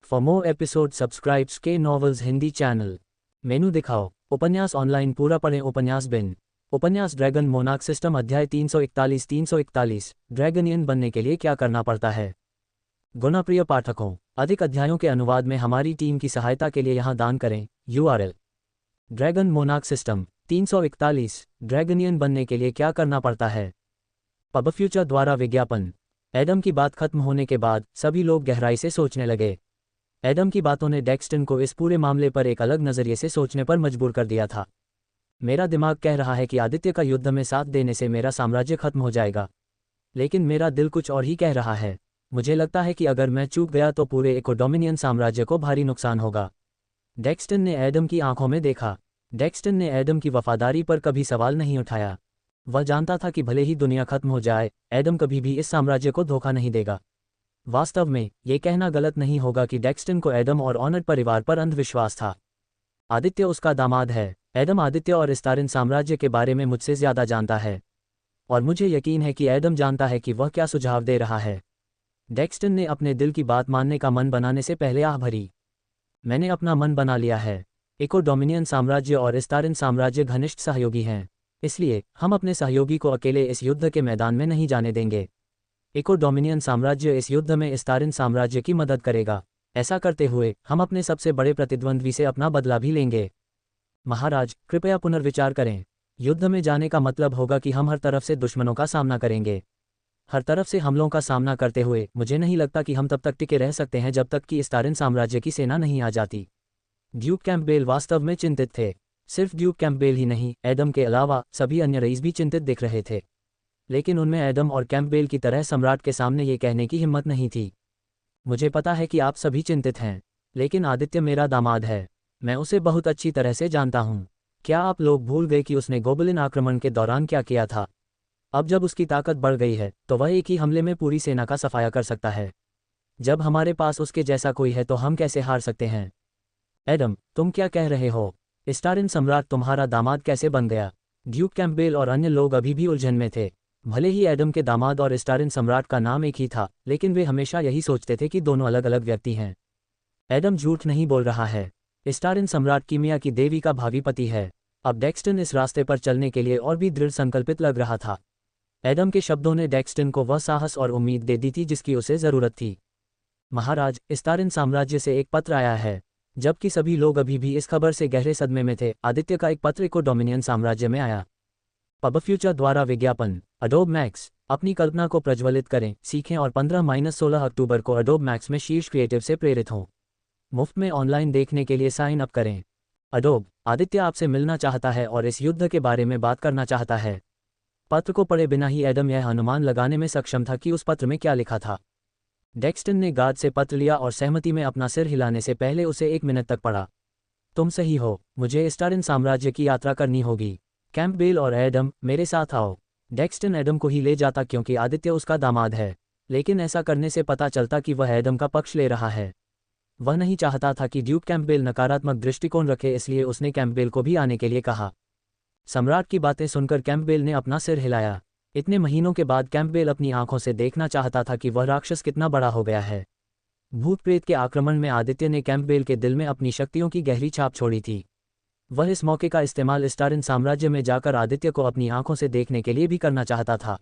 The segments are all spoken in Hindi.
फॉर मोर एपिसोड सब्सक्राइब्स के नॉवेल्स हिंदी चैनल। मेनू दिखाओ। उपन्यास ऑनलाइन पूरा पढ़ें। उपन्यास बिन। उपन्यास ड्रैगन मोनार्क सिस्टम अध्याय 341 ड्रैगनियन बनने के लिए क्या करना पड़ता है। गुणप्रिय पाठकों, अधिक अध्यायों के अनुवाद में हमारी टीम की सहायता के लिए यहाँ दान करें। URL ड्रैगन मोनार्क सिस्टम 341 ड्रैगनियन बनने के लिए क्या करना पड़ता है। पब फ्यूचर द्वारा विज्ञापन। एडम की बात खत्म होने के बाद सभी लोग गहराई से सोचने लगे। एडम की बातों ने डेक्स्टन को इस पूरे मामले पर एक अलग नज़रिए से सोचने पर मजबूर कर दिया था। मेरा दिमाग कह रहा है कि आदित्य का युद्ध में साथ देने से मेरा साम्राज्य खत्म हो जाएगा, लेकिन मेरा दिल कुछ और ही कह रहा है। मुझे लगता है कि अगर मैं चूक गया तो पूरे इकोडोमिनियन साम्राज्य को भारी नुकसान होगा। डेक्स्टन ने एडम की आंखों में देखा। डेक्स्टन ने एडम की वफादारी पर कभी सवाल नहीं उठाया। वह जानता था कि भले ही दुनिया खत्म हो जाए, एडम कभी भी इस साम्राज्य को धोखा नहीं देगा। वास्तव में ये कहना गलत नहीं होगा कि डेक्स्टन को एडम और ऑनर परिवार पर अंधविश्वास था। आदित्य उसका दामाद है। एडम आदित्य और इस्तारिन साम्राज्य के बारे में मुझसे ज्यादा जानता है, और मुझे यकीन है कि एडम जानता है कि वह क्या सुझाव दे रहा है। डेक्स्टन ने अपने दिल की बात मानने का मन बनाने से पहले आह भरी। मैंने अपना मन बना लिया है। इकोडोमिनियन साम्राज्य और इस्तारिन साम्राज्य घनिष्ठ सहयोगी हैं, इसलिए हम अपने सहयोगी को अकेले इस युद्ध के मैदान में नहीं जाने देंगे। इकोडोमिनियन साम्राज्य इस युद्ध में इस्तारिन साम्राज्य की मदद करेगा। ऐसा करते हुए हम अपने सबसे बड़े प्रतिद्वंद्वी से अपना बदला भी लेंगे। महाराज, कृपया पुनर्विचार करें। युद्ध में जाने का मतलब होगा कि हम हर तरफ से दुश्मनों का सामना करेंगे। हर तरफ से हमलों का सामना करते हुए मुझे नहीं लगता कि हम तब तक टिके रह सकते हैं जब तक कि इस्तारिन साम्राज्य की सेना नहीं आ जाती। ड्यूक कैंपबेल वास्तव में चिंतित थे। सिर्फ ड्यूक कैंपबेल ही नहीं, एडम के अलावा सभी अन्य रईस भी चिंतित दिख रहे थे, लेकिन उनमें एडम और कैंपबेल की तरह सम्राट के सामने ये कहने की हिम्मत नहीं थी। मुझे पता है कि आप सभी चिंतित हैं, लेकिन आदित्य मेरा दामाद है। मैं उसे बहुत अच्छी तरह से जानता हूँ। क्या आप लोग भूल गए कि उसने गोबलिन आक्रमण के दौरान क्या किया था? अब जब उसकी ताकत बढ़ गई है तो वह एक ही हमले में पूरी सेना का सफाया कर सकता है। जब हमारे पास उसके जैसा कोई है तो हम कैसे हार सकते हैं? एडम, तुम क्या कह रहे हो? इस्तारिन सम्राट तुम्हारा दामाद कैसे बन गया? ड्यूक कैंपबेल और अन्य लोग अभी भी उलझन में थे। भले ही एडम के दामाद और इस्तारिन सम्राट का नाम एक ही था, लेकिन वे हमेशा यही सोचते थे कि दोनों अलग अलग व्यक्ति हैं। एडम झूठ नहीं बोल रहा है। इस्तारिन सम्राट कीमिया की देवी का भावी पति है। अब डेक्स्टन इस रास्ते पर चलने के लिए और भी दृढ़ संकल्पित लग रहा था। एडम के शब्दों ने डेक्स्टन को वह साहस और उम्मीद दे दी थी जिसकी उसे जरूरत थी। महाराज, इस्तारिन साम्राज्य से एक पत्र आया है। जबकि सभी लोग अभी भी इस खबर से गहरे सदमे में थे, आदित्य का एक पत्र इकोडोमिनियन साम्राज्य में आया। पब फ्यूचर द्वारा विज्ञापन। Adobe max. अपनी कल्पना को प्रज्वलित करें, सीखें और 15-16 अक्टूबर को अडोब मैक्स में शीर्ष क्रिएटिव से प्रेरित हों। मुफ्त में ऑनलाइन देखने के लिए साइन अप करें। अडोब। आदित्य आपसे मिलना चाहता है और इस युद्ध के बारे में बात करना चाहता है। पत्र को पढ़े बिना ही एडम यह अनुमान लगाने में सक्षम था कि उस पत्र में क्या लिखा था। डेक्स्टन ने गार्ड से पत्र लिया और सहमति में अपना सिर हिलाने से पहले उसे 1 मिनट तक पढ़ा। तुम सही हो, मुझे इस्तारिन साम्राज्य की यात्रा करनी होगी। कैंपबेल और एडम, मेरे साथ आओ। डेक्स्टन एडम को ही ले जाता क्योंकि आदित्य उसका दामाद है, लेकिन ऐसा करने से पता चलता कि वह एडम का पक्ष ले रहा है। वह नहीं चाहता था कि ड्यूक कैंपबेल नकारात्मक दृष्टिकोण रखे, इसलिए उसने कैंपबेल को भी आने के लिए कहा। सम्राट की बातें सुनकर कैंपबेल ने अपना सिर हिलाया। इतने महीनों के बाद कैंपबेल अपनी आंखों से देखना चाहता था कि वह राक्षस कितना बड़ा हो गया है। भूत प्रेत के आक्रमण में आदित्य ने कैंपबेल के दिल में अपनी शक्तियों की गहरी छाप छोड़ी थी। वह इस मौके का इस्तेमाल इस्तारिन साम्राज्य में जाकर आदित्य को अपनी आंखों से देखने के लिए भी करना चाहता था।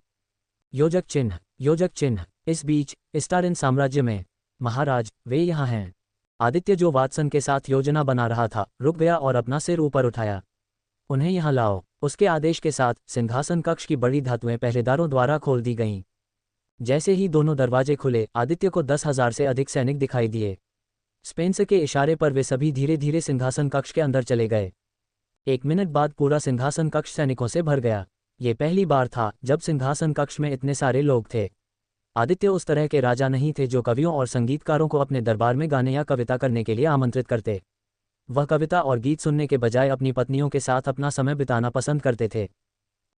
योजक चिन्ह। योजक चिन्ह। इस बीच इस्तारिन साम्राज्य में। महाराज, वे यहाँ हैं। आदित्य, जो वाटसन के साथ योजना बना रहा था, रुक गया और अपना सिर ऊपर उठाया। उन्हें यहाँ लाओ। उसके आदेश के साथ सिंहासन कक्ष की बड़ी धातुएं पहरेदारों द्वारा खोल दी गईं। जैसे ही दोनों दरवाजे खुले, आदित्य को 10,000 से अधिक सैनिक दिखाई दिए। स्पेंसर के इशारे पर वे सभी धीरे धीरे सिंहासन कक्ष के अंदर चले गए। 1 मिनट बाद पूरा सिंहासन कक्ष सैनिकों से भर गया। ये पहली बार था जब सिंहासन कक्ष में इतने सारे लोग थे। आदित्य उस तरह के राजा नहीं थे जो कवियों और संगीतकारों को अपने दरबार में गाने या कविता करने के लिए आमंत्रित करते। वह कविता और गीत सुनने के बजाय अपनी पत्नियों के साथ अपना समय बिताना पसंद करते थे।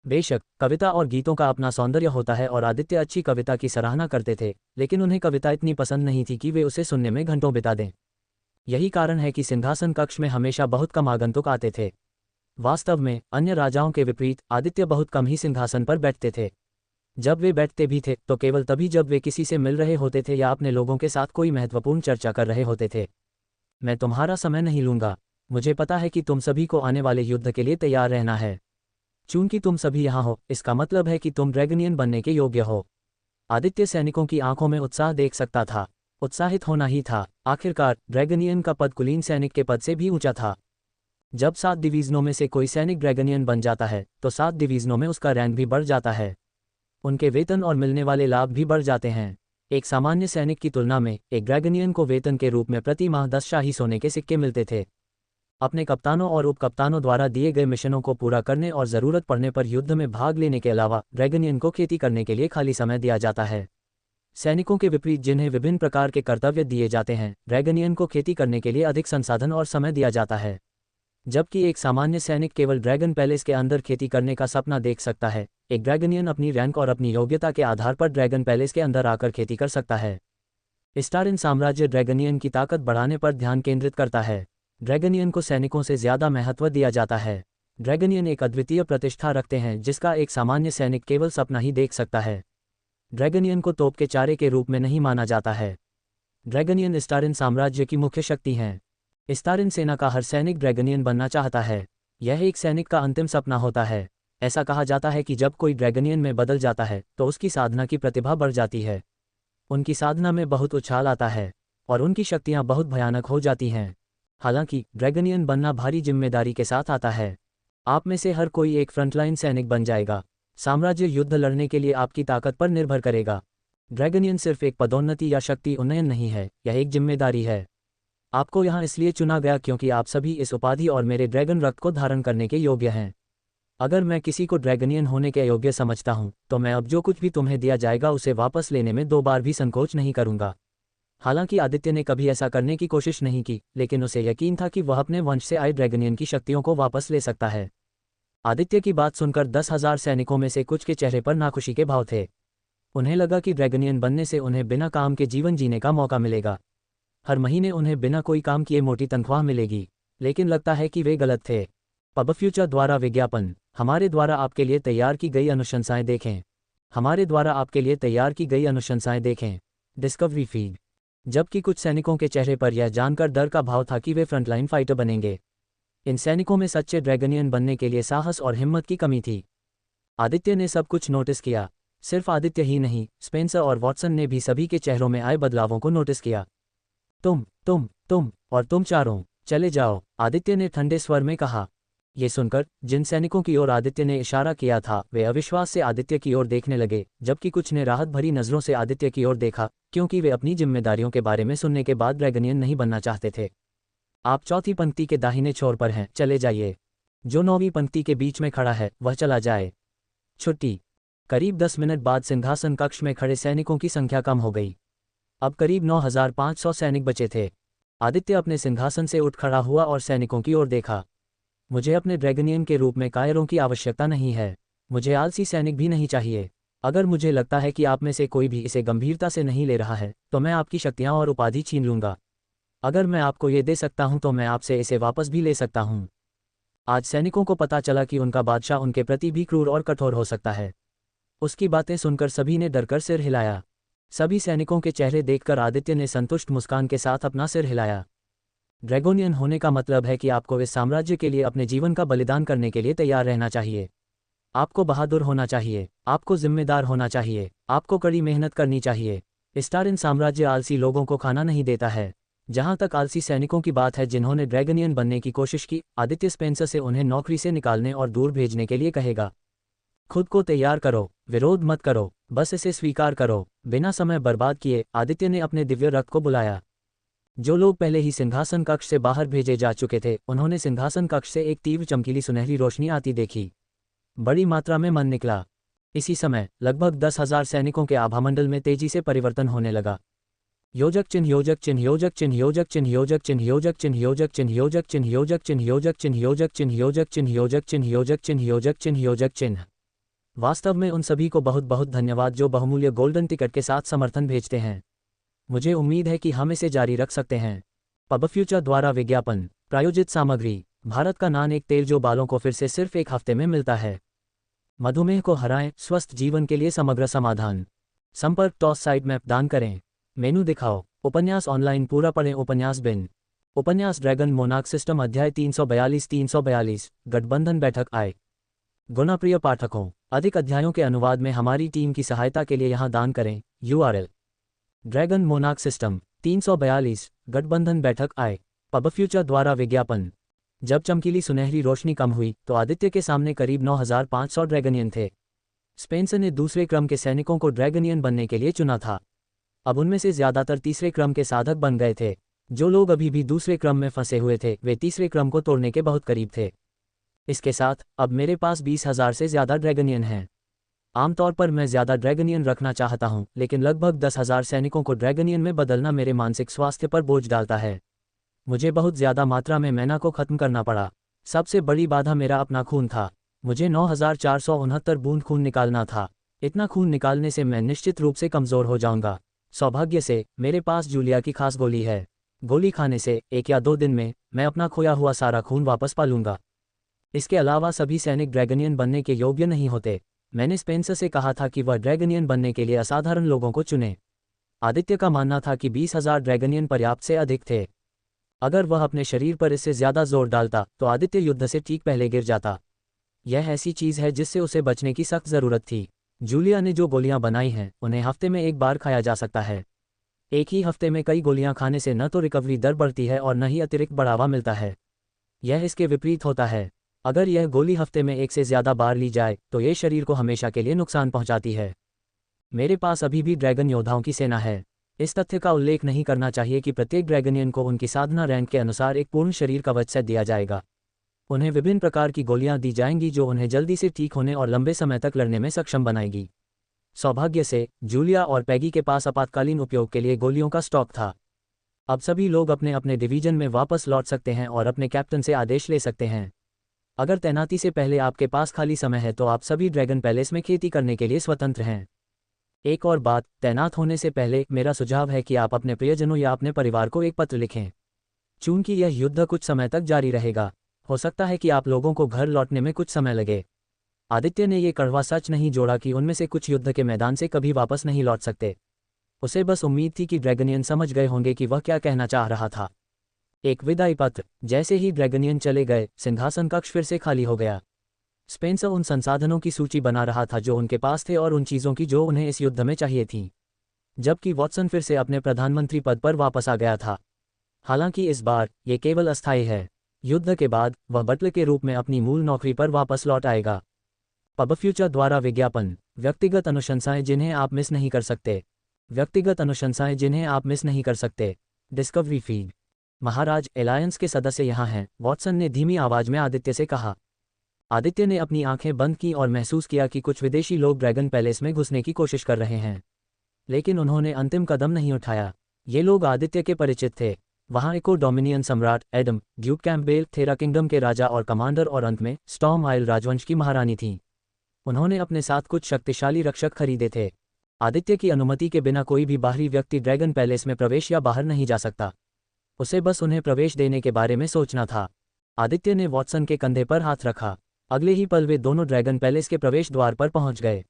बेशक कविता और गीतों का अपना सौंदर्य होता है और आदित्य अच्छी कविता की सराहना करते थे, लेकिन उन्हें कविता इतनी पसंद नहीं थी कि वे उसे सुनने में घंटों बिता दें। यही कारण है कि सिंहासन कक्ष में हमेशा बहुत कम आगंतुक आते थे। वास्तव में अन्य राजाओं के विपरीत आदित्य बहुत कम ही सिंहासन पर बैठते थे। जब वे बैठते भी थे तो केवल तभी जब वे किसी से मिल रहे होते थे या अपने लोगों के साथ कोई महत्वपूर्ण चर्चा कर रहे होते थे। मैं तुम्हारा समय नहीं लूंगा। मुझे पता है कि तुम सभी को आने वाले युद्ध के लिए तैयार रहना है। चूंकि तुम सभी यहाँ हो, इसका मतलब है कि तुम ड्रैगनियन बनने के योग्य हो। आदित्य सैनिकों की आंखों में उत्साह देख सकता था। उत्साहित होना ही था। आखिरकार ड्रैगनियन का पद कुलीन सैनिक के पद से भी ऊंचा था। जब 7 डिवीजनों में से कोई सैनिक ड्रैगनियन बन जाता है तो 7 डिवीजनों में उसका रैंक भी बढ़ जाता है। उनके वेतन और मिलने वाले लाभ भी बढ़ जाते हैं। एक सामान्य सैनिक की तुलना में एक ड्रैगनियन को वेतन के रूप में प्रति माह 10 शाही सोने के सिक्के मिलते थे। अपने कप्तानों और उपकप्तानों द्वारा दिए गए मिशनों को पूरा करने और ज़रूरत पड़ने पर युद्ध में भाग लेने के अलावा ड्रैगनियन को खेती करने के लिए खाली समय दिया जाता है। सैनिकों के विपरीत जिन्हें विभिन्न प्रकार के कर्तव्य दिए जाते हैं, ड्रैगनियन को खेती करने के लिए अधिक संसाधन और समय दिया जाता है। जबकि एक सामान्य सैनिक केवल ड्रैगन पैलेस के अंदर खेती करने का सपना देख सकता है, एक ड्रैगनियन अपनी रैंक और अपनी योग्यता के आधार पर ड्रैगन पैलेस के अंदर आकर खेती कर सकता है। स्टारिन साम्राज्य ड्रैगनियन की ताकत बढ़ाने पर ध्यान केंद्रित करता है। ड्रैगनियन को सैनिकों से ज़्यादा महत्व दिया जाता है। ड्रैगनियन एक अद्वितीय प्रतिष्ठा रखते हैं जिसका एक सामान्य सैनिक केवल सपना ही देख सकता है। ड्रैगनियन को तोप के चारे के रूप में नहीं माना जाता है। ड्रैगनियन स्टारिन साम्राज्य की मुख्य शक्ति हैं। स्टारिन सेना का हर सैनिक ड्रैगनियन बनना चाहता है। यह एक सैनिक का अंतिम सपना होता है। ऐसा कहा जाता है कि जब कोई ड्रैगनियन में बदल जाता है तो उसकी साधना की प्रतिभा बढ़ जाती है। उनकी साधना में बहुत उछाल आता है और उनकी शक्तियां बहुत भयानक हो जाती हैं। हालांकि ड्रैगनियन बनना भारी जिम्मेदारी के साथ आता है। आप में से हर कोई एक फ्रंटलाइन सैनिक बन जाएगा। साम्राज्य युद्ध लड़ने के लिए आपकी ताकत पर निर्भर करेगा। ड्रैगनियन सिर्फ एक पदोन्नति या शक्ति उन्नयन नहीं है, यह एक जिम्मेदारी है। आपको यहाँ इसलिए चुना गया क्योंकि आप सभी इस उपाधि और मेरे ड्रैगन रक्त को धारण करने के योग्य हैं। अगर मैं किसी को ड्रैगनियन होने के योग्य समझता हूँ तो मैं अब जो कुछ भी तुम्हें दिया जाएगा उसे वापस लेने में 2 बार भी संकोच नहीं करूँगा। हालांकि आदित्य ने कभी ऐसा करने की कोशिश नहीं की, लेकिन उसे यकीन था कि वह अपने वंश से आए ड्रैगनियन की शक्तियों को वापस ले सकता है। आदित्य की बात सुनकर 10,000 सैनिकों में से कुछ के चेहरे पर नाखुशी के भाव थे। उन्हें लगा कि ड्रैगनियन बनने से उन्हें बिना काम के जीवन जीने का मौका मिलेगा। हर महीने उन्हें बिना कोई काम किए मोटी तनख्वाह मिलेगी। लेकिन लगता है कि वे गलत थे। पब फ्यूचर द्वारा विज्ञापन। हमारे द्वारा आपके लिए तैयार की गई अनुशंसाएं देखें। हमारे द्वारा आपके लिए तैयार की गई अनुशंसाएं देखें। Discovery feed. जबकि कुछ सैनिकों के चेहरे पर यह जानकर डर का भाव था कि वे फ्रंटलाइन फाइटर बनेंगे। इन सैनिकों में सच्चे ड्रैगनियन बनने के लिए साहस और हिम्मत की कमी थी। आदित्य ने सब कुछ नोटिस किया। सिर्फ आदित्य ही नहीं, स्पेंसर और वॉटसन ने भी सभी के चेहरों में आए बदलावों को नोटिस किया। तुम और तुम चारों चले जाओ, आदित्य ने ठंडे स्वर में कहा। ये सुनकर जिन सैनिकों की ओर आदित्य ने इशारा किया था वे अविश्वास से आदित्य की ओर देखने लगे, जबकि कुछ ने राहत भरी नज़रों से आदित्य की ओर देखा, क्योंकि वे अपनी जिम्मेदारियों के बारे में सुनने के बाद ड्रैगनियन नहीं बनना चाहते थे। आप चौथी पंक्ति के दाहिने छोर पर हैं, चले जाइए। जो 9वीं पंक्ति के बीच में खड़ा है वह चला जाए। छुट्टी। करीब 10 मिनट बाद सिंहासन कक्ष में खड़े सैनिकों की संख्या कम हो गई। अब करीब 9,500 सैनिक बचे थे। आदित्य अपने सिंहासन से उठ खड़ा हुआ और सैनिकों की ओर देखा। मुझे अपने ड्रैगनियन के रूप में कायरों की आवश्यकता नहीं है। मुझे आलसी सैनिक भी नहीं चाहिए। अगर मुझे लगता है कि आप में से कोई भी इसे गंभीरता से नहीं ले रहा है तो मैं आपकी शक्तियां और उपाधि छीन लूंगा। अगर मैं आपको ये दे सकता हूं तो मैं आपसे इसे वापस भी ले सकता हूं। आज सैनिकों को पता चला कि उनका बादशाह उनके प्रति भी क्रूर और कठोर हो सकता है। उसकी बातें सुनकर सभी ने डरकर सिर हिलाया। सभी सैनिकों के चेहरे देखकर आदित्य ने संतुष्ट मुस्कान के साथ अपना सिर हिलाया। ड्रैगोनियन होने का मतलब है कि आपको इस साम्राज्य के लिए अपने जीवन का बलिदान करने के लिए तैयार रहना चाहिए। आपको बहादुर होना चाहिए, आपको जिम्मेदार होना चाहिए, आपको कड़ी मेहनत करनी चाहिए। स्टारिन साम्राज्य आलसी लोगों को खाना नहीं देता है। जहां तक आलसी सैनिकों की बात है जिन्होंने ड्रैगनियन बनने की कोशिश की, आदित्य स्पेंसर से उन्हें नौकरी से निकालने और दूर भेजने के लिए कहेगा। खुद को तैयार करो, विरोध मत करो, बस इसे स्वीकार करो। बिना समय बर्बाद किए आदित्य ने अपने दिव्य रथ को बुलाया। जो लोग पहले ही सिंहासन कक्ष से बाहर भेजे जा चुके थे उन्होंने सिंहासन कक्ष से एक तीव्र चमकीली सुनहरी रोशनी आती देखी। बड़ी मात्रा में मन निकला। इसी समय लगभग 10,000 सैनिकों के आभामंडल में तेजी से परिवर्तन होने लगा। योजक चिन्ह योजक चिन्ह योजक चिन्ह योजक चिन्ह योजक चिन्ह योजक चिन्ह योजक चिन्ह योजक चिन्ह योजक चिन्ह योजक चिन्ह योजक चिन्ह योजक चिन्ह योजक चिन्ह योजक चिन्ह योजक चिन्ह योजक चिन्ह। वास्तव में उन सभी को बहुत बहुत धन्यवाद जो बहुमूल्य गोल्डन टिकट के साथ समर्थन भेजते हैं। मुझे उम्मीद है कि हम इसे जारी रख सकते हैं। पब फ्यूचर द्वारा विज्ञापन। प्रायोजित सामग्री। भारत का नान एक तेल जो बालों को फिर से सिर्फ एक हफ्ते में मिलता है। मधुमेह को हराएं, स्वस्थ जीवन के लिए समग्र समाधान। संपर्क टॉस साइट मैप दान करें। मेनू दिखाओ। उपन्यास ऑनलाइन पूरा पढ़ें। उपन्यास बिन। उपन्यास ड्रैगन मोनार्क सिस्टम अध्याय 342 गठबंधन बैठक आए। गुणप्रिय पाठकों, अधिक अध्यायों के अनुवाद में हमारी टीम की सहायता के लिए यहाँ दान करें। URL ड्रैगन मोनार्क सिस्टम 342 गठबंधन बैठक आए। पब फ्यूचर द्वारा विज्ञापन। जब चमकीली सुनहरी रोशनी कम हुई तो आदित्य के सामने करीब 9500 ड्रैगनियन थे। स्पेंसर ने दूसरे क्रम के सैनिकों को ड्रैगनियन बनने के लिए चुना था। अब उनमें से ज्यादातर तीसरे क्रम के साधक बन गए थे। जो लोग अभी भी दूसरे क्रम में फंसे हुए थे वे तीसरे क्रम को तोड़ने के बहुत करीब थे। इसके साथ अब मेरे पास 20,000 से ज़्यादा ड्रैगनियन हैं। आमतौर पर मैं ज़्यादा ड्रैगनियन रखना चाहता हूं, लेकिन लगभग 10,000 सैनिकों को ड्रैगनियन में बदलना मेरे मानसिक स्वास्थ्य पर बोझ डालता है। मुझे बहुत ज़्यादा मात्रा में मैना को ख़त्म करना पड़ा। सबसे बड़ी बाधा मेरा अपना खून था। मुझे 9,469 बूंद खून निकालना था। इतना खून निकालने से मैं निश्चित रूप से कमज़ोर हो जाऊंगा। सौभाग्य से मेरे पास जूलिया की खास गोली है। गोली खाने से 1 या 2 दिन में मैं अपना खोया हुआ सारा खून वापस पा लूंगा। इसके अलावा सभी सैनिक ड्रैगनियन बनने के योग्य नहीं होते। मैंने स्पेंसर से कहा था कि वह ड्रैगनियन बनने के लिए असाधारण लोगों को चुने। आदित्य का मानना था कि 20,000 ड्रैगनियन पर्याप्त से अधिक थे। अगर वह अपने शरीर पर इससे ज़्यादा जोर डालता तो आदित्य युद्ध से ठीक पहले गिर जाता। यह ऐसी चीज़ है जिससे उसे बचने की सख्त ज़रूरत थी। जूलिया ने जो गोलियां बनाई हैं उन्हें हफ्ते में एक बार खाया जा सकता है। एक ही हफ्ते में कई गोलियां खाने से न तो रिकवरी दर बढ़ती है और न ही अतिरिक्त बढ़ावा मिलता है। यह इसके विपरीत होता है। अगर यह गोली हफ्ते में 1 से ज़्यादा बार ली जाए तो ये शरीर को हमेशा के लिए नुकसान पहुंचाती है। मेरे पास अभी भी ड्रैगन योद्धाओं की सेना है। इस तथ्य का उल्लेख नहीं करना चाहिए कि प्रत्येक ड्रैगनियन को उनकी साधना रैंक के अनुसार एक पूर्ण शरीर कवच सेट दिया जाएगा। उन्हें विभिन्न प्रकार की गोलियां दी जाएंगी जो उन्हें जल्दी से ठीक होने और लंबे समय तक लड़ने में सक्षम बनाएगी। सौभाग्य से जूलिया और पैगी के पास आपातकालीन उपयोग के लिए गोलियों का स्टॉक था। अब सभी लोग अपने अपने डिवीजन में वापस लौट सकते हैं और अपने कैप्टन से आदेश ले सकते हैं। अगर तैनाती से पहले आपके पास खाली समय है तो आप सभी ड्रैगन पैलेस में खेती करने के लिए स्वतंत्र हैं। एक और बात, तैनात होने से पहले मेरा सुझाव है कि आप अपने प्रियजनों या अपने परिवार को एक पत्र लिखें। चूंकि यह युद्ध कुछ समय तक जारी रहेगा, हो सकता है कि आप लोगों को घर लौटने में कुछ समय लगे। आदित्य ने ये कड़वा सच नहीं जोड़ा कि उनमें से कुछ युद्ध के मैदान से कभी वापस नहीं लौट सकते। उसे बस उम्मीद थी कि ड्रैगनियन समझ गए होंगे कि वह क्या कहना चाह रहा था। एक विदाई पत्र। जैसे ही ड्रैगनियन चले गए, सिंहासन कक्ष फिर से खाली हो गया। स्पेंसर उन संसाधनों की सूची बना रहा था जो उनके पास थे और उन चीज़ों की जो उन्हें इस युद्ध में चाहिए थीं, जबकि वॉटसन फिर से अपने प्रधानमंत्री पद पर वापस आ गया था। हालांकि इस बार ये केवल अस्थायी है। युद्ध के बाद वह बटलर के रूप में अपनी मूल नौकरी पर वापस लौट आएगा। पब फ्यूचर द्वारा विज्ञापन। व्यक्तिगत अनुशंसाएं जिन्हें आप मिस नहीं कर सकते। व्यक्तिगत अनुशंसाएं जिन्हें आप मिस नहीं कर सकते। Discovery feed. महाराज, एलायंस के सदस्य यहाँ हैं, वॉटसन ने धीमी आवाज में आदित्य से कहा। आदित्य ने अपनी आंखें बंद की और महसूस किया कि कुछ विदेशी लोग ड्रैगन पैलेस में घुसने की कोशिश कर रहे हैं, लेकिन उन्होंने अंतिम कदम नहीं उठाया। ये लोग आदित्य के परिचित थे। वहाँ इको डोमिनियन सम्राट एडम, ड्यूक कैम्पबेल, थेरा किंगडम के राजा और कमांडर और अंत में स्टॉर्म आइल राजवंश की महारानी थीं। उन्होंने अपने साथ कुछ शक्तिशाली रक्षक खरीदे थे। आदित्य की अनुमति के बिना कोई भी बाहरी व्यक्ति ड्रैगन पैलेस में प्रवेश या बाहर नहीं जा सकता। उसे बस उन्हें प्रवेश देने के बारे में सोचना था। आदित्य ने वॉटसन के कंधे पर हाथ रखा। अगले ही पल वे दोनों ड्रैगन पैलेस के प्रवेश द्वार पर पहुंच गए।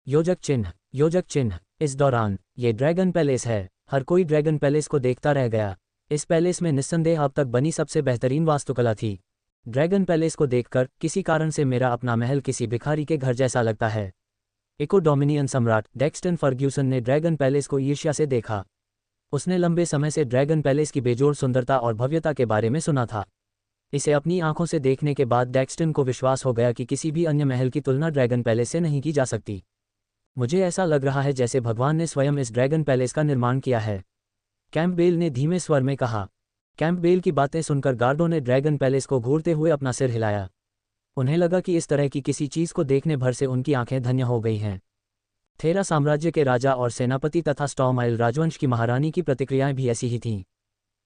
योजक चिन्ह, योजक चिन्ह। इस दौरान ये ड्रैगन पैलेस है। हर कोई ड्रैगन पैलेस को देखता रह गया। इस पैलेस में निस्संदेह अब तक बनी सबसे बेहतरीन वास्तुकला थी। ड्रैगन पैलेस को देखकर किसी कारण से मेरा अपना महल किसी भिखारी के घर जैसा लगता है। इको डोमिनियन सम्राट डेक्स्टन फर्ग्यूसन ने ड्रैगन पैलेस को ईर्ष्या से देखा। उसने लंबे समय से ड्रैगन पैलेस की बेजोड़ सुंदरता और भव्यता के बारे में सुना था। इसे अपनी आंखों से देखने के बाद डेक्स्टन को विश्वास हो गया कि किसी भी अन्य महल की तुलना ड्रैगन पैलेस से नहीं की जा सकती। मुझे ऐसा लग रहा है जैसे भगवान ने स्वयं इस ड्रैगन पैलेस का निर्माण किया है, कैम्पबेल ने धीमे स्वर में कहा। कैम्पबेल की बातें सुनकर गार्डों ने ड्रैगन पैलेस को घूरते हुए अपना सिर हिलाया। उन्हें लगा कि इस तरह की किसी चीज़ को देखने भर से उनकी आंखें धन्य हो गई हैं। थेरा साम्राज्य के राजा और सेनापति तथा स्टॉर्म आइल राजवंश की महारानी की प्रतिक्रियाएं भी ऐसी ही थीं।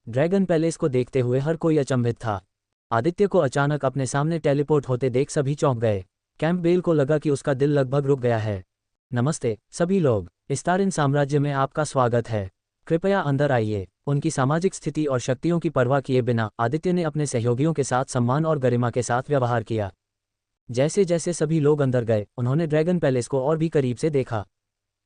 ड्रैगन पैलेस को देखते हुए हर कोई अचंभित था। आदित्य को अचानक अपने सामने टेलीपोर्ट होते देख सभी चौंक गए। कैम्पबेल को लगा कि उसका दिल लगभग रुक गया है। नमस्ते सभी लोग, इस्तारिन साम्राज्य में आपका स्वागत है। कृपया अंदर आइए। उनकी सामाजिक स्थिति और शक्तियों की परवाह किए बिना आदित्य ने अपने सहयोगियों के साथ सम्मान और गरिमा के साथ व्यवहार किया। जैसे जैसे सभी लोग अंदर गए, उन्होंने ड्रैगन पैलेस को और भी करीब से देखा।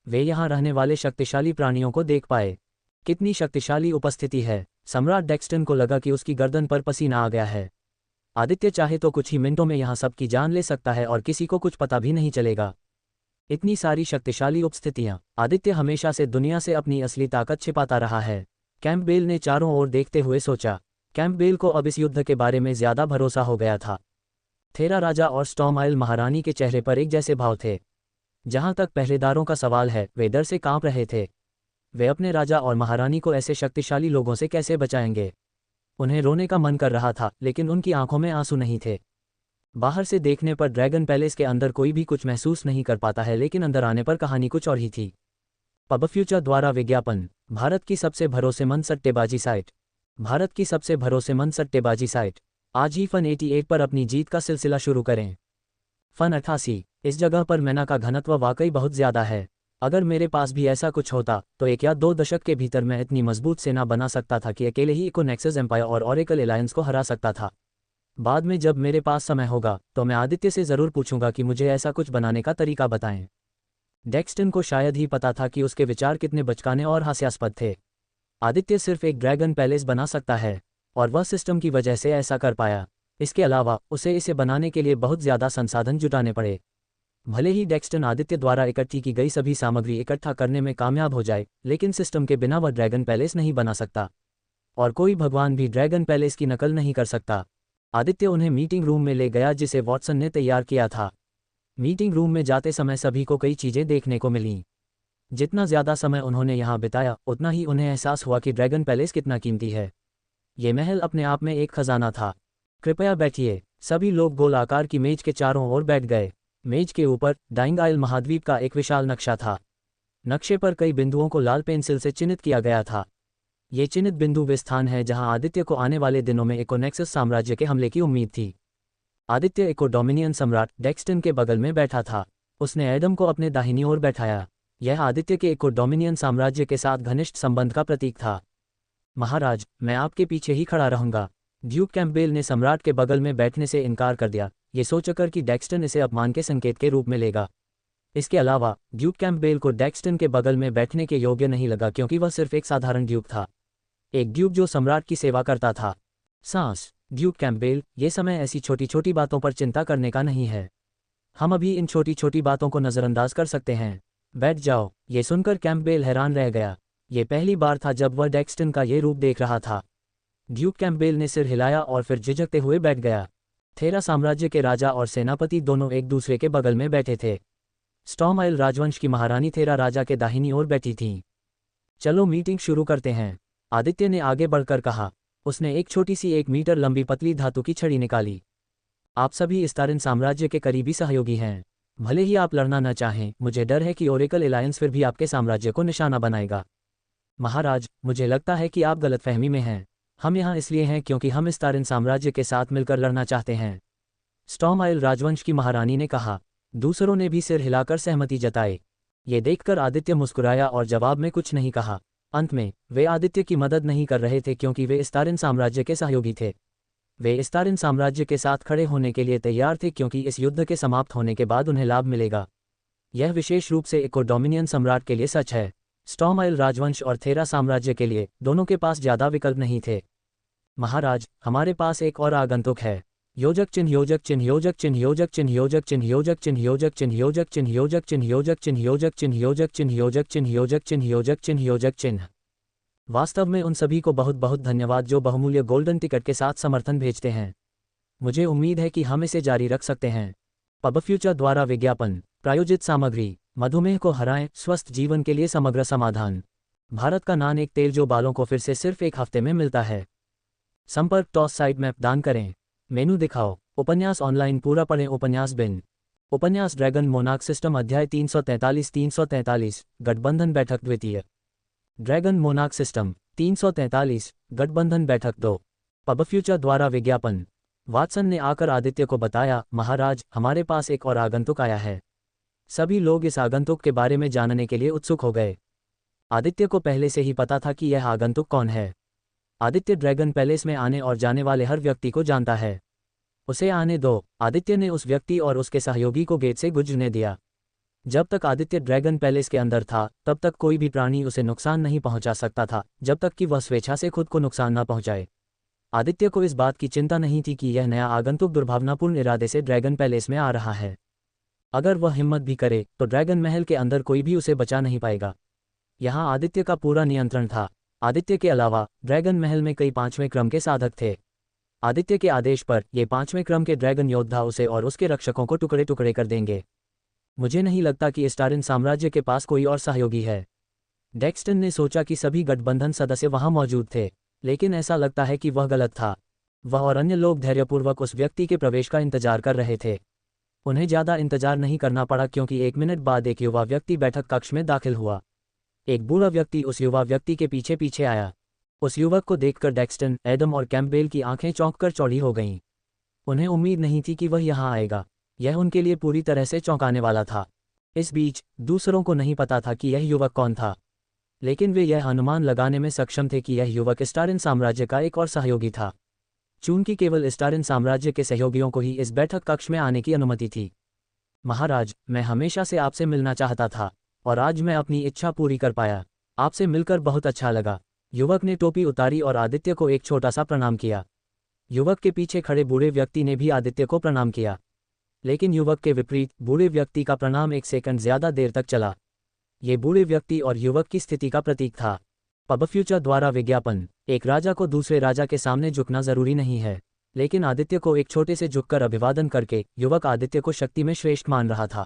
वे यहाँ रहने वाले शक्तिशाली प्राणियों को देख पाए। कितनी शक्तिशाली उपस्थिति है। सम्राट डेक्स्टन को लगा कि उसकी गर्दन पर पसीना आ गया है। आदित्य चाहे तो कुछ ही मिनटों में यहाँ सबकी जान ले सकता है और किसी को कुछ पता भी नहीं चलेगा। इतनी सारी शक्तिशाली उपस्थितियां। आदित्य हमेशा से दुनिया से अपनी असली ताकत छिपाता रहा है। कैंपबेल ने चारों ओर देखते हुए सोचा। कैंपबेल को अब इस युद्ध के बारे में ज्यादा भरोसा हो गया था। थेरा राजा और स्टॉर्म आइल महारानी के चेहरे पर एक जैसे भाव थे। जहां तक पहरेदारों का सवाल है, वे डर से कांप रहे थे। वे अपने राजा और महारानी को ऐसे शक्तिशाली लोगों से कैसे बचाएंगे। उन्हें रोने का मन कर रहा था, लेकिन उनकी आंखों में आंसू नहीं थे। बाहर से देखने पर ड्रैगन पैलेस के अंदर कोई भी कुछ महसूस नहीं कर पाता है, लेकिन अंदर आने पर कहानी कुछ और ही थी। पब फ्यूचर द्वारा विज्ञापन। भारत की सबसे भरोसेमंद सट्टेबाजी साइट। भारत की सबसे भरोसेमंद सट्टेबाजी साइट। आज ही फन 88 पर अपनी जीत का सिलसिला शुरू करें। फन 88। इस जगह पर मैना का घनत्व वाकई बहुत ज्यादा है। अगर मेरे पास भी ऐसा कुछ होता तो 1 या 2 दशक के भीतर मैं इतनी मजबूत सेना बना सकता था कि अकेले ही इकोनेक्सस एम्पायर और ऑरेकल एलायंस को हरा सकता था। बाद में जब मेरे पास समय होगा तो मैं आदित्य से ज़रूर पूछूंगा कि मुझे ऐसा कुछ बनाने का तरीका बताएं। डेक्स्टन को शायद ही पता था कि उसके विचार कितने बचकाने और हास्यास्पद थे। आदित्य सिर्फ एक ड्रैगन पैलेस बना सकता है, और वह सिस्टम की वजह से ऐसा कर पाया। इसके अलावा उसे इसे बनाने के लिए बहुत ज़्यादा संसाधन जुटाने पड़े। भले ही डेक्स्टन आदित्य द्वारा इकट्ठी की गई सभी सामग्री इकट्ठा करने में कामयाब हो जाए, लेकिन सिस्टम के बिना वह ड्रैगन पैलेस नहीं बना सकता, और कोई भगवान भी ड्रैगन पैलेस की नकल नहीं कर सकता। आदित्य उन्हें मीटिंग रूम में ले गया जिसे वॉटसन ने तैयार किया था। मीटिंग रूम में जाते समय सभी को कई चीज़ें देखने को मिलीं। जितना ज़्यादा समय उन्होंने यहाँ बिताया, उतना ही उन्हें एहसास हुआ कि ड्रैगन पैलेस कितना कीमती है। ये महल अपने आप में एक खजाना था। कृपया बैठिए। सभी लोग गोल आकार की मेज के चारों ओर बैठ गए। मेज के ऊपर डाइंग आइल महाद्वीप का एक विशाल नक्शा था। नक्शे पर कई बिंदुओं को लाल पेंसिल से चिन्हित किया गया था। ये चिन्हित बिंदु वे स्थान है जहां आदित्य को आने वाले दिनों में इकोनेक्सस साम्राज्य के हमले की उम्मीद थी। आदित्य इको डोमिनियन सम्राट डेक्स्टन के बगल में बैठा था। उसने एडम को अपने दाहिनी ओर बैठाया। यह आदित्य के इको डोमिनियन साम्राज्य के साथ घनिष्ठ संबंध का प्रतीक था। महाराज, मैं आपके पीछे ही खड़ा रहूंगा। ड्यूक कैंपबेल ने सम्राट के बगल में बैठने से इनकार कर दिया, ये सोचकर कि डेक्स्टन इसे अपमान के संकेत के रूप में लेगा। इसके अलावा ड्यूक कैंपबेल को डेक्स्टन के बगल में बैठने के योग्य नहीं लगा, क्योंकि वह सिर्फ एक साधारण ड्यूक था, एक ड्यूक जो सम्राट की सेवा करता था। सांस। ड्यूक कैंपबेल, ये समय ऐसी छोटी छोटी बातों पर चिंता करने का नहीं है। हम अभी इन छोटी छोटी बातों को नज़रअंदाज कर सकते हैं। बैठ जाओ। ये सुनकर कैंपबेल हैरान रह गया। ये पहली बार था जब वह डेक्स्टन का ये रूप देख रहा था। ड्यूक कैंपबेल ने सिर हिलाया और फिर झिझकते हुए बैठ गया। थेरा साम्राज्य के राजा और सेनापति दोनों एक दूसरे के बगल में बैठे थे। स्टॉर्म आइल राजवंश की महारानी थेरा राजा के दाहिनी ओर बैठी थीं। चलो मीटिंग शुरू करते हैं, आदित्य ने आगे बढ़कर कहा। उसने एक छोटी सी 1 मीटर लंबी पतली धातु की छड़ी निकाली। आप सभी इस्तारिन साम्राज्य के करीबी सहयोगी हैं। भले ही आप लड़ना न चाहें, मुझे डर है कि ओरेकल एलायंस फिर भी आपके साम्राज्य को निशाना बनाएगा। महाराज, मुझे लगता है कि आप गलतफहमी में हैं। हम यहाँ इसलिए हैं क्योंकि हम इस्तारिन साम्राज्य के साथ मिलकर लड़ना चाहते हैं, स्टॉर्म आइल राजवंश की महारानी ने कहा। दूसरों ने भी सिर हिलाकर सहमति जताई। ये देखकर आदित्य मुस्कुराया और जवाब में कुछ नहीं कहा। अंत में वे आदित्य की मदद नहीं कर रहे थे क्योंकि वे इस्तारिन साम्राज्य के सहयोगी थे। वे इस्तारिन साम्राज्य के साथ खड़े होने के लिए तैयार थे क्योंकि इस युद्ध के समाप्त होने के बाद उन्हें लाभ मिलेगा। यह विशेष रूप से इको डोमिनियन सम्राट के लिए सच है। स्टॉर्म आइल राजवंश और थेरा साम्राज्य के लिए दोनों के पास ज़्यादा विकल्प नहीं थे। महाराज, हमारे पास एक और आगंतुक है। योजक चिन्ह योजक चिन्ह योजक चिन्ह योजक चिन्ह योजक चिन्ह योजक चिन्ह योजक चिन्ह योजक चिन्ह योजक चिन्ह योजक चिन्ह योजक चिन्ह योजक चिन्ह योजक चिन्ह योजक चिन्ह योजक चिन्ह योजक चिन्ह। वास्तव में उन सभी को बहुत बहुत धन्यवाद जो बहुमूल्य गोल्डन टिकट के साथ समर्थन भेजते हैं। मुझे उम्मीद है कि हम इसे जारी रख सकते हैं। पब फ्यूचर द्वारा विज्ञापन। प्रायोजित सामग्री। मधुमेह को हराएं, स्वस्थ जीवन के लिए समग्र समाधान। भारत का नान एक तेल जो बालों को फिर से सिर्फ 1 हफ्ते में मिलता है। संपर्क टॉस साइड मैप दान करें। मेनू दिखाओ। उपन्यास ऑनलाइन पूरा पढ़ें। उपन्यास बिन। उपन्यास ड्रैगन मोनार्क सिस्टम अध्याय 343 गठबंधन बैठक द्वितीय। ड्रैगन मोनार्क सिस्टम 343 गठबंधन बैठक 2। पब फ्यूचर द्वारा विज्ञापन। वाटसन ने आकर आदित्य को बताया, महाराज, हमारे पास एक और आगंतुक आया है। सभी लोग इस आगंतुक के बारे में जानने के लिए उत्सुक हो गए। आदित्य को पहले से ही पता था कि यह आगंतुक कौन है। आदित्य ड्रैगन पैलेस में आने और जाने वाले हर व्यक्ति को जानता है। उसे आने दो। आदित्य ने उस व्यक्ति और उसके सहयोगी को गेट से गुजरने दिया। जब तक आदित्य ड्रैगन पैलेस के अंदर था तब तक कोई भी प्राणी उसे नुकसान नहीं पहुंचा सकता था, जब तक कि वह स्वेच्छा से खुद को नुकसान न पहुंचाए। आदित्य को इस बात की चिंता नहीं थी कि यह नया आगंतुक दुर्भावनापूर्ण इरादे से ड्रैगन पैलेस में आ रहा है। अगर वह हिम्मत भी करे तो ड्रैगन महल के अंदर कोई भी उसे बचा नहीं पाएगा। यहाँ आदित्य का पूरा नियंत्रण था। आदित्य के अलावा ड्रैगन महल में कई 5वें क्रम के साधक थे। आदित्य के आदेश पर ये 5वें क्रम के ड्रैगन योद्धा उसे और उसके रक्षकों को टुकड़े टुकड़े कर देंगे। मुझे नहीं लगता कि स्टारिन साम्राज्य के पास कोई और सहयोगी है। डेक्स्टन ने सोचा कि सभी गठबंधन सदस्य वहां मौजूद थे, लेकिन ऐसा लगता है कि वह गलत था। वह और अन्य लोग धैर्यपूर्वक उस व्यक्ति के प्रवेश का इंतजार कर रहे थे। उन्हें ज़्यादा इंतजार नहीं करना पड़ा क्योंकि 1 मिनट बाद एक युवा व्यक्ति बैठक कक्ष में दाखिल हुआ। एक बूढ़ा व्यक्ति उस युवा व्यक्ति के पीछे पीछे आया। उस युवक को देखकर डेक्स्टन, एडम और कैम्पबेल की आंखें चौंककर चौड़ी हो गईं। उन्हें उम्मीद नहीं थी कि वह यहाँ आएगा। यह उनके लिए पूरी तरह से चौंकाने वाला था। इस बीच दूसरों को नहीं पता था कि यह युवक कौन था, लेकिन वे यह अनुमान लगाने में सक्षम थे कि यह युवक स्टारिन साम्राज्य का एक और सहयोगी था। चूंकि केवल स्टारिन साम्राज्य के सहयोगियों को ही इस बैठक कक्ष में आने की अनुमति थी। महाराज, मैं हमेशा से आपसे मिलना चाहता था और आज मैं अपनी इच्छा पूरी कर पाया। आपसे मिलकर बहुत अच्छा लगा। युवक ने टोपी उतारी और आदित्य को एक छोटा सा प्रणाम किया। युवक के पीछे खड़े बूढ़े व्यक्ति ने भी आदित्य को प्रणाम किया, लेकिन युवक के विपरीत बूढ़े व्यक्ति का प्रणाम 1 सेकंड ज्यादा देर तक चला। ये बूढ़े व्यक्ति और युवक की स्थिति का प्रतीक था। पब फ्यूचर द्वारा विज्ञापन। एक राजा को दूसरे राजा के सामने झुकना जरूरी नहीं है, लेकिन आदित्य को एक छोटे से झुककर अभिवादन करके युवक आदित्य को शक्ति में श्रेष्ठ मान रहा था।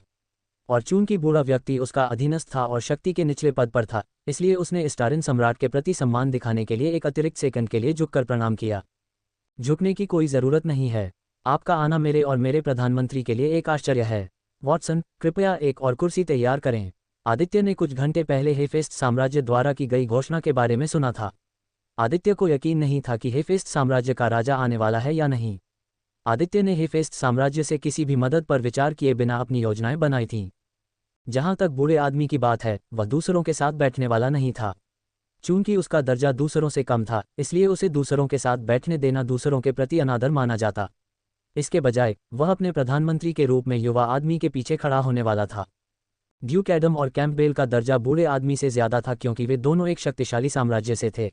और चूंकि बूढ़ा व्यक्ति उसका अधीनस्थ था और शक्ति के निचले पद पर था, इसलिए उसने स्टारिन सम्राट के प्रति सम्मान दिखाने के लिए एक अतिरिक्त सेकंड के लिए झुककर प्रणाम किया। झुकने की कोई जरूरत नहीं है। आपका आना मेरे और मेरे प्रधानमंत्री के लिए एक आश्चर्य है। वॉटसन, कृपया एक और कुर्सी तैयार करें। आदित्य ने कुछ घंटे पहले हेफेस्ट साम्राज्य द्वारा की गई घोषणा के बारे में सुना था। आदित्य को यकीन नहीं था कि हेफेस्ट साम्राज्य का राजा आने वाला है या नहीं। आदित्य ने हेफेस्ट साम्राज्य से किसी भी मदद पर विचार किए बिना अपनी योजनाएं बनाई थीं। जहां तक बूढ़े आदमी की बात है, वह दूसरों के साथ बैठने वाला नहीं था। चूंकि उसका दर्जा दूसरों से कम था, इसलिए उसे दूसरों के साथ बैठने देना दूसरों के प्रति अनादर माना जाता। इसके बजाय वह अपने प्रधानमंत्री के रूप में युवा आदमी के पीछे खड़ा होने वाला था। ड्यूक एडम और कैम्पबेल का दर्जा बूढ़े आदमी से ज्यादा था क्योंकि वे दोनों एक शक्तिशाली साम्राज्य से थे।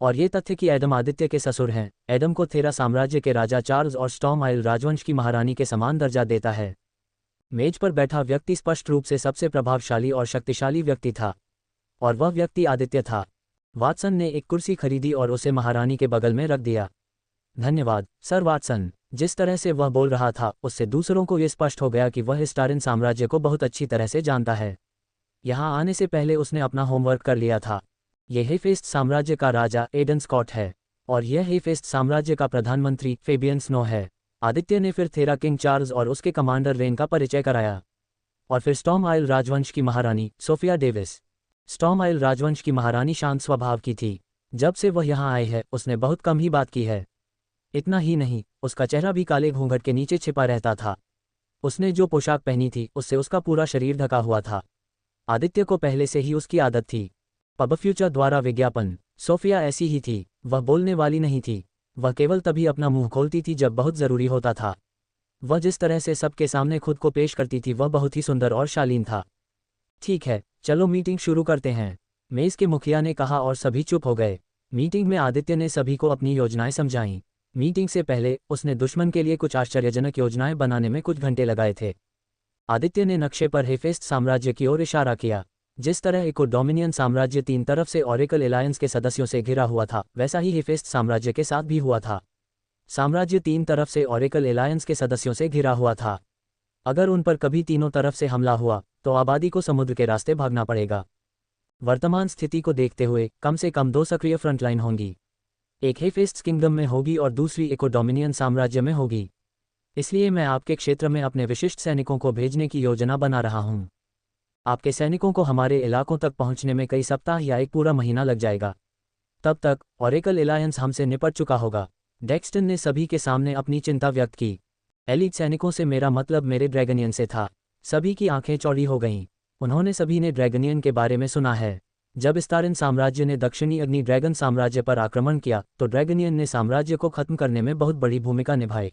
और ये तथ्य कि एडम आदित्य के ससुर हैं, एडम को थेरा साम्राज्य के राजा चार्ल्स और स्टॉर्म आइल राजवंश की महारानी के समान दर्जा देता है। मेज पर बैठा व्यक्ति स्पष्ट रूप से सबसे प्रभावशाली और शक्तिशाली व्यक्ति था, और वह व्यक्ति आदित्य था। वाटसन ने एक कुर्सी खरीदी और उसे महारानी के बगल में रख दिया। धन्यवाद, सर वाटसन। जिस तरह से वह बोल रहा था, उससे दूसरों को यह स्पष्ट हो गया कि वह स्टारिन साम्राज्य को बहुत अच्छी तरह से जानता है। यहाँ आने से पहले उसने अपना होमवर्क कर लिया था। यह हेफेस्ट साम्राज्य का राजा एडन स्कॉट है, और यह हेफेस्ट साम्राज्य का प्रधानमंत्री फेबियन स्नो है। आदित्य ने फिर थेरा किंग चार्ल्स और उसके कमांडर रेन का परिचय कराया, और फिर स्टॉर्म आइल राजवंश की महारानी सोफिया डेविस। स्टॉर्म आइल राजवंश की महारानी शांत स्वभाव की थी। जब से वह यहाँ आई है, उसने बहुत कम ही बात की है। इतना ही नहीं, उसका चेहरा भी काले घूंघट के नीचे छिपा रहता था। उसने जो पोशाक पहनी थी उससे उसका पूरा शरीर ढका हुआ था। आदित्य को पहले से ही उसकी आदत थी। पब फ्यूचर द्वारा विज्ञापन। सोफिया ऐसी ही थी। वह बोलने वाली नहीं थी। वह केवल तभी अपना मुंह खोलती थी जब बहुत जरूरी होता था। वह जिस तरह से सबके सामने खुद को पेश करती थी वह बहुत ही सुंदर और शालीन था। ठीक है, चलो मीटिंग शुरू करते हैं, मेज के मुखिया ने कहा और सभी चुप हो गए। मीटिंग में आदित्य ने सभी को अपनी योजनाएं समझाईं। मीटिंग से पहले उसने दुश्मन के लिए कुछ आश्चर्यजनक योजनाएं बनाने में कुछ घंटे लगाए थे। आदित्य ने नक्शे पर हेफेस्ट साम्राज्य की ओर इशारा किया। जिस तरह इको डोमिनियन साम्राज्य 3 तरफ से ऑरेकल एलायंस के सदस्यों से घिरा हुआ था, वैसा ही हेफेस्ट साम्राज्य के साथ भी हुआ था। साम्राज्य 3 तरफ से ऑरेकल एलायंस के सदस्यों से घिरा हुआ था। अगर उन पर कभी तीनों तरफ से हमला हुआ तो आबादी को समुद्र के रास्ते भागना पड़ेगा। वर्तमान स्थिति को देखते हुए कम से कम 2 सक्रिय फ्रंटलाइन होंगी। एक हेफेस्ट किंगडम में होगी और दूसरी इको डोमिनियन साम्राज्य में होगी। इसलिए मैं आपके क्षेत्र में अपने विशिष्ट सैनिकों को भेजने की योजना बना रहा हूं। आपके सैनिकों को हमारे इलाकों तक पहुंचने में कई सप्ताह या एक पूरा महीना लग जाएगा। तब तक ऑरेकल एलायंस हमसे निपट चुका होगा। डेक्स्टन ने सभी के सामने अपनी चिंता व्यक्त की। एलीट सैनिकों से मेरा मतलब मेरे ड्रैगनियन से था। सभी की आंखें चौड़ी हो गईं। उन्होंने सभी ने ड्रैगनियन के बारे में सुना है। जब स्टारिन साम्राज्य ने दक्षिणी अग्नि ड्रैगन साम्राज्य पर आक्रमण किया तो ड्रैगनियन ने साम्राज्य को खत्म करने में बहुत बड़ी भूमिका निभाई।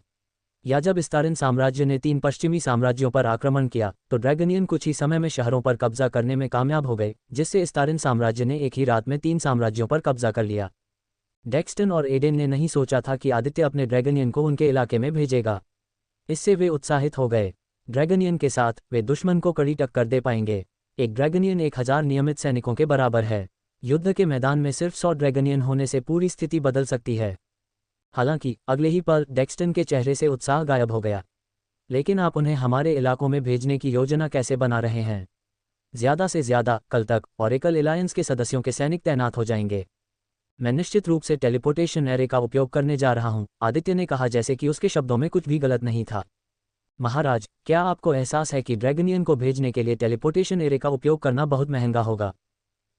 या जब स्टालिन साम्राज्य ने 3 पश्चिमी साम्राज्यों पर आक्रमण किया तो ड्रैगनियन कुछ ही समय में शहरों पर कब्जा करने में कामयाब हो गए, जिससे स्टालिन साम्राज्य ने एक ही रात में 3 साम्राज्यों पर कब्जा कर लिया। डेक्स्टन और एडेन ने नहीं सोचा था कि आदित्य अपने ड्रैगनियन को उनके इलाके में भेजेगा। इससे वे उत्साहित हो गए। ड्रैगनियन के साथ वे दुश्मन को कड़ी टक्कर दे पाएंगे। एक ड्रैगनियन 1000 नियमित सैनिकों के बराबर है। युद्ध के मैदान में सिर्फ 100 ड्रैगनियन होने से पूरी स्थिति बदल सकती है। हालांकि अगले ही पल डेक्स्टन के चेहरे से उत्साह गायब हो गया। लेकिन आप उन्हें हमारे इलाकों में भेजने की योजना कैसे बना रहे हैं? ज़्यादा से ज़्यादा कल तक ऑरेकल एलायंस के सदस्यों के सैनिक तैनात हो जाएंगे। मैं निश्चित रूप से टेलीपोर्टेशन एरे का उपयोग करने जा रहा हूं, आदित्य ने कहा, जैसे कि उसके शब्दों में कुछ भी गलत नहीं था। महाराज, क्या आपको एहसास है कि ड्रैगनियन को भेजने के लिए टेलीपोर्टेशन एरे का उपयोग करना बहुत महंगा होगा?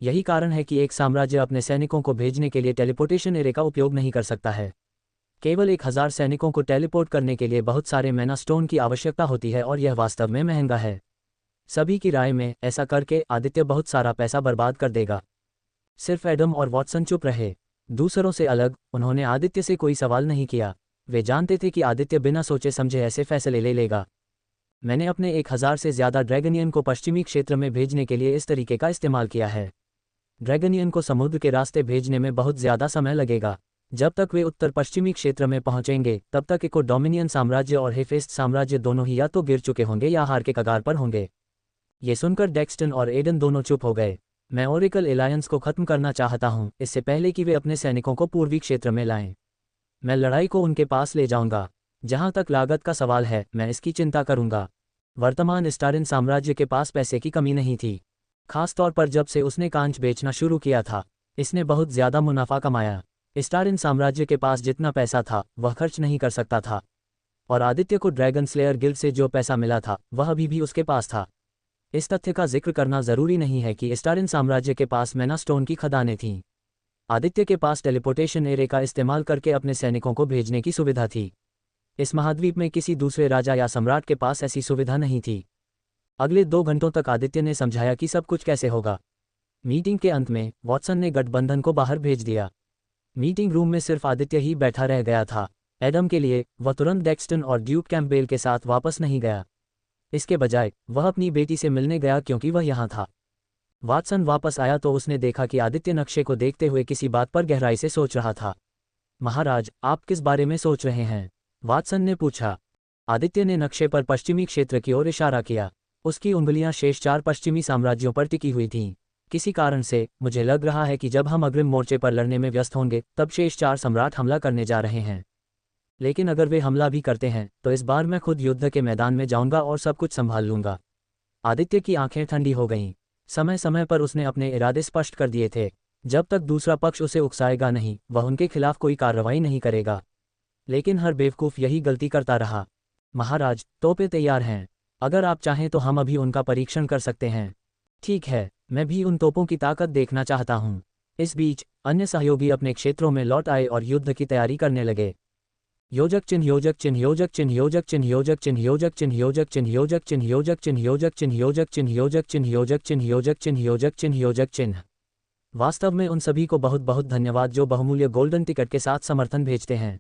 यही कारण है कि एक साम्राज्य अपने सैनिकों को भेजने के लिए टेलीपोर्टेशन एरे का उपयोग नहीं कर सकता है। केवल 1000 सैनिकों को टेलीपोर्ट करने के लिए बहुत सारे मैना स्टोन की आवश्यकता होती है और यह वास्तव में महंगा है। सभी की राय में ऐसा करके आदित्य बहुत सारा पैसा बर्बाद कर देगा। सिर्फ एडम और वॉटसन चुप रहे। दूसरों से अलग उन्होंने आदित्य से कोई सवाल नहीं किया। वे जानते थे कि आदित्य बिना सोचे समझे ऐसे फैसले ले लेगा। मैंने अपने 1000 से ज़्यादा ड्रैगनियन को पश्चिमी क्षेत्र में भेजने के लिए इस तरीके का इस्तेमाल किया है। ड्रैगनियन को समुद्र के रास्ते भेजने में बहुत ज़्यादा समय लगेगा। जब तक वे उत्तर पश्चिमी क्षेत्र में पहुंचेंगे तब तक इको डोमिनियन साम्राज्य और हेफेस्ट साम्राज्य दोनों ही या तो गिर चुके होंगे या हार के कगार पर होंगे। ये सुनकर डेक्स्टन और एडन दोनों चुप हो गए। मैं ओरेकल एलायंस को खत्म करना चाहता हूं, इससे पहले कि वे अपने सैनिकों को पूर्वी क्षेत्र में लाएं। मैं लड़ाई को उनके पास ले जाऊंगा। जहां तक लागत का सवाल है, मैं इसकी चिंता करूंगा। वर्तमान स्टालिन साम्राज्य के पास पैसे की कमी नहीं थी। खासतौर पर जब से उसने कांच बेचना शुरू किया था, इसने बहुत ज़्यादा मुनाफा कमाया। स्टालिन साम्राज्य के पास जितना पैसा था वह खर्च नहीं कर सकता था, और आदित्य को ड्रैगन स्लेयर गिल्ड से जो पैसा मिला था वह अभी भी उसके पास था। इस तथ्य का जिक्र करना जरूरी नहीं है कि स्टालिन साम्राज्य के पास मैना स्टोन की खदानें थीं। आदित्य के पास टेलीपोर्टेशन एरे का इस्तेमाल करके अपने सैनिकों को भेजने की सुविधा थी। इस महाद्वीप में किसी दूसरे राजा या सम्राट के पास ऐसी सुविधा नहीं थी। अगले 2 घंटों तक आदित्य ने समझाया कि सब कुछ कैसे होगा। मीटिंग के अंत में वॉटसन ने गठबंधन को बाहर भेज दिया। मीटिंग रूम में सिर्फ आदित्य ही बैठा रह गया था। एडम के लिए वह तुरंत डेक्स्टन और ड्यूक कैंपबेल के साथ वापस नहीं गया। इसके बजाय वह अपनी बेटी से मिलने गया क्योंकि वह यहाँ था। वाटसन वापस आया तो उसने देखा कि आदित्य नक्शे को देखते हुए किसी बात पर गहराई से सोच रहा था। महाराज, आप किस बारे में सोच रहे हैं? वाटसन ने पूछा। आदित्य ने नक्शे पर पश्चिमी क्षेत्र की ओर इशारा किया। उसकी उंगलियां शेष 4 पश्चिमी साम्राज्यों पर टिकी हुई थीं। किसी कारण से मुझे लग रहा है कि जब हम अग्रिम मोर्चे पर लड़ने में व्यस्त होंगे तब शेष 4 सम्राट हमला करने जा रहे हैं। लेकिन अगर वे हमला भी करते हैं तो इस बार मैं खुद युद्ध के मैदान में जाऊंगा और सब कुछ संभाल लूंगा। आदित्य की आंखें ठंडी हो गईं। समय समय पर उसने अपने इरादे स्पष्ट कर दिए थे। जब तक दूसरा पक्ष उसे उकसाएगा नहीं, वह उनके खिलाफ कोई कार्रवाई नहीं करेगा। लेकिन हर बेवकूफ़ यही गलती करता रहा। महाराज, तोपें तैयार हैं। अगर आप चाहें तो हम अभी उनका परीक्षण कर सकते हैं। ठीक है, मैं भी उन तोपों की ताकत देखना चाहता हूं। इस बीच अन्य सहयोगी अपने क्षेत्रों में लौट आए और युद्ध की तैयारी करने लगे। योजक चिन्ह, योजक चिन्ह, योजक चिन्ह, योजक चिन्ह, योजक चिन्ह, योजक चिन्ह, योजक चिन्ह, योजक चिन्ह, योजक चिन्ह, योजक चिन्ह, योजक चिन्ह, योजक चिन्ह, योजक चिन्ह, योजक चिन्ह, योजक चिन्ह, योजक चिन्ह। वास्तव में उन सभी को बहुत बहुत धन्यवाद जो बहुमूल्य गोल्डन टिकट के साथ समर्थन भेजते हैं।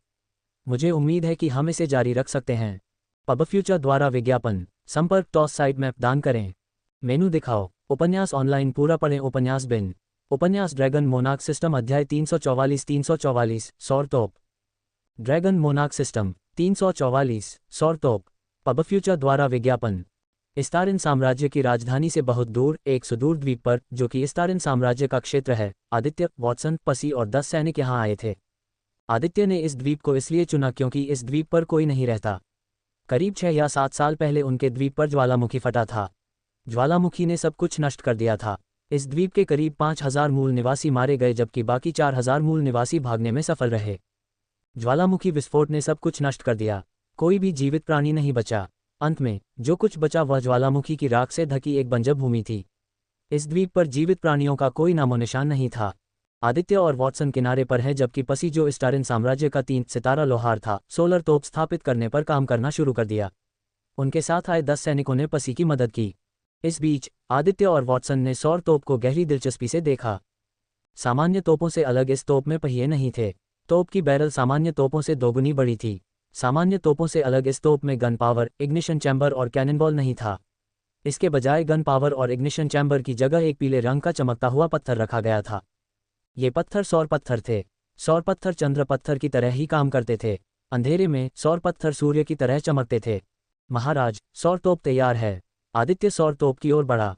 मुझे उम्मीद है कि हम इसे जारी रख सकते हैं। पब फ्यूचर द्वारा विज्ञापन। संपर्क टॉस साइड मैप दान करें। मेनू दिखाओ। उपन्यास ऑनलाइन पूरा पढ़ें। उपन्यास बिन। उपन्यास ड्रैगन मोनार्क सिस्टम अध्याय 344। 344 सौर तोप। ड्रैगन मोनार्क सिस्टम 344 सौर तोप। पब फ्यूचर द्वारा विज्ञापन। स्टालिन साम्राज्य की राजधानी से बहुत दूर एक सुदूर द्वीप पर, जो कि स्टालिन साम्राज्य का क्षेत्र है, आदित्य, वॉटसन, पसी और 10 सैनिक यहाँ आए थे। आदित्य ने इस द्वीप को इसलिए चुना क्योंकि इस द्वीप पर कोई नहीं रहता। करीब 6 या 7 साल पहले उनके द्वीप पर ज्वालामुखी फटा था। ज्वालामुखी ने सब कुछ नष्ट कर दिया था। इस द्वीप के करीब 5000 मूल निवासी मारे गए जबकि बाकी 4000 मूल निवासी भागने में सफल रहे। ज्वालामुखी विस्फोट ने सब कुछ नष्ट कर दिया। कोई भी जीवित प्राणी नहीं बचा। अंत में जो कुछ बचा वह ज्वालामुखी की राख से ढकी एक बंजर भूमि थी। इस द्वीप पर जीवित प्राणियों का कोई नामोनिशान नहीं था। आदित्य और वॉटसन किनारे पर हैं जबकि पसी, जो स्टालिन साम्राज्य का 3 सितारा लोहार था, सोलर तोप स्थापित करने पर काम करना शुरू कर दिया। उनके साथ आए 10 सैनिकों ने पसी की मदद की। इस बीच आदित्य और वॉटसन ने सौर तोप को गहरी दिलचस्पी से देखा। सामान्य तोपों से अलग इस तोप में पहिए नहीं थे। तोप की बैरल सामान्य तोपों से दोगुनी बड़ी थी। सामान्य तोपों से अलग इस तोप में गन पावर, इग्निशन चैम्बर और कैननबॉल नहीं था। इसके बजाय गन पावर और इग्निशन चैम्बर की जगह एक पीले रंग का चमकता हुआ पत्थर रखा गया था। ये पत्थर सौर पत्थर थे। सौर पत्थर चंद्र पत्थर की तरह ही काम करते थे। अंधेरे में सौर पत्थर सूर्य की तरह चमकते थे। महाराज, सौर तोप तैयार है। आदित्य सौर तोप की ओर बढ़ा।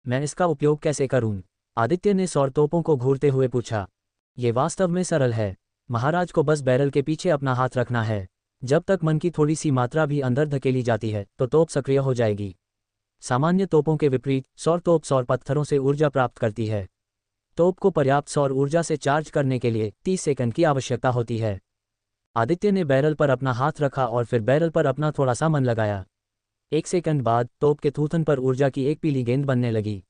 मैं इसका उपयोग कैसे करूं? आदित्य ने सौर तोपों को घूरते हुए पूछा। ये वास्तव में सरल है। महाराज को बस बैरल के पीछे अपना हाथ रखना है। जब तक मन की थोड़ी सी मात्रा भी अंदर धकेली जाती है तो तोप सक्रिय हो जाएगी। सामान्य तोपों के विपरीत सौर तोप सौर पत्थरों से ऊर्जा प्राप्त करती है। तोप को पर्याप्त सौर ऊर्जा से चार्ज करने के लिए 30 सेकंड की आवश्यकता होती है। आदित्य ने बैरल पर अपना हाथ रखा और फिर बैरल पर अपना थोड़ा सा मन लगाया। 1 सेकंड बाद तोप के थूथन पर ऊर्जा की एक पीली गेंद बनने लगी।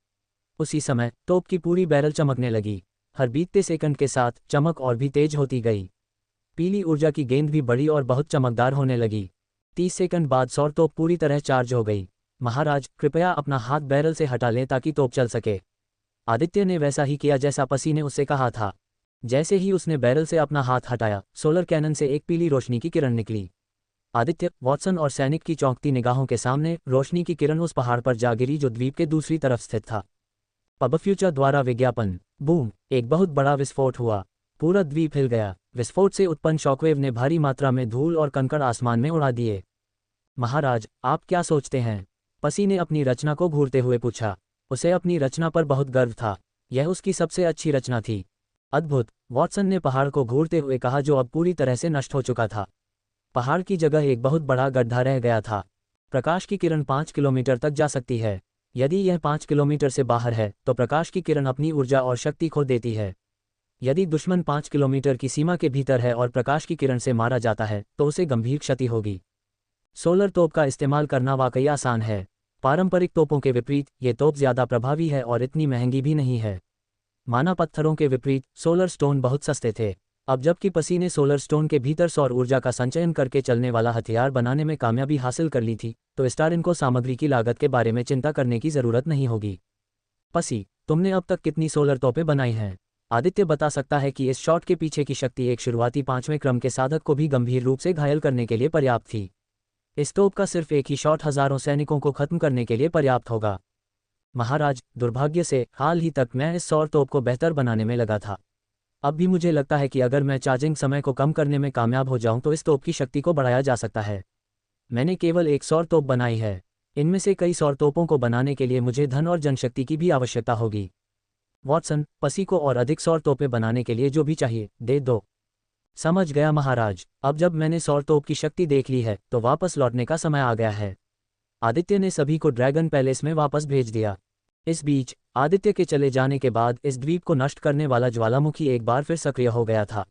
उसी समय तोप की पूरी बैरल चमकने लगी। हर बीतते सेकंड के साथ चमक और भी तेज होती गई। पीली ऊर्जा की गेंद भी बड़ी और बहुत चमकदार होने लगी। 30 सेकंड बाद सौर तोप पूरी तरह चार्ज हो गई। महाराज, कृपया अपना हाथ बैरल से हटा लें ताकि तोप चल सके। आदित्य ने वैसा ही किया जैसा पसी ने उससे कहा था। जैसे ही उसने बैरल से अपना हाथ हटाया, सोलर कैनन से एक पीली रोशनी की किरण निकली। आदित्य, वॉटसन और सैनिक की चौंकती निगाहों के सामने रोशनी की किरण उस पहाड़ पर जा गिरी जो द्वीप के दूसरी तरफ स्थित था। पब फ्यूचर द्वारा विज्ञापन। बूम! एक बहुत बड़ा विस्फोट हुआ। पूरा द्वीप हिल गया। विस्फोट से उत्पन्न शॉकवेव ने भारी मात्रा में धूल और कंकड़ आसमान में उड़ा दिए। महाराज, आप क्या सोचते हैं? पसी ने अपनी रचना को घूरते हुए पूछा। उसे अपनी रचना पर बहुत गर्व था। यह उसकी सबसे अच्छी रचना थी। अद्भुत! वॉटसन ने पहाड़ को घूरते हुए कहा जो अब पूरी तरह से नष्ट हो चुका था। पहाड़ की जगह एक बहुत बड़ा गड्ढा रह गया था। प्रकाश की किरण 5 किलोमीटर तक जा सकती है। यदि यह 5 किलोमीटर से बाहर है तो प्रकाश की किरण अपनी ऊर्जा और शक्ति खो देती है। यदि दुश्मन 5 किलोमीटर की सीमा के भीतर है और प्रकाश की किरण से मारा जाता है तो उसे गंभीर क्षति होगी। सोलर तोप का इस्तेमाल करना वाकई आसान है। पारंपरिक तोपों के विपरीत ये तोप ज़्यादा प्रभावी है और इतनी महंगी भी नहीं है। माना पत्थरों के विपरीत सोलर स्टोन बहुत सस्ते थे। अब जबकि पसी ने सोलर स्टोन के भीतर सौर ऊर्जा का संचयन करके चलने वाला हथियार बनाने में कामयाबी हासिल कर ली थी, तो स्टारिन को सामग्री की लागत के बारे में चिंता करने की ज़रूरत नहीं होगी। पसी, तुमने अब तक कितनी सोलर तोपें बनाई हैं? आदित्य बता सकता है कि इस शॉट के पीछे की शक्ति एक शुरुआती 5वें क्रम के साधक को भी गंभीर रूप से घायल करने के लिए पर्याप्त थी। इस तोप का सिर्फ एक ही शॉट हजारों सैनिकों को खत्म करने के लिए पर्याप्त होगा। महाराज, दुर्भाग्य से हाल ही तक मैं इस सौर तोप को बेहतर बनाने में लगा था। अब भी मुझे लगता है कि अगर मैं चार्जिंग समय को कम करने में कामयाब हो जाऊं तो इस तोप की शक्ति को बढ़ाया जा सकता है। मैंने केवल एक सौर तोप बनाई है। इनमें से कई सौर तोपों को बनाने के लिए मुझे धन और जनशक्ति की भी आवश्यकता होगी। वॉटसन, पसी को और अधिक सौर तोपें बनाने के लिए जो भी चाहिए दे दो। समझ गया महाराज। अब जब मैंने सौर तोप की शक्ति देख ली है तो वापस लौटने का समय आ गया है। आदित्य ने सभी को ड्रैगन पैलेस में वापस भेज दिया। इस बीच आदित्य के चले जाने के बाद इस द्वीप को नष्ट करने वाला ज्वालामुखी एक बार फिर सक्रिय हो गया था।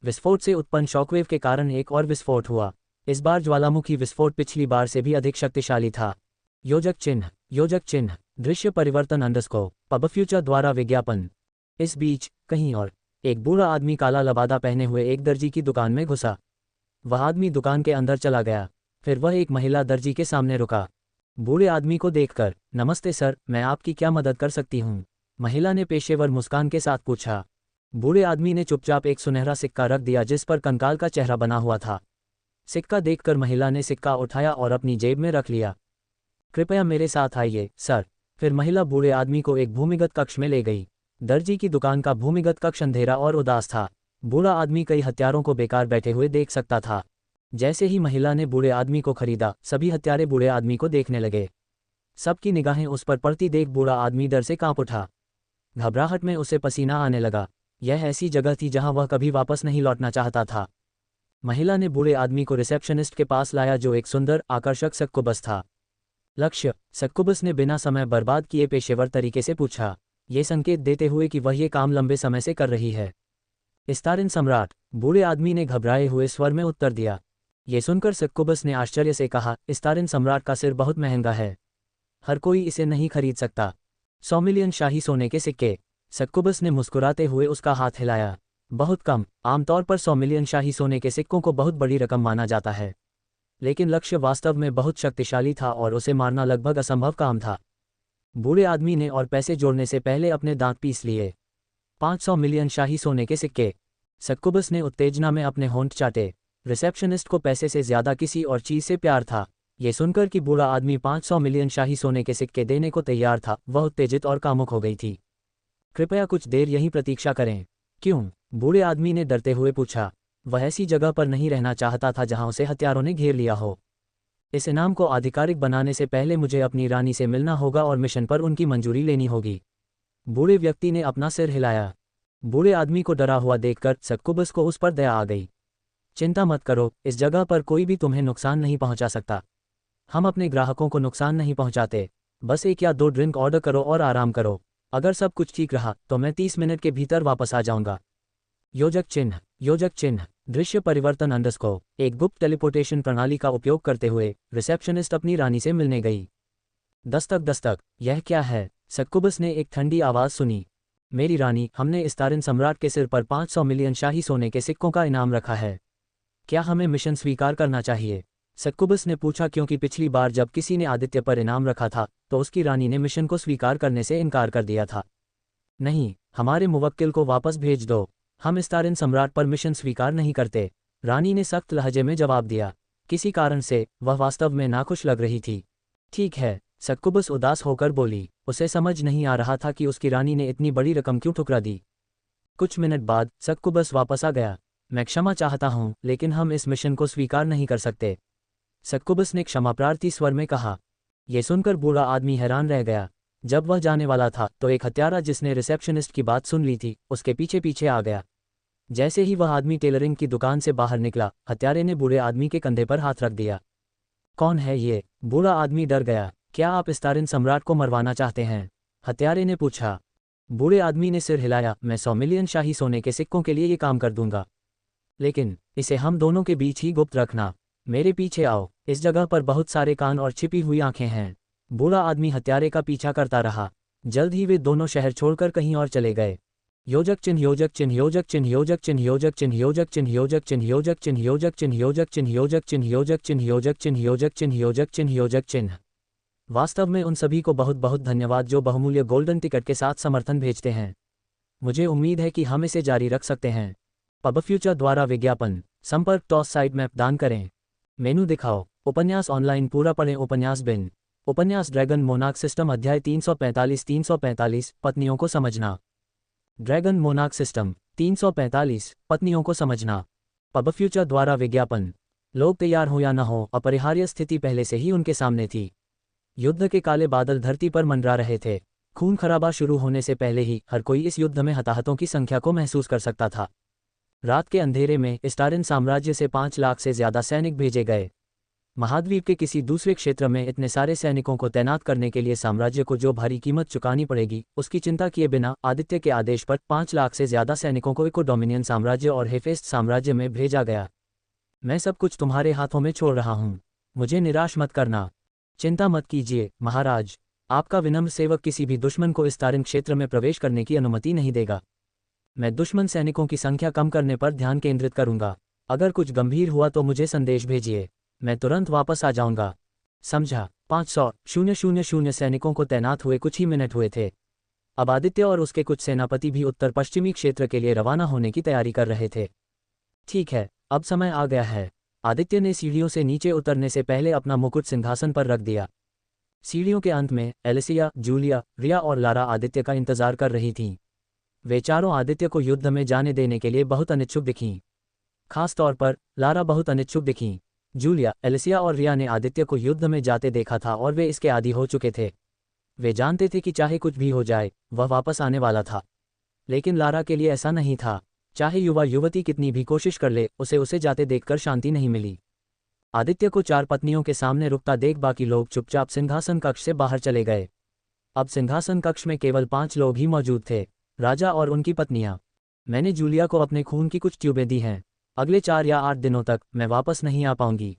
विस्फोट से उत्पन्न शॉकवेव के कारण एक और विस्फोट हुआ। इस बार ज्वालामुखी विस्फोट पिछली बार से भी अधिक शक्तिशाली था। योजक चिन्ह, दृश्य परिवर्तन अंडरस्कोर, पब फ्यूचर द्वारा विज्ञापन। इस बीच कहीं और एक बूढ़ा आदमी काला लबादा पहने हुए एक दर्जी की दुकान में घुसा। वह आदमी दुकान के अंदर चला गया। फिर वह एक महिला दर्जी के सामने रुका। बूढ़े आदमी को देखकर, नमस्ते सर, मैं आपकी क्या मदद कर सकती हूँ? महिला ने पेशेवर मुस्कान के साथ पूछा। बूढ़े आदमी ने चुपचाप एक सुनहरा सिक्का रख दिया जिस पर कंकाल का चेहरा बना हुआ था। सिक्का देखकर महिला ने सिक्का उठाया और अपनी जेब में रख लिया। कृपया मेरे साथ आइए सर। फिर महिला बूढ़े आदमी को एक भूमिगत कक्ष में ले गई। दर्जी की दुकान का भूमिगत कक्ष अंधेरा और उदास था। बूढ़ा आदमी कई हत्यारों को बेकार बैठे हुए देख सकता था। जैसे ही महिला ने बूढ़े आदमी को खरीदा, सभी हत्यारे बूढ़े आदमी को देखने लगे। सबकी निगाहें उस पर पड़ती देख बूढ़ा आदमी डर से कांप उठा। घबराहट में उसे पसीना आने लगा। यह ऐसी जगह थी जहां वह कभी वापस नहीं लौटना चाहता था। महिला ने बूढ़े आदमी को रिसेप्शनिस्ट के पास लाया जो एक सुंदर, आकर्षक सक्कुबस था। लक्ष्य, सक्कुबस ने बिना समय बर्बाद किए पेशेवर तरीके से पूछा, ये संकेत देते हुए कि वह ये काम लंबे समय से कर रही है। स्टारिन सम्राट, बूढ़े आदमी ने घबराए हुए स्वर में उत्तर दिया। ये सुनकर सक्कुबस ने आश्चर्य से कहा, स्टारिन सम्राट का सिर बहुत महंगा है। हर कोई इसे नहीं खरीद सकता। 100 मिलियन शाही सोने के सिक्के। सक्कुबस ने मुस्कुराते हुए उसका हाथ हिलाया। बहुत कम। आमतौर पर 100 मिलियन शाही सोने के सिक्कों को बहुत बड़ी रकम माना जाता है, लेकिन लक्ष्य वास्तव में बहुत शक्तिशाली था और उसे मारना लगभग असंभव काम था। बूढ़े आदमी ने और पैसे जोड़ने से पहले अपने दांत पीस लिए। 500 मिलियन शाही सोने के सिक्के। सक्कुबस ने उत्तेजना में अपने होंठ चाटे। रिसेप्शनिस्ट को पैसे से ज्यादा किसी और चीज से प्यार था। ये सुनकर कि बूढ़ा आदमी 500 मिलियन शाही सोने के सिक्के देने को तैयार था, वह उत्तेजित और कामुक हो गई थी। कृपया कुछ देर यहीं प्रतीक्षा करें। क्यों? बूढ़े आदमी ने डरते हुए पूछा। वह ऐसी जगह पर नहीं रहना चाहता था जहां उसे हथियारों ने घेर लिया हो। इस इनाम को आधिकारिक बनाने से पहले मुझे अपनी रानी से मिलना होगा और मिशन पर उनकी मंजूरी लेनी होगी। बूढ़े व्यक्ति ने अपना सिर हिलाया। बूढ़े आदमी को डरा हुआ देखकर सक्कुबस को उस पर दया आ गई। चिंता मत करो, इस जगह पर कोई भी तुम्हें नुकसान नहीं पहुंचा सकता। हम अपने ग्राहकों को नुकसान नहीं पहुंचाते। बस 1 या 2 ड्रिंक ऑर्डर करो और आराम करो। अगर सब कुछ ठीक रहा तो मैं 30 मिनट के भीतर वापस आ जाऊंगा। योजक चिन्ह दृश्य परिवर्तन अंडरस्कोर। एक गुप्त टेलीपोर्टेशन प्रणाली का उपयोग करते हुए रिसेप्शनिस्ट अपनी रानी से मिलने गई। दस्तक। यह क्या है? सक्कुबस ने एक ठंडी आवाज सुनी। मेरी रानी, हमने इस्तारिन सम्राट के सिर पर 500 मिलियन शाही सोने के सिक्कों का इनाम रखा है। क्या हमें मिशन स्वीकार करना चाहिए? सक्कुबस ने पूछा, क्योंकि पिछली बार जब किसी ने आदित्य पर इनाम रखा था तो उसकी रानी ने मिशन को स्वीकार करने से इनकार कर दिया था। नहीं, हमारे मुवक्किल को वापस भेज दो। हम इस्तारिन सम्राट पर मिशन स्वीकार नहीं करते, रानी ने सख्त लहजे में जवाब दिया। किसी कारण से वह वास्तव में नाखुश लग रही थी। ठीक है, सक्कुबस उदास होकर बोली। उसे समझ नहीं आ रहा था कि उसकी रानी ने इतनी बड़ी रकम क्यों ठुकरा दी। कुछ मिनट बाद सक्कुबस वापस आ गया। मैं क्षमा चाहता हूं, लेकिन हम इस मिशन को स्वीकार नहीं कर सकते, सक्कुबस ने क्षमाप्रार्थी स्वर में कहा। यह सुनकर बूढ़ा आदमी हैरान रह गया। जब वह जाने वाला था तो एक हत्यारा जिसने रिसेप्शनिस्ट की बात सुन ली थी उसके पीछे पीछे आ गया। जैसे ही वह आदमी टेलरिंग की दुकान से बाहर निकला, हत्यारे ने बूढ़े आदमी के कंधे पर हाथ रख दिया। कौन है ये? बूढ़ा आदमी डर गया। क्या आप इस्तारिन सम्राट को मरवाना चाहते हैं? हत्यारे ने पूछा। बूढ़े आदमी ने सिर हिलाया। मैं 100 मिलियन शाही सोने के सिक्कों के लिए ये काम कर दूंगा, लेकिन इसे हम दोनों के बीच ही गुप्त रखना। मेरे पीछे आओ, इस जगह पर बहुत सारे कान और छिपी हुई आंखें हैं। बूढ़ा आदमी हत्यारे का पीछा करता रहा। जल्द ही वे दोनों शहर छोड़कर कहीं और चले गए। योजक चिन्ह योजक चिन्ह योजक चिन्ह योजक चिन्ह योजक चिन्ह योजक चिन्ह योजक चिन्ह योजक चिन्ह योजक चिन्ह योजक चिन्ह योजक चिन्ह योजक चिन्ह योजक चिन्ह योजक चिन्ह योजक चिन्ह योजक चिन्ह। वास्तव में उन सभी को बहुत बहुत धन्यवाद जो बहुमूल्य गोल्डन टिकट के साथ समर्थन भेजते हैं। मुझे उम्मीद है कि हम इसे जारी रख सकते हैं। पब फ्यूचर द्वारा विज्ञापन। संपर्क टॉस साइट मैप दान करें। मेनू दिखाओ। उपन्यास ऑनलाइन पूरा पढ़ें। उपन्यास बिन। उपन्यास ड्रैगन मोनार्क सिस्टम अध्याय 345 पत्नियों को समझना। ड्रैगन मोनार्क सिस्टम 345 पत्नियों को समझना। पब फ्यूचर द्वारा विज्ञापन। लोग तैयार हो या न हो, अपरिहार्य स्थिति पहले से ही उनके सामने थी। युद्ध के काले बादल धरती पर मंडरा रहे थे। खून खराबा शुरू होने से पहले ही हर कोई इस युद्ध में हताहतों की संख्या को महसूस कर सकता था। रात के अंधेरे में इस्तारिन साम्राज्य से 5 लाख से ज्यादा सैनिक भेजे गए। महाद्वीप के किसी दूसरे क्षेत्र में इतने सारे सैनिकों को तैनात करने के लिए साम्राज्य को जो भारी कीमत चुकानी पड़ेगी, उसकी चिंता किए बिना आदित्य के आदेश पर 5 लाख से ज्यादा सैनिकों को इको डोमिनियन साम्राज्य और हेफेस्ट साम्राज्य में भेजा गया। मैं सब कुछ तुम्हारे हाथों में छोड़ रहा हूँ, मुझे निराश मत करना। चिंता मत कीजिए महाराज, आपका विनम्र सेवक किसी भी दुश्मन को इस्तारिन क्षेत्र में प्रवेश करने की अनुमति नहीं देगा। मैं दुश्मन सैनिकों की संख्या कम करने पर ध्यान केंद्रित करूंगा। अगर कुछ गंभीर हुआ तो मुझे संदेश भेजिए, मैं तुरंत वापस आ जाऊंगा। समझा। 500,000 सैनिकों को तैनात हुए कुछ ही मिनट हुए थे। अब आदित्य और उसके कुछ सेनापति भी उत्तर पश्चिमी क्षेत्र के लिए रवाना होने की तैयारी कर रहे थे। ठीक है, अब समय आ गया है। आदित्य ने सीढ़ियों से नीचे उतरने से पहले अपना मुकुट सिंहासन पर रख दिया। सीढ़ियों के अंत में एलिसिया, जूलिया, रिया और लारा आदित्य का इंतजार कर रही थीं। वे चारों आदित्य को युद्ध में जाने देने के लिए बहुत अनिच्छुक दिखीं। खास तौर पर लारा बहुत अनिच्छुक दिखीं। जूलिया, एलिसिया और रिया ने आदित्य को युद्ध में जाते देखा था और वे इसके आदी हो चुके थे। वे जानते थे कि चाहे कुछ भी हो जाए, वह वापस आने वाला था। लेकिन लारा के लिए ऐसा नहीं था। चाहे युवा युवती कितनी भी कोशिश कर ले, उसे जाते देखकर शांति नहीं मिली। आदित्य को 4 पत्नियों के सामने रुकता देख बाकी लोग चुपचाप सिंहासन कक्ष से बाहर चले गए। अब सिंहासन कक्ष में केवल 5 लोग ही मौजूद थे, राजा और उनकी पत्नियां। मैंने जूलिया को अपने खून की कुछ ट्यूबें दी हैं। अगले 4 या 8 दिनों तक मैं वापस नहीं आ पाऊंगी।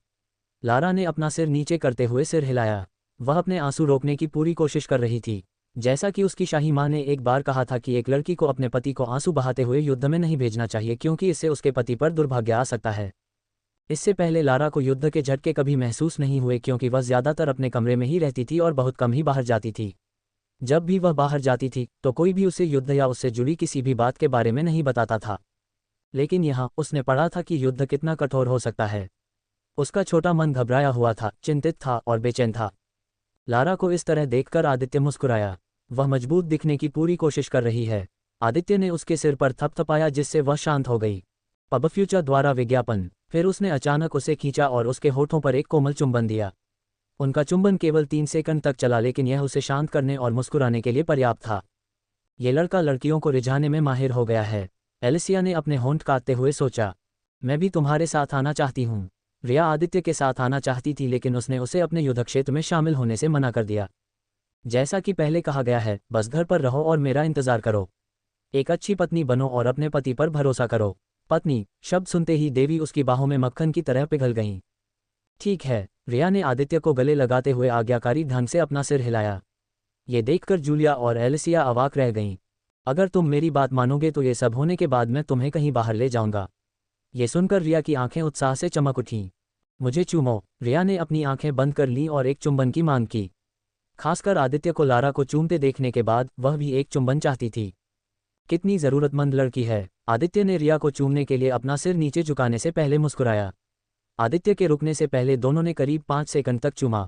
लारा ने अपना सिर नीचे करते हुए सिर हिलाया। वह अपने आंसू रोकने की पूरी कोशिश कर रही थी। जैसा कि उसकी शाही माँ ने एक बार कहा था कि एक लड़की को अपने पति को आंसू बहाते हुए युद्ध में नहीं भेजना चाहिए, क्योंकि इससे उसके पति पर दुर्भाग्य आ सकता है। इससे पहले लारा को युद्ध के झटके कभी महसूस नहीं हुए, क्योंकि वह ज्यादातर अपने कमरे में ही रहती थी और बहुत कम ही बाहर जाती थी। जब भी वह बाहर जाती थी तो कोई भी उसे युद्ध या उससे जुड़ी किसी भी बात के बारे में नहीं बताता था। लेकिन यहाँ उसने पढ़ा था कि युद्ध कितना कठोर हो सकता है। उसका छोटा मन घबराया हुआ था, चिंतित था और बेचैन था। लारा को इस तरह देखकर आदित्य मुस्कुराया। वह मजबूत दिखने की पूरी कोशिश कर रही है। आदित्य ने उसके सिर पर थपथपाया जिससे वह शांत हो गई। पब फ्यूचर द्वारा विज्ञापन। फिर उसने अचानक उसे खींचा और उसके होठों पर एक कोमल चुंबन दिया। उनका चुंबन केवल 3 सेकंड तक चला, लेकिन यह उसे शांत करने और मुस्कुराने के लिए पर्याप्त था। ये लड़का लड़कियों को रिझाने में माहिर हो गया है, एलिसिया ने अपने होंठ काटते हुए सोचा। मैं भी तुम्हारे साथ आना चाहती हूँ। रिया आदित्य के साथ आना चाहती थी, लेकिन उसने उसे अपने युद्धक्षेत्र में शामिल होने से मना कर दिया। जैसा कि पहले कहा गया है, बस घर पर रहो और मेरा इंतजार करो। एक अच्छी पत्नी बनो और अपने पति पर भरोसा करो। पत्नी शब्द सुनते ही देवी उसकी बाहों में मक्खन की तरह पिघल गईं। ठीक है, रिया ने आदित्य को गले लगाते हुए आज्ञाकारी ढंग से अपना सिर हिलाया। ये देखकर जूलिया और एलिसिया अवाक रह गईं। अगर तुम मेरी बात मानोगे तो ये सब होने के बाद मैं तुम्हें कहीं बाहर ले जाऊंगा। ये सुनकर रिया की आंखें उत्साह से चमक उठीं। मुझे चूमो। रिया ने अपनी आंखें बंद कर लीं और एक चुंबन की मांग की। खासकर आदित्य को लारा को चूमते देखने के बाद वह भी एक चुंबन चाहती थी। कितनी ज़रूरतमंद लड़की है। आदित्य ने रिया को चूमने के लिए अपना सिर नीचे झुकाने से पहले मुस्कुराया। आदित्य के रुकने से पहले दोनों ने करीब 5 सेकंड तक चूमा।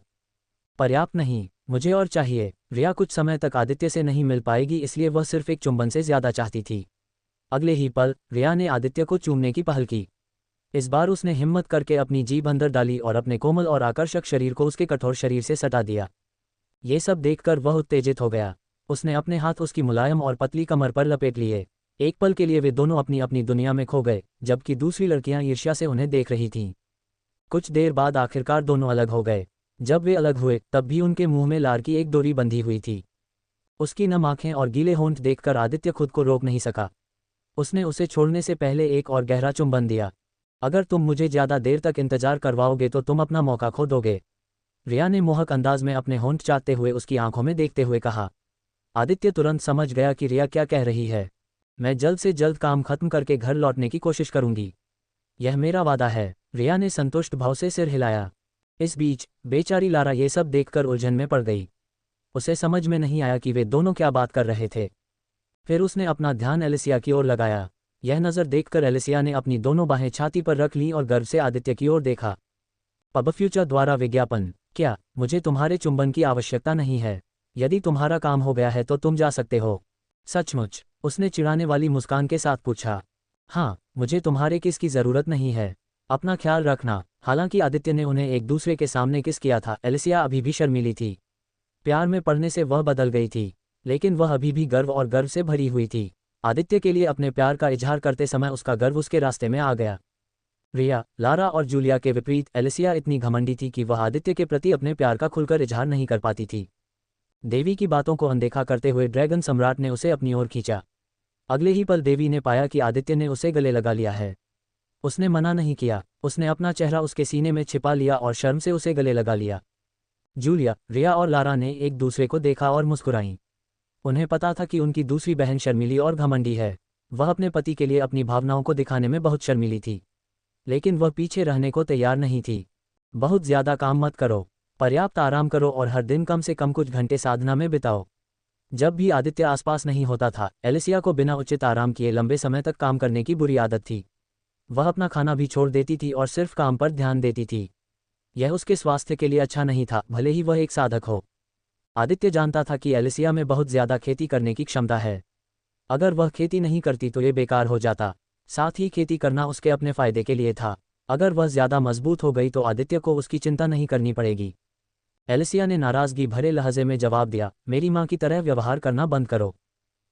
पर्याप्त नहीं, मुझे और चाहिए। रिया कुछ समय तक आदित्य से नहीं मिल पाएगी, इसलिए वह सिर्फ एक चुंबन से ज्यादा चाहती थी। अगले ही पल रिया ने आदित्य को चूमने की पहल की। इस बार उसने हिम्मत करके अपनी जीभ अंदर डाली और अपने कोमल और आकर्षक शरीर को उसके कठोर शरीर से सटा दिया। ये सब देखकर वह उत्तेजित हो गया। उसने अपने हाथ उसकी मुलायम और पतली कमर पर लपेट लिए। एक पल के लिए वे दोनों अपनी अपनी दुनिया में खो गए, जबकि दूसरी लड़कियां ईर्ष्या से उन्हें देख रही थीं। कुछ देर बाद आखिरकार दोनों अलग हो गए। जब वे अलग हुए तब भी उनके मुंह में लार की एक डोरी बंधी हुई थी। उसकी नम आंखें और गीले होंठ देखकर आदित्य खुद को रोक नहीं सका। उसने उसे छोड़ने से पहले एक और गहरा चुंबन दिया। अगर तुम मुझे ज्यादा देर तक इंतजार करवाओगे तो तुम अपना मौका खो दोगे। रिया ने मोहक अंदाज में अपने होंठ चाटते हुए उसकी आंखों में देखते हुए कहा। आदित्य तुरंत समझ गया कि रिया क्या कह रही है। मैं जल्द से जल्द काम खत्म करके घर लौटने की कोशिश करूंगी। यह मेरा वादा है। रिया ने संतुष्ट भाव से सिर हिलाया। इस बीच बेचारी लारा ये सब देखकर उलझन में पड़ गई। उसे समझ में नहीं आया कि वे दोनों क्या बात कर रहे थे। फिर उसने अपना ध्यान एलिसिया की ओर लगाया। यह नज़र देखकर एलिसिया ने अपनी दोनों बाहें छाती पर रख लीं और गर्व से आदित्य की ओर देखा। पब फ्यूचर द्वारा विज्ञापन। क्या मुझे तुम्हारे चुंबन की आवश्यकता नहीं है? यदि तुम्हारा काम हो गया है तो तुम जा सकते हो। सचमुच? उसने चिढ़ाने वाली मुस्कान के साथ पूछा। हाँ, मुझे तुम्हारे किस की ज़रूरत नहीं है। अपना ख्याल रखना। हालांकि आदित्य ने उन्हें एक दूसरे के सामने किस किया था, एलिसिया अभी भी शर्मीली थी। प्यार में पड़ने से वह बदल गई थी, लेकिन वह अभी भी गर्व से भरी हुई थी। आदित्य के लिए अपने प्यार का इजहार करते समय उसका गर्व उसके रास्ते में आ गया। रिया, लारा और जूलिया के विपरीत एलिसिया इतनी घमंडी थी कि वह आदित्य के प्रति अपने प्यार का खुलकर इजहार नहीं कर पाती थी। देवी की बातों को अनदेखा करते हुए ड्रैगन सम्राट ने उसे अपनी ओर खींचा। अगले ही पल देवी ने पाया कि आदित्य ने उसे गले लगा लिया है। उसने मना नहीं किया। उसने अपना चेहरा उसके सीने में छिपा लिया और शर्म से उसे गले लगा लिया। जूलिया, रिया और लारा ने एक दूसरे को देखा और मुस्कुराईं। उन्हें पता था कि उनकी दूसरी बहन शर्मीली और घमंडी है। वह अपने पति के लिए अपनी भावनाओं को दिखाने में बहुत शर्मीली थी, लेकिन वह पीछे रहने को तैयार नहीं थी। बहुत ज्यादा काम मत करो, पर्याप्त आराम करो और हर दिन कम से कम कुछ घंटे साधना में बिताओ। जब भी आदित्य आसपास नहीं होता था, एलिसिया को बिना उचित आराम किए लंबे समय तक काम करने की बुरी आदत थी। वह अपना खाना भी छोड़ देती थी और सिर्फ काम पर ध्यान देती थी। यह उसके स्वास्थ्य के लिए अच्छा नहीं था, भले ही वह एक साधक हो। आदित्य जानता था कि एलिसिया में बहुत ज्यादा खेती करने की क्षमता है। अगर वह खेती नहीं करती तो ये बेकार हो जाता। साथ ही खेती करना उसके अपने फायदे के लिए था। अगर वह ज्यादा मजबूत हो गई तो आदित्य को उसकी चिंता नहीं करनी पड़ेगी। एलिसिया ने नाराजगी भरे लहजे में जवाब दिया, मेरी माँ की तरह व्यवहार करना बंद करो।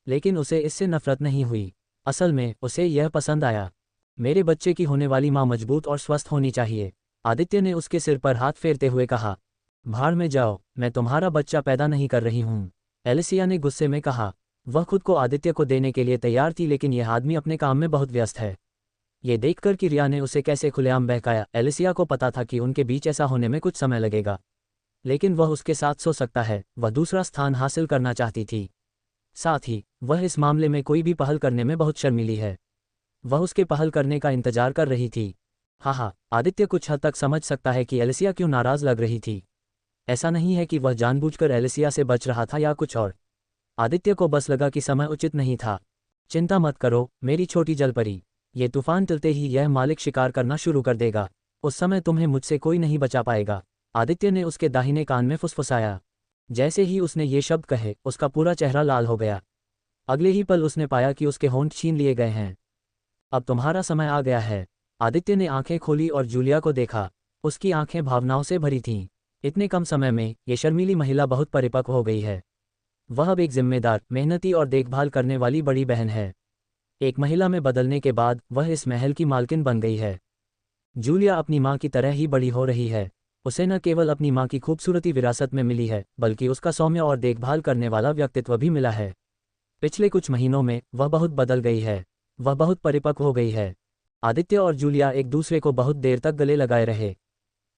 लेकिन उसे इससे नफरत नहीं हुई। असल में उसे यह पसंद आया। मेरे बच्चे की होने वाली माँ मजबूत और स्वस्थ होनी चाहिए। आदित्य ने उसके सिर पर हाथ फेरते हुए कहा। भाड़ में जाओ, मैं तुम्हारा बच्चा पैदा नहीं कर रही हूँ, एलिसिया ने गुस्से में कहा। वह खुद को आदित्य को देने के लिए तैयार थी, लेकिन यह आदमी अपने काम में बहुत व्यस्त है। ये देखकर कि रिया ने उसे कैसे खुलेआम बहकाया, एलिसिया को पता था कि उनके बीच ऐसा होने में कुछ समय लगेगा, लेकिन वह उसके साथ सो सकता है। वह दूसरा स्थान हासिल करना चाहती थी। साथ ही वह इस मामले में कोई भी पहल करने में बहुत शर्मीली है। वह उसके पहल करने का इंतजार कर रही थी। हाँ, आदित्य कुछ हद तक समझ सकता है कि एलिसिया क्यों नाराज लग रही थी। ऐसा नहीं है कि वह जानबूझकर एलिसिया से बच रहा था या कुछ और। आदित्य को बस लगा कि समय उचित नहीं था। चिंता मत करो मेरी छोटी जलपरी, ये तूफान टलते ही यह मालिक शिकार करना शुरू कर देगा। उस समय तुम्हें मुझसे कोई नहीं बचा पाएगा। आदित्य ने उसके दाहिने कान में फुसफुसाया। जैसे ही उसने ये शब्द कहे, उसका पूरा चेहरा लाल हो गया। अगले ही पल उसने पाया कि उसके होंठ छीन लिए गए हैं। अब तुम्हारा समय आ गया है। आदित्य ने आंखें खोली और जूलिया को देखा। उसकी आंखें भावनाओं से भरी थीं। इतने कम समय में ये शर्मीली महिला बहुत परिपक्व हो गई है। वह अब एक जिम्मेदार, मेहनती और देखभाल करने वाली बड़ी बहन है। एक महिला में बदलने के बाद वह इस महल की मालकिन बन गई है। जूलिया अपनी माँ की तरह ही बड़ी हो रही है। उसे न केवल अपनी माँ की खूबसूरती विरासत में मिली है, बल्कि उसका सौम्य और देखभाल करने वाला व्यक्तित्व भी मिला है। पिछले कुछ महीनों में वह बहुत बदल गई है। वह बहुत परिपक्व हो गई है। आदित्य और जूलिया एक दूसरे को बहुत देर तक गले लगाए रहे।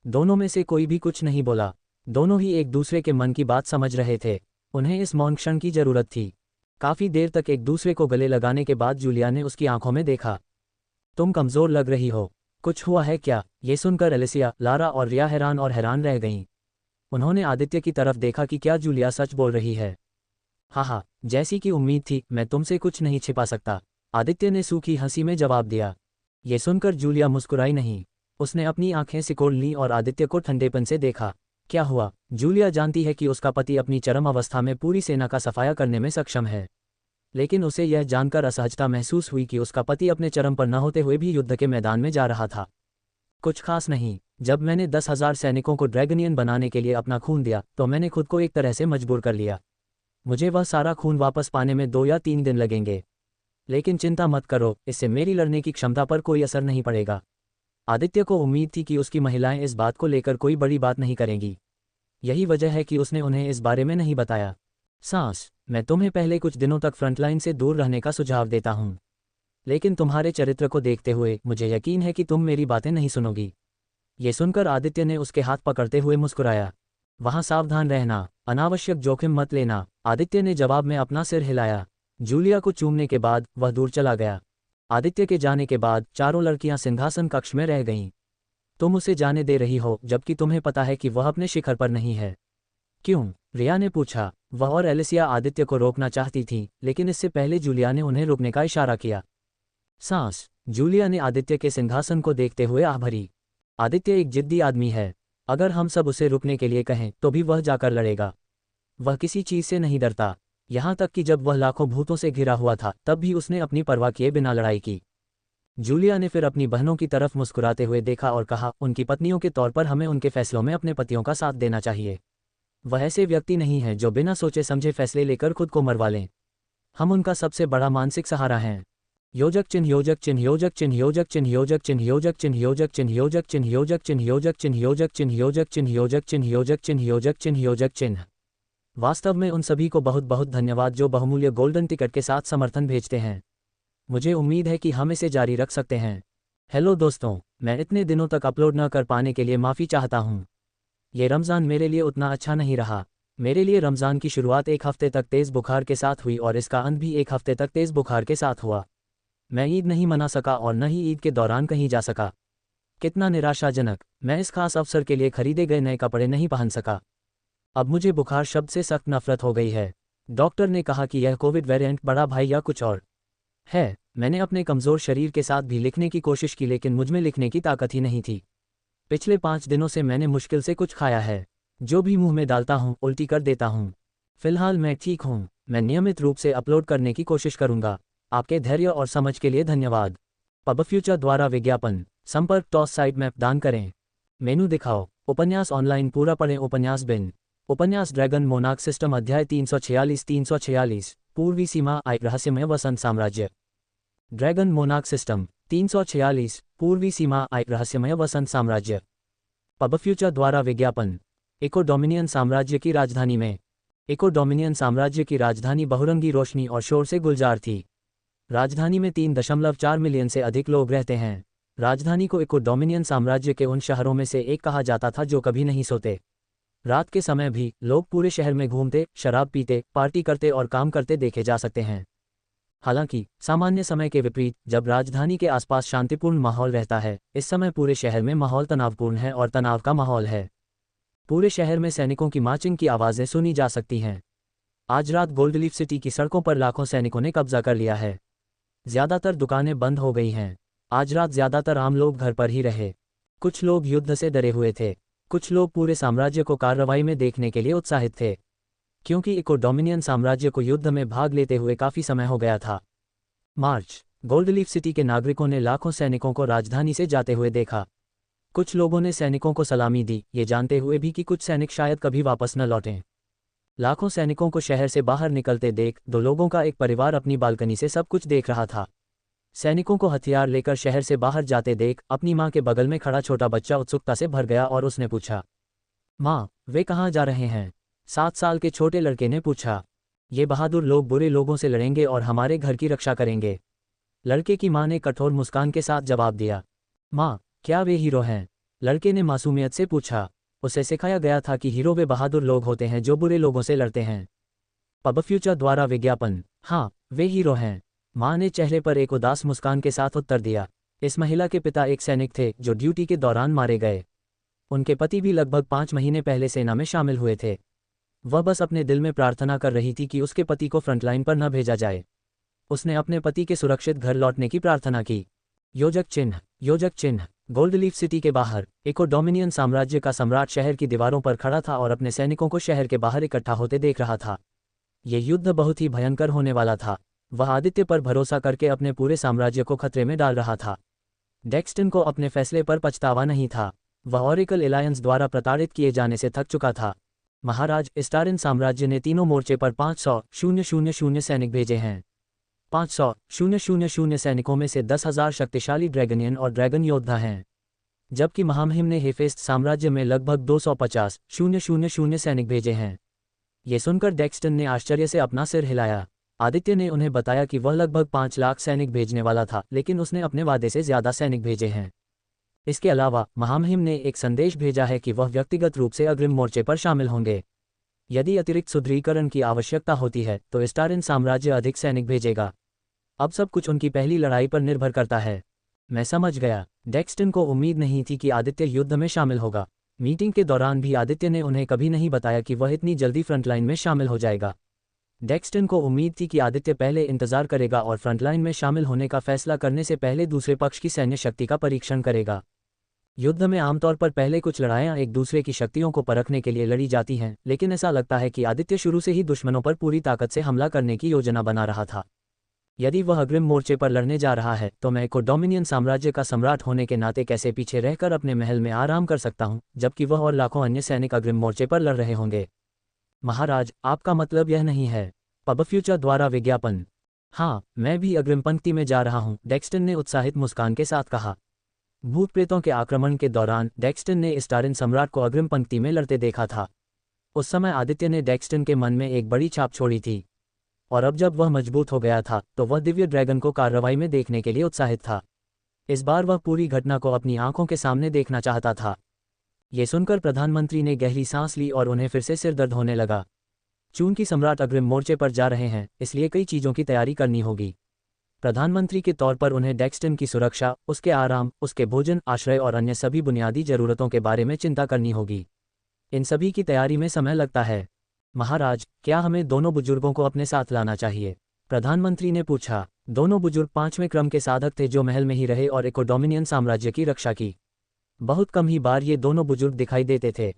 दोनों में से कोई भी कुछ नहीं बोला। दोनों ही एक दूसरे के मन की बात समझ रहे थे। उन्हें इस मौन क्षण की जरूरत थी। काफी देर तक एक दूसरे को गले लगाने के बाद जूलिया ने उसकी आंखों में देखा। तुम कमजोर लग रही हो। कुछ हुआ है क्या? ये सुनकर एलिसिया, लारा और रिया हैरान रह गईं। उन्होंने आदित्य की तरफ देखा कि क्या जूलिया सच बोल रही है। हाँ, जैसी कि उम्मीद थी, मैं तुमसे कुछ नहीं छिपा सकता, आदित्य ने सूखी हंसी में जवाब दिया। ये सुनकर जूलिया मुस्कुराई नहीं। उसने अपनी आंखें सिकोड़ लीं और आदित्य को ठंडेपन से देखा। क्या हुआ? जूलिया जानती है कि उसका पति अपनी चरम अवस्था में पूरी सेना का सफाया करने में सक्षम है। लेकिन उसे यह जानकर असहजता महसूस हुई कि उसका पति अपने चरम पर न होते हुए भी युद्ध के मैदान में जा रहा था। कुछ खास नहीं। जब मैंने 10,000 सैनिकों को ड्रैगनियन बनाने के लिए अपना खून दिया, तो मैंने खुद को एक तरह से मजबूर कर लिया। मुझे वह सारा खून वापस पाने में 2 या 3 दिन लगेंगे। लेकिन चिंता मत करो, इससे मेरी लड़ने की क्षमता पर कोई असर नहीं पड़ेगा। आदित्य को उम्मीद थी कि उसकी महिलाएं इस बात को लेकर कोई बड़ी बात नहीं करेंगी। यही वजह है कि उसने उन्हें इस बारे में नहीं बताया। सांस, मैं तुम्हें पहले कुछ दिनों तक फ्रंटलाइन से दूर रहने का सुझाव देता हूँ। लेकिन तुम्हारे चरित्र को देखते हुए मुझे यकीन है कि तुम मेरी बातें नहीं सुनोगी। ये सुनकर आदित्य ने उसके हाथ पकड़ते हुए मुस्कुराया। वहाँ सावधान रहना, अनावश्यक जोखिम मत लेना, आदित्य ने जवाब में अपना सिर हिलाया। जूलिया को चूमने के बाद वह दूर चला गया। आदित्य के जाने के बाद चारों लड़कियां सिंहासन कक्ष में रह गईं। तुम उसे जाने दे रही हो जबकि तुम्हें पता है कि वह अपने शिखर पर नहीं है। क्यों? रिया ने पूछा। वह और एलिसिया आदित्य को रोकना चाहती थीं, लेकिन इससे पहले जूलिया ने उन्हें रोकने का इशारा किया। सांस, जूलिया ने आदित्य के सिंहासन को देखते हुए आह भरी। आदित्य एक जिद्दी आदमी है। अगर हम सब उसे रुकने के लिए कहें तो भी वह जाकर लड़ेगा। वह किसी चीज से नहीं डरता। यहाँ तक कि जब वह लाखों भूतों से घिरा हुआ था, तब भी उसने अपनी परवाह किए बिना लड़ाई की। जूलिया ने फिर अपनी बहनों की तरफ मुस्कुराते हुए देखा और कहा, उनकी पत्नियों के तौर पर हमें उनके फैसलों में अपने पतियों का साथ देना चाहिए। वह ऐसे व्यक्ति नहीं हैं जो बिना सोचे समझे फैसले लेकर खुद को मरवा लें। हम उनका सबसे बड़ा मानसिक सहारा हैं। योजक चिन्ह योजक चिन्ह योजक चिन्ह योजक चिन्ह योजक चिन्ह योजक चिन्ह योजक चिन्ह योजक चिन्ह योजक चिन्ह योजक चिन्ह योजक चिन्ह योजक चिन्ह योजक चिन्ह योजक चिन्ह योजक चिन्ह योजक चिन्ह। वास्तव में उन सभी को बहुत बहुत धन्यवाद जो बहुमूल्य गोल्डन टिकट के साथ समर्थन भेजते हैं। मुझे उम्मीद है कि हम इसे जारी रख सकते हैं। हेलो दोस्तों, मैं इतने दिनों तक अपलोड न कर पाने के लिए माफ़ी चाहता हूँ। ये रमज़ान मेरे लिए उतना अच्छा नहीं रहा। मेरे लिए रमज़ान की शुरुआत 1 हफ्ते तक तेज़ बुखार के साथ हुई और इसका अंत भी 1 हफ्ते तक तेज़ बुखार के साथ हुआ। मैं ईद नहीं मना सका और न ही ईद के दौरान कहीं जा सका। कितना निराशाजनक। मैं इस खास अवसर के लिए खरीदे गए नए कपड़े नहीं पहन सका। अब मुझे बुखार शब्द से सख्त नफरत हो गई है। डॉक्टर ने कहा कि यह कोविड वेरिएंट बड़ा भाई या कुछ और है। मैंने अपने कमज़ोर शरीर के साथ भी लिखने की कोशिश की, लेकिन मुझमें लिखने की ताकत ही नहीं थी। पिछले 5 दिनों से मैंने मुश्किल से कुछ खाया है। जो भी मुंह में डालता हूँ उल्टी कर देता हूँ। फिलहाल मैं ठीक हूँ। मैं नियमित रूप से अपलोड करने की कोशिश करूँगा। आपके धैर्य और समझ के लिए धन्यवाद। पब फ्यूचर द्वारा विज्ञापन। संपर्क टॉस साइट मैप दान करें। मेनू दिखाओ। उपन्यास ऑनलाइन पूरा पढ़ें। उपन्यास बिन। उपन्यास ड्रैगन मोनार्क सिस्टम अध्याय 346 पूर्वी सीमा एक रहस्यमय वसंत साम्राज्य। ड्रैगन मोनार्क सिस्टम 346 पूर्वी सीमा एक रहस्यमय वसंत साम्राज्य। पब फ्यूचर द्वारा विज्ञापन। इको डोमिनियन साम्राज्य की राजधानी में। इको डोमिनियन साम्राज्य की राजधानी बहुरंगी रोशनी और शोर से गुलजार थी। राजधानी में 3.4 मिलियन से अधिक लोग रहते हैं। राजधानी को इको डोमिनियन साम्राज्य के उन शहरों में से एक कहा जाता था जो कभी नहीं सोते। रात के समय भी लोग पूरे शहर में घूमते, शराब पीते, पार्टी करते और काम करते देखे जा सकते हैं। हालांकि सामान्य समय के विपरीत जब राजधानी के आसपास शांतिपूर्ण माहौल रहता है, इस समय पूरे शहर में माहौल तनावपूर्ण है और तनाव का माहौल है। पूरे शहर में सैनिकों की मार्चिंग की आवाज़ें सुनी जा सकती हैं। आज रात गोल्डलीफ सिटी की सड़कों पर लाखों सैनिकों ने कब्जा कर लिया है। ज़्यादातर दुकानें बंद हो गई हैं। आज रात ज्यादातर आम लोग घर पर ही रहे। कुछ लोग युद्ध से डरे हुए थे, कुछ लोग पूरे साम्राज्य को कार्रवाई में देखने के लिए उत्साहित थे, क्योंकि इको डोमिनियन साम्राज्य को युद्ध में भाग लेते हुए काफी समय हो गया था। मार्च। गोल्डलीफ सिटी के नागरिकों ने लाखों सैनिकों को राजधानी से जाते हुए देखा। कुछ लोगों ने सैनिकों को सलामी दी, ये जानते हुए भी कि कुछ सैनिक शायद कभी वापस न लौटें। लाखों सैनिकों को शहर से बाहर निकलते देख दो लोगों का एक परिवार अपनी बालकनी से सब कुछ देख रहा था। सैनिकों को हथियार लेकर शहर से बाहर जाते देख अपनी माँ के बगल में खड़ा छोटा बच्चा उत्सुकता से भर गया और उसने पूछा, माँ, वे कहाँ जा रहे हैं? 7 साल के छोटे लड़के ने पूछा। ये बहादुर लोग बुरे लोगों से लड़ेंगे और हमारे घर की रक्षा करेंगे। लड़के की माँ ने कठोर मुस्कान के साथ जवाब दिया, माँ, क्या वे हीरो हैं? लड़के ने मासूमियत से पूछा। उसे सिखाया गया था कि हीरो वे बहादुर लोग होते हैं जो बुरे लोगों से लड़ते हैं। पब फ्यूचर द्वारा विज्ञापन। हाँ, वे हीरो हैं, माँ ने चेहरे पर एक उदास मुस्कान के साथ उत्तर दिया। इस महिला के पिता एक सैनिक थे जो ड्यूटी के दौरान मारे गए। उनके पति भी लगभग 5 महीने पहले सेना में शामिल हुए थे। वह बस अपने दिल में प्रार्थना कर रही थी कि उसके पति को फ्रंटलाइन पर न भेजा जाए। उसने अपने पति के सुरक्षित घर लौटने की प्रार्थना की। योजक चिन्ह। योजक चिन्ह। गोल्डलीफ सिटी के बाहर इको डोमिनियन साम्राज्य का सम्राट शहर की दीवारों पर खड़ा था और अपने सैनिकों को शहर के बाहर इकट्ठा होते देख रहा था। ये युद्ध बहुत ही भयंकर होने वाला था। वह आदित्य पर भरोसा करके अपने पूरे साम्राज्य को खतरे में डाल रहा था। डेक्स्टन को अपने फैसले पर पछतावा नहीं था। वह ऑरिकल एलायंस द्वारा प्रताड़ित किए जाने से थक चुका था। महाराज, स्टारिन साम्राज्य ने तीनों मोर्चे पर 500,000 सैनिक भेजे हैं। 500,000 सैनिकों में से 10,000 शक्तिशाली ड्रैगनियन और ड्रैगन योद्धा हैं, जबकि महामहिम ने हेफेस्ट साम्राज्य में लगभग 250,000 सैनिक भेजे हैं। ये सुनकर डेक्स्टन ने आश्चर्य से अपना सिर हिलाया। आदित्य ने उन्हें बताया कि वह लगभग 5 लाख सैनिक भेजने वाला था, लेकिन उसने अपने वादे से ज्यादा सैनिक भेजे हैं। इसके अलावा महामहिम ने एक संदेश भेजा है कि वह व्यक्तिगत रूप से अग्रिम मोर्चे पर शामिल होंगे। यदि अतिरिक्त सुदृढ़ीकरण की आवश्यकता होती है तो स्टारिन साम्राज्य अधिक सैनिक भेजेगा। अब सब कुछ उनकी पहली लड़ाई पर निर्भर करता है। मैं समझ गया। डेक्स्टन को उम्मीद नहीं थी कि आदित्य युद्ध में शामिल होगा। मीटिंग के दौरान भी आदित्य ने उन्हें कभी नहीं बताया कि वह इतनी जल्दी फ्रंटलाइन में शामिल हो जाएगा। डेक्स्टन को उम्मीद थी कि आदित्य पहले इंतजार करेगा और फ्रंटलाइन में शामिल होने का फैसला करने से पहले दूसरे पक्ष की सैन्य शक्ति का परीक्षण करेगा। युद्ध में आमतौर पर पहले कुछ लड़ाइयां एक दूसरे की शक्तियों को परखने के लिए लड़ी जाती हैं, लेकिन ऐसा लगता है कि आदित्य शुरू से ही दुश्मनों पर पूरी ताकत से हमला करने की योजना बना रहा था। यदि वह अग्रिम मोर्चे पर लड़ने जा रहा है तो मैं इको डोमिनियन साम्राज्य का सम्राट होने के नाते कैसे पीछे रहकर अपने महल में आराम कर सकता हूं, जबकि वह और लाखों अन्य सैनिक अग्रिम मोर्चे पर लड़ रहे होंगे। महाराज, आपका मतलब यह नहीं है? पब फ्यूचर द्वारा विज्ञापन। हाँ, मैं भी अग्रिम पंक्ति में जा रहा हूं, डेक्स्टन ने उत्साहित मुस्कान के साथ कहा। भूत प्रेतों के आक्रमण के दौरान डेक्स्टन ने स्टारिन सम्राट को अग्रिम पंक्ति में लड़ते देखा था। उस समय आदित्य ने डेक्स्टन के मन में एक बड़ी छाप छोड़ी थी, और अब जब वह मजबूत हो गया था तो वह दिव्य ड्रैगन को कार्रवाई में देखने के लिए उत्साहित था। इस बार वह पूरी घटना को अपनी आंखों के सामने देखना चाहता था। ये सुनकर प्रधानमंत्री ने गहरी सांस ली और उन्हें फिर से सिर दर्द होने लगा। चूंकि सम्राट अग्रिम मोर्चे पर जा रहे हैं, इसलिए कई चीज़ों की तैयारी करनी होगी। प्रधानमंत्री के तौर पर उन्हें डेक्स्टन की सुरक्षा, उसके आराम, उसके भोजन, आश्रय और अन्य सभी बुनियादी जरूरतों के बारे में चिंता करनी होगी। इन सभी की तैयारी में समय लगता है। महाराज, क्या हमें दोनों बुजुर्गों को अपने साथ लाना चाहिए? प्रधानमंत्री ने पूछा। दोनों बुजुर्ग 5वें क्रम के साधक थे जो महल में ही रहे और इको डोमिनियन साम्राज्य की रक्षा की। बहुत कम ही बार ये दोनों बुजुर्ग दिखाई देते थे।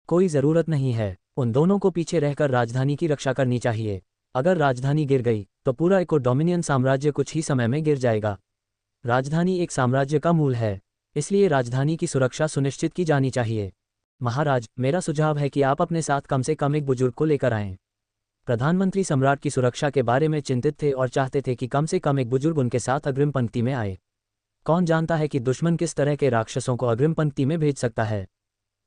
कोई ज़रूरत नहीं है। उन दोनों को पीछे रहकर राजधानी की रक्षा करनी चाहिए। अगर राजधानी गिर गई तो पूरा इको डोमिनियन साम्राज्य कुछ ही समय में गिर जाएगा। राजधानी एक साम्राज्य का मूल है, इसलिए राजधानी की सुरक्षा सुनिश्चित की जानी चाहिए। महाराज, मेरा सुझाव है कि आप अपने साथ कम से कम एक बुजुर्ग को लेकर आएं। प्रधानमंत्री सम्राट की सुरक्षा के बारे में चिंतित थे और चाहते थे कि कम से कम एक बुजुर्ग उनके साथ अग्रिम पंक्ति में आए। कौन जानता है कि दुश्मन किस तरह के राक्षसों को अग्रिम पंक्ति में भेज सकता है।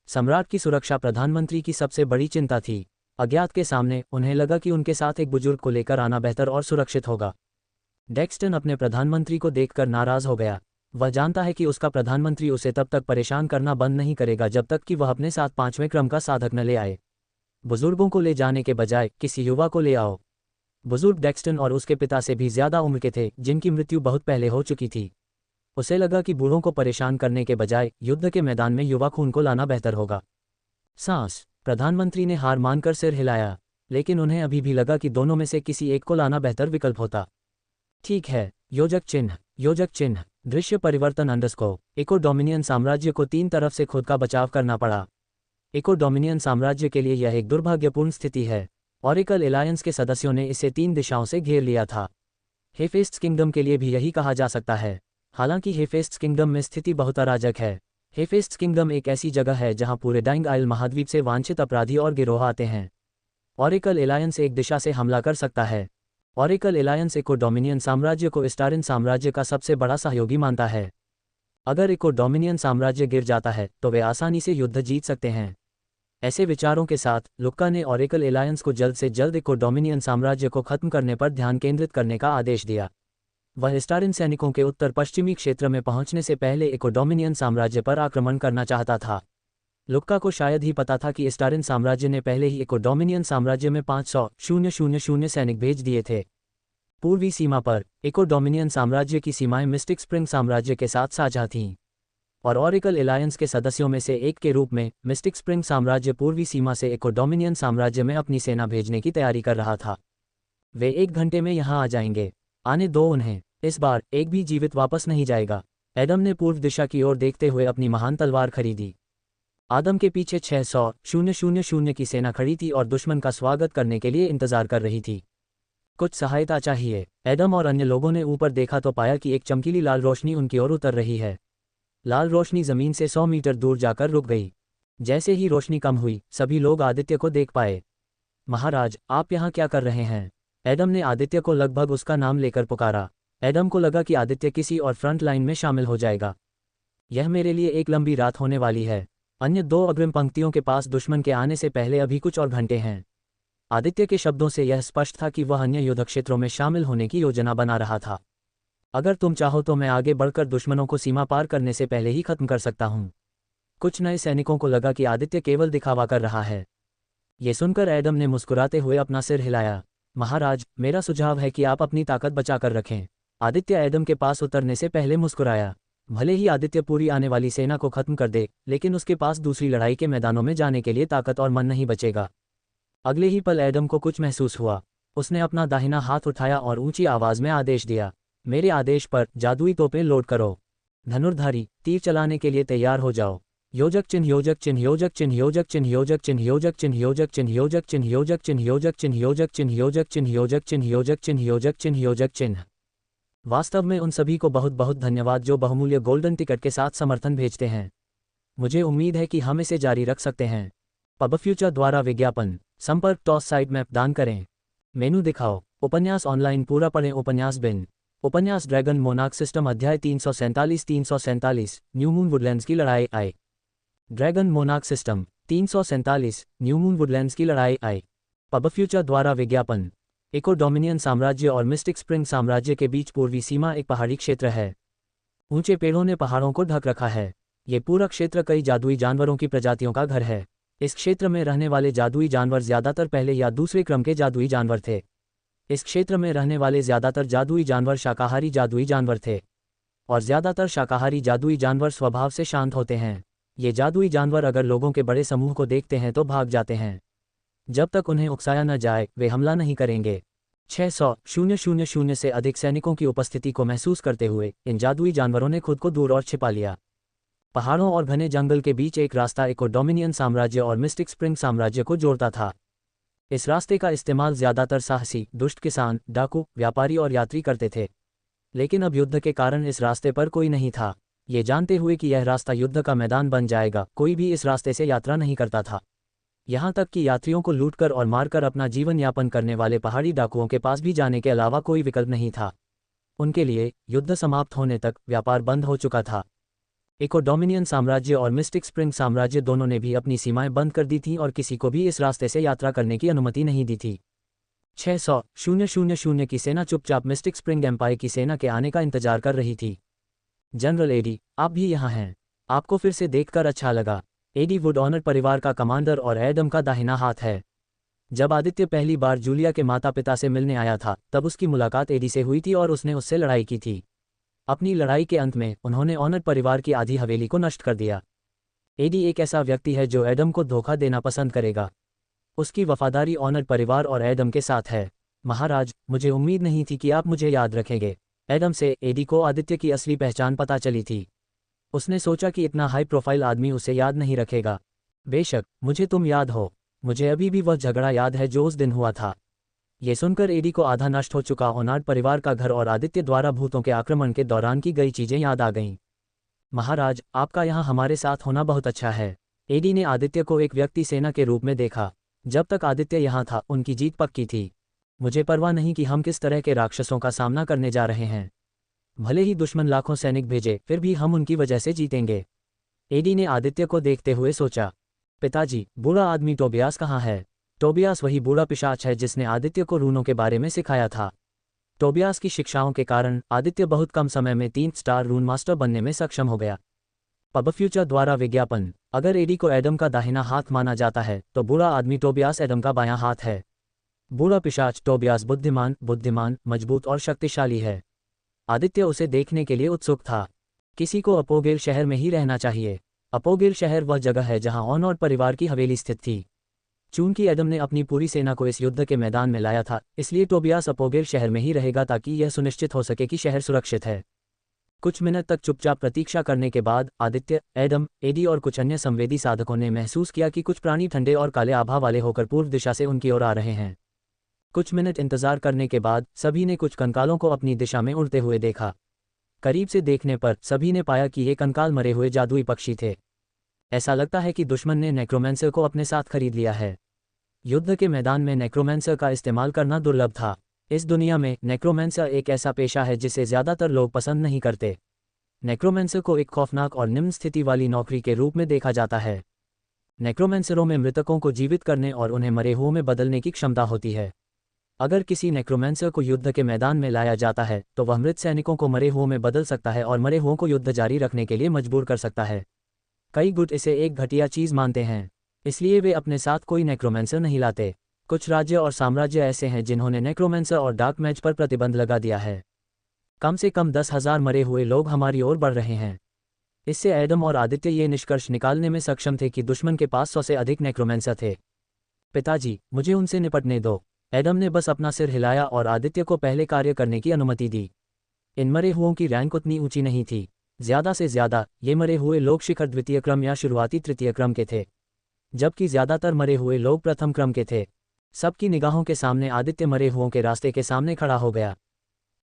सम्राट की सुरक्षा प्रधानमंत्री की सबसे बड़ी चिंता थी। अज्ञात के सामने उन्हें लगा कि उनके साथ एक बुजुर्ग को लेकर आना बेहतर और सुरक्षित होगा। डेक्स्टन अपने प्रधानमंत्री को देखकर नाराज हो गया। वह जानता है कि उसका प्रधानमंत्री उसे तब तक परेशान करना बंद नहीं करेगा जब तक कि वह अपने साथ 5वें क्रम का साधक न ले आए। बुजुर्गों को ले जाने के बजाय किसी युवा को ले आओ। बुजुर्ग डेक्स्टन और उसके पिता से भी ज्यादा उम्र के थे, जिनकी मृत्यु बहुत पहले हो चुकी थी। उसे लगा कि बूढ़ों को परेशान करने के बजाय युद्ध के मैदान में युवा खून को लाना बेहतर होगा। सांस। प्रधानमंत्री ने हार मानकर सिर हिलाया, लेकिन उन्हें अभी भी लगा कि दोनों में से किसी एक को लाना बेहतर विकल्प होता। ठीक है, योजक चिन्ह। योजक चिन्ह। दृश्य परिवर्तन अंडरस्कोर इको डोमिनियन साम्राज्य को तीन तरफ से खुद का बचाव करना पड़ा। इको डोमिनियन साम्राज्य के लिए यह एक दुर्भाग्यपूर्ण स्थिति है। ऑरेकल एलायंस के सदस्यों ने इसे तीन दिशाओं से घेर लिया था। हेफेस्ट्स किंगडम के लिए भी यही कहा जा सकता है। हालांकि हेफेस्ट्स किंगडम में स्थिति बहुत अराजक है। हेफेस्ट्स किंगडम एक ऐसी जगह है जहां पूरे डाइंग आइल महाद्वीप से वांछित अपराधी और गिरोह आते हैं। ऑरेकल एलायंस एक दिशा से हमला कर सकता है। ऑरेकल एलायंस इको डोमिनियन साम्राज्य को स्टारिन साम्राज्य का सबसे बड़ा सहयोगी मानता है। अगर इको डोमिनियन साम्राज्य गिर जाता है तो वे आसानी से युद्ध जीत सकते हैं। ऐसे विचारों के साथ लुक्का ने ऑरेकल एलायंस को जल्द से जल्द इको डोमिनियन साम्राज्य को खत्म करने पर ध्यान केंद्रित करने का आदेश दिया। वह स्टारिन सैनिकों के उत्तर पश्चिमी क्षेत्र में पहुंचने से पहले इको डोमिनियन साम्राज्य पर आक्रमण करना चाहता था। लुक्का को शायद ही पता था कि स्टारिन साम्राज्य ने पहले ही इको डोमिनियन साम्राज्य में 500,000 सैनिक भेज दिए थे। पूर्वी सीमा पर इको डोमिनियन साम्राज्य की सीमाएं मिस्टिक स्प्रिंग साम्राज्य के साथ साझा थीं, और ऑरेकल एलायंस के सदस्यों में से एक के रूप में मिस्टिक स्प्रिंग साम्राज्य पूर्वी सीमा से इको डोमिनियन साम्राज्य में अपनी सेना भेजने की तैयारी कर रहा था। वे 1 घंटे में यहाँ आ जाएंगे। आने दो उन्हें। इस बार एक भी जीवित वापस नहीं जाएगा। एडम ने पूर्व दिशा की ओर देखते हुए अपनी महान तलवार खरीदी। आदम के पीछे 600,000 की सेना खड़ी थी और दुश्मन का स्वागत करने के लिए इंतजार कर रही थी। कुछ सहायता चाहिए। एडम और अन्य लोगों ने ऊपर देखा तो पाया कि एक चमकीली लाल रोशनी उनकी ओर उतर रही है। लाल रोशनी जमीन से 100 मीटर दूर जाकर रुक गई। जैसे ही रोशनी कम हुई, सभी लोग आदित्य को देख पाए। महाराज, आप यहाँ क्या कर रहे हैं? एडम ने आदित्य को लगभग उसका नाम लेकर पुकारा। एडम को लगा कि आदित्य किसी और फ्रंट लाइन में शामिल हो जाएगा। यह मेरे लिए एक लंबी रात होने वाली है। अन्य 2 अग्रिम पंक्तियों के पास दुश्मन के आने से पहले अभी कुछ और घंटे हैं। आदित्य के शब्दों से यह स्पष्ट था कि वह अन्य युद्ध क्षेत्रों में शामिल होने की योजना बना रहा था। अगर तुम चाहो तो मैं आगे बढ़कर दुश्मनों को सीमा पार करने से पहले ही खत्म कर सकता हूं। कुछ नए सैनिकों को लगा कि आदित्य केवल दिखावा कर रहा है। ये सुनकर एडम ने मुस्कुराते हुए अपना सिर हिलाया। महाराज, मेरा सुझाव है कि आप अपनी ताकत बचाकर रखें। आदित्य एडम के पास उतरने से पहले मुस्कुराया। भले ही आदित्य पूरी आने वाली सेना को खत्म कर दे, लेकिन उसके पास दूसरी लड़ाई के मैदानों में जाने के लिए ताकत और मन नहीं बचेगा। अगले ही पल एडम को कुछ महसूस हुआ। उसने अपना दाहिना हाथ उठाया और ऊंची आवाज में आदेश दिया, मेरे आदेश पर जादुई तोपें लोड करो। धनुर्धारी, तीर चलाने के लिए तैयार हो जाओ। योजक चिन्ह, योजक चिन्ह, योजक चिन्ह, योजक चिन्ह, योजक चिन्ह, योजक चिन्ह, योजक चिन्ह, योजक चिन्ह, योजक चिन्ह, योजक चिन्ह, योजक चिन्ह, योजक चिन्ह, योजक चिन्ह, योजक चिन्ह, योजक चिन्ह, योजक चिन्ह। वास्तव में उन सभी को बहुत बहुत धन्यवाद जो बहुमूल्य गोल्डन टिकट के साथ समर्थन भेजते हैं। मुझे उम्मीद है कि हम इसे जारी रख सकते हैं। पब फ्यूचर द्वारा विज्ञापन। संपर्क टॉस साइड मैप दान करें। मेनू दिखाओ। उपन्यास ऑनलाइन पूरा पढ़ें। उपन्यास बिन। उपन्यास ड्रैगन मोनार्क सिस्टम अध्याय 347 न्यू मून वुडलैंड्स की लड़ाई आई। Dragon monarch system 347 new moon woodlands की लड़ाई आई। पब फ्यूचर द्वारा विज्ञापन। इको डोमिनियन साम्राज्य और मिस्टिक स्प्रिंग साम्राज्य के बीच पूर्वी सीमा एक पहाड़ी क्षेत्र है। ऊंचे पेड़ों ने पहाड़ों को ढक रखा है। ये पूरा क्षेत्र कई जादुई जानवरों की प्रजातियों का घर है। इस क्षेत्र में रहने वाले जादुई जानवर ज्यादातर पहले या दूसरे क्रम के जादुई जानवर थे। इस क्षेत्र में रहने वाले ज्यादातर जादुई जानवर शाकाहारी जादुई जानवर थे, और ज्यादातर शाकाहारी जादुई जानवर स्वभाव से शांत होते हैं। ये जादुई जानवर अगर लोगों के बड़े समूह को देखते हैं तो भाग जाते हैं। जब तक उन्हें उकसाया न जाए, वे हमला नहीं करेंगे। 600,000 से अधिक सैनिकों की उपस्थिति को महसूस करते हुए इन जादुई जानवरों ने खुद को दूर और छिपा लिया। पहाड़ों और घने जंगल के बीच एक रास्ता इको डोमिनियन साम्राज्य और मिस्टिक स्प्रिंग साम्राज्य को जोड़ता था। इस रास्ते का इस्तेमाल ज्यादातर साहसी, दुष्ट किसान, डाकू, व्यापारी और यात्री करते थे। लेकिन अब युद्ध के कारण इस रास्ते पर कोई नहीं था। ये जानते हुए कि यह रास्ता युद्ध का मैदान बन जाएगा, कोई भी इस रास्ते से यात्रा नहीं करता था। यहाँ तक कि यात्रियों को लूटकर और मारकर अपना जीवन यापन करने वाले पहाड़ी डाकुओं के पास भी जाने के अलावा कोई विकल्प नहीं था। उनके लिए युद्ध समाप्त होने तक व्यापार बंद हो चुका था। इको डोमिनियन साम्राज्य और मिस्टिक स्प्रिंग साम्राज्य दोनों ने भी अपनी सीमाएं बंद कर दी थीं और किसी को भी इस रास्ते से यात्रा करने की अनुमति नहीं दी थी। 600,000 की सेना चुपचाप मिस्टिक स्प्रिंग एम्पायर की सेना के आने का इंतजार कर रही थी। जनरल एडी, आप भी यहाँ हैं। आपको फिर से देखकर अच्छा लगा। एडी वुड ऑनर परिवार का कमांडर और एडम का दाहिना हाथ है। जब आदित्य पहली बार जूलिया के माता पिता से मिलने आया था, तब उसकी मुलाकात एडी से हुई थी और उसने उससे लड़ाई की थी। अपनी लड़ाई के अंत में उन्होंने ऑनर परिवार की आधी हवेली को नष्ट कर दिया। एडी एक ऐसा व्यक्ति है जो एडम को धोखा देना पसंद करेगा। उसकी वफादारी ऑनर परिवार और एडम के साथ है। महाराज, मुझे उम्मीद नहीं थी कि आप मुझे याद रखेंगे। एडम से एडी को आदित्य की असली पहचान पता चली थी। उसने सोचा कि इतना हाई प्रोफाइल आदमी उसे याद नहीं रखेगा। बेशक, मुझे तुम याद हो। मुझे अभी भी वह झगड़ा याद है जो उस दिन हुआ था। ये सुनकर एडी को आधा नष्ट हो चुका ओनाड परिवार का घर और आदित्य द्वारा भूतों के आक्रमण के दौरान की गई चीजें याद आ गईं। महाराज, आपका यहाँ हमारे साथ होना बहुत अच्छा है। एडी ने आदित्य को एक व्यक्ति सेना के रूप में देखा। जब तक आदित्य यहाँ था उनकी जीत पक्की थी। मुझे परवाह नहीं कि हम किस तरह के राक्षसों का सामना करने जा रहे हैं। भले ही दुश्मन लाखों सैनिक भेजे, फिर भी हम उनकी वजह से जीतेंगे। एडी ने आदित्य को देखते हुए सोचा, पिताजी, बूढ़ा आदमी टोबियास कहाँ है? टोबियास वही बूढ़ा पिशाच है जिसने आदित्य को रूनों के बारे में सिखाया था। टोबियास की शिक्षाओं के कारण आदित्य बहुत कम समय में 3 स्टार रून मास्टर बनने में सक्षम हो गया। पब फ्यूचर द्वारा विज्ञापन। अगर एडी को एडम का दाहिना हाथ माना जाता है तो बूढ़ा आदमी टोबियास एडम का बायां हाथ है। बूढ़ा पिशाच टोबियास बुद्धिमान, मजबूत और शक्तिशाली है। आदित्य उसे देखने के लिए उत्सुक था। किसी को अपोगेल शहर में ही रहना चाहिए। अपोगेल शहर वह जगह है जहां ऑन और परिवार की हवेली स्थित थी। चूंकि एडम ने अपनी पूरी सेना को इस युद्ध के मैदान में लाया था, इसलिए टोबियास अपोगेल शहर में ही रहेगा ताकि यह सुनिश्चित हो सके कि शहर सुरक्षित है। कुछ मिनट तक चुपचाप प्रतीक्षा करने के बाद आदित्य, एडम, एडी और कुछ अन्य संवेदी साधकों ने महसूस किया कि कुछ प्राणी ठंडे और काले आभा वाले होकर पूर्व दिशा से उनकी ओर आ रहे हैं। कुछ मिनट इंतजार करने के बाद सभी ने कुछ कंकालों को अपनी दिशा में उड़ते हुए देखा। करीब से देखने पर सभी ने पाया कि ये कंकाल मरे हुए जादुई पक्षी थे। ऐसा लगता है कि दुश्मन ने नेक्रोमेंसर को अपने साथ खरीद लिया है। युद्ध के मैदान में नेक्रोमेंसर का इस्तेमाल करना दुर्लभ था। इस दुनिया में नेक्रोमेंसर एक ऐसा पेशा है जिसे ज़्यादातर लोग पसंद नहीं करते। नेक्रोमेंसर को एक खौफनाक और निम्न स्थिति वाली नौकरी के रूप में देखा जाता है। नेक्रोमेंसरों में मृतकों को जीवित करने और उन्हें मरे हुओं में बदलने की क्षमता होती है। अगर किसी नेक्रोमेंसर को युद्ध के मैदान में लाया जाता है तो वह मृत सैनिकों को मरे हुओं में बदल सकता है और मरे हुओं को युद्ध जारी रखने के लिए मजबूर कर सकता है। कई गुट इसे एक घटिया चीज़ मानते हैं, इसलिए वे अपने साथ कोई नेक्रोमेंसर नहीं लाते। कुछ राज्य और साम्राज्य ऐसे हैं जिन्होंने नेक्रोमेंसर और डार्क मैच पर प्रतिबंध लगा दिया है। कम से कम 10,000 मरे हुए लोग हमारी ओर बढ़ रहे हैं। इससे एडम और आदित्य ये निष्कर्ष निकालने में सक्षम थे कि दुश्मन के पास 100 से अधिक नेक्रोमेंसर थे। पिताजी, मुझे उनसे निपटने दो। एडम ने बस अपना सिर हिलाया और आदित्य को पहले कार्य करने की अनुमति दी। इन मरे हुओं की रैंक उतनी ऊंची नहीं थी। ज़्यादा से ज़्यादा ये मरे हुए लोग शिखर द्वितीय क्रम या शुरुआती तृतीय क्रम के थे, जबकि ज़्यादातर मरे हुए लोग प्रथम क्रम के थे। सबकी निगाहों के सामने आदित्य मरे हुओं के रास्ते के सामने खड़ा हो गया।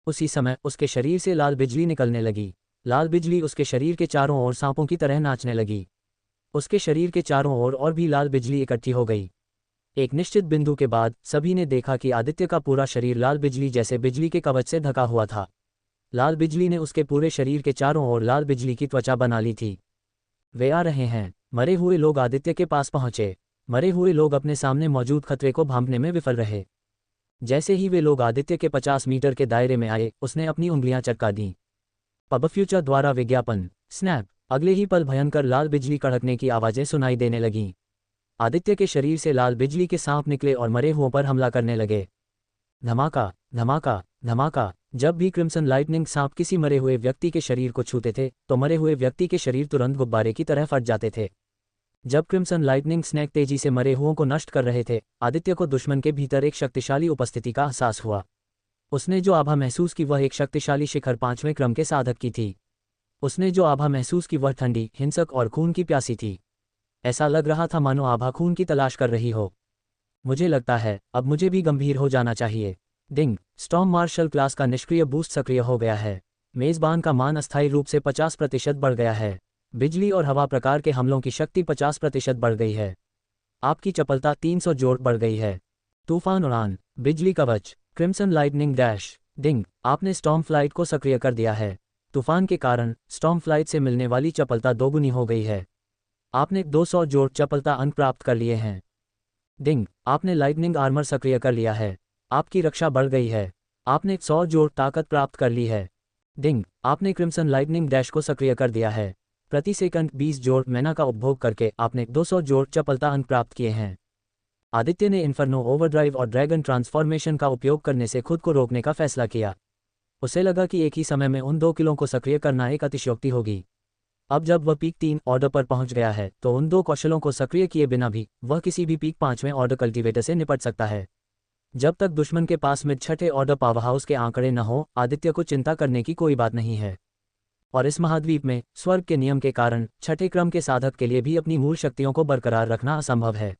उसी समय उसके शरीर से लाल बिजली निकलने लगी। लाल बिजली उसके शरीर के चारों ओर सांपों की तरह नाचने लगी। उसके शरीर के चारों ओर और भी लाल बिजली इकट्ठी हो गई। एक निश्चित बिंदु के बाद सभी ने देखा कि आदित्य का पूरा शरीर लाल बिजली जैसे बिजली के कवच से ढका हुआ था। लाल बिजली ने उसके पूरे शरीर के चारों ओर लाल बिजली की त्वचा बना ली थी। वे आ रहे हैं। मरे हुए लोग आदित्य के पास पहुंचे। मरे हुए लोग अपने सामने मौजूद खतरे को भांपने में विफल रहे। जैसे ही वे लोग आदित्य के 50 मीटर के दायरे में आए, उसने अपनी उंगलियां चटका दीं। पब फ्यूचर द्वारा विज्ञापन। स्नैप। अगले ही पल भयंकर लाल बिजली कड़कने की आवाज़ें सुनाई देने लगीं। आदित्य के शरीर से लाल बिजली के सांप निकले और मरे हुओं पर हमला करने लगे। धमाका, धमाका, धमाका। जब भी क्रिम्सन लाइटनिंग सांप किसी मरे हुए व्यक्ति के शरीर को छूते थे तो मरे हुए व्यक्ति के शरीर तुरंत गुब्बारे की तरह फट जाते थे। जब क्रिम्सन लाइटनिंग स्नैक तेजी से मरे हुओं को नष्ट कर रहे थे, आदित्य को दुश्मन के भीतर एक शक्तिशाली उपस्थिति का एहसास हुआ। उसने जो आभा महसूस की वह एक शक्तिशाली शिखर 5वें क्रम के साधक की थी। उसने जो आभा महसूस की वह ठंडी, हिंसक और खून की प्यासी थी। ऐसा लग रहा था मानो आभा खून की तलाश कर रही हो। मुझे लगता है अब मुझे भी गंभीर हो जाना चाहिए। डिंग। स्टॉर्म मार्शल क्लास का निष्क्रिय बूस्ट सक्रिय हो गया है। मेज़बान का मान अस्थायी रूप से 50% बढ़ गया है। बिजली और हवा प्रकार के हमलों की शक्ति 50% बढ़ गई है। आपकी चपलता 300 जोड़ बढ़ गई है। तूफान उड़ान। बिजली कवच। Crimson lightning dash. डिंग। आपने स्टॉर्म फ्लाइट को सक्रिय कर दिया है। तूफान के कारण स्टॉर्म फ्लाइट से मिलने वाली चपलता दोगुनी हो गई है। आपने 200 जोड़ चपलता अंक प्राप्त कर लिए हैं। डिंग। आपने लाइटनिंग आर्मर सक्रिय कर लिया है। आपकी रक्षा बढ़ गई है। आपने 100 जोड़ ताकत प्राप्त कर ली है। डिंग। आपने क्रिम्सन लाइटनिंग डैश को सक्रिय कर दिया है। प्रति सेकंड 20 जोड़ मैना का उपभोग करके आपने 200 जोड़ चपलता अंक प्राप्त किए हैं। आदित्य ने इन्फर्नो ओवरड्राइव और ड्रैगन ट्रांसफॉर्मेशन का उपयोग करने से खुद को रोकने का फैसला किया। उसे लगा कि एक ही समय में उन 2 किलों को सक्रिय करना एक अतिशयोक्ति होगी। अब जब वह पीक 3 ऑर्डर पर पहुंच गया है तो उन 2 कौशलों को सक्रिय किए बिना भी वह किसी भी पीक 5वें ऑर्डर कल्टीवेटर से निपट सकता है। जब तक दुश्मन के पास मिड छठे ऑर्डर पावरहाउस के आंकड़े न हो, आदित्य को चिंता करने की कोई बात नहीं है। और इस महाद्वीप में स्वर्ग के नियम के कारण छठे क्रम के साधक के लिए भी अपनी मूल शक्तियों को बरकरार रखना असंभव है।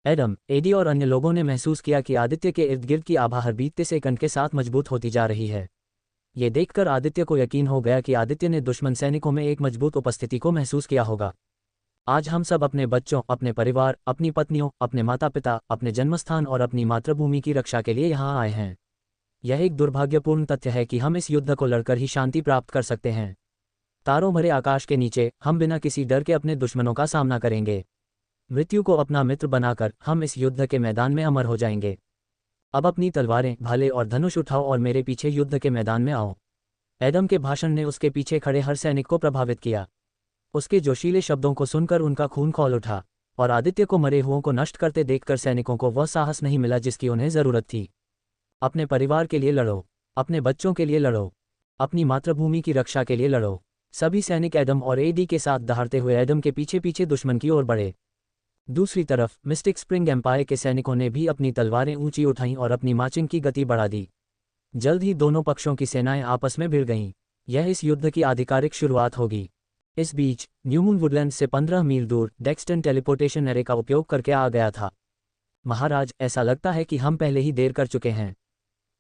एडम, एडी और अन्य लोगों ने महसूस किया कि आदित्य के इर्द गिर्द की आभा हर बीतते सेकंड के साथ मजबूत होती जा रही है। ये देखकर आदित्य को यकीन हो गया कि आदित्य ने दुश्मन सैनिकों में एक मजबूत उपस्थिति को महसूस किया होगा। आज हम सब अपने बच्चों, अपने परिवार, अपनी पत्नियों, अपने माता पिता, अपने जन्मस्थान और अपनी मातृभूमि की रक्षा के लिए यहाँ आए हैं। यह एक दुर्भाग्यपूर्ण तथ्य है कि हम इस युद्ध को लड़कर ही शांति प्राप्त कर सकते हैं। तारों भरे आकाश के नीचे हम बिना किसी डर के अपने दुश्मनों का सामना करेंगे। मृत्यु को अपना मित्र बनाकर हम इस युद्ध के मैदान में अमर हो जाएंगे। अब अपनी तलवारें, भाले और धनुष उठाओ और मेरे पीछे युद्ध के मैदान में आओ। एडम के भाषण ने उसके पीछे खड़े हर सैनिक को प्रभावित किया। उसके जोशीले शब्दों को सुनकर उनका खून खौल उठा, और आदित्य को मरे हुओं को नष्ट करते देखकर सैनिकों को वह साहस नहीं मिला जिसकी उन्हें जरूरत थी। अपने परिवार के लिए लड़ो, अपने बच्चों के लिए लड़ो, अपनी मातृभूमि की रक्षा के लिए लड़ो। सभी सैनिक एडम और एडी के साथ दहाड़ते हुए एडम के पीछे पीछे दुश्मन की ओर बढ़े। दूसरी तरफ मिस्टिक स्प्रिंग एम्पायर के सैनिकों ने भी अपनी तलवारें ऊंची उठाईं और अपनी मार्चिंग की गति बढ़ा दी। जल्द ही दोनों पक्षों की सेनाएं आपस में भिड़ गईं। यह इस युद्ध की आधिकारिक शुरुआत होगी। इस बीच न्यूमून वुडलैंड से 15 मील दूर डेक्सटन टेलीपोर्टेशन एरे का उपयोग करके आ गया था। महाराज, ऐसा लगता है कि हम पहले ही देर कर चुके हैं,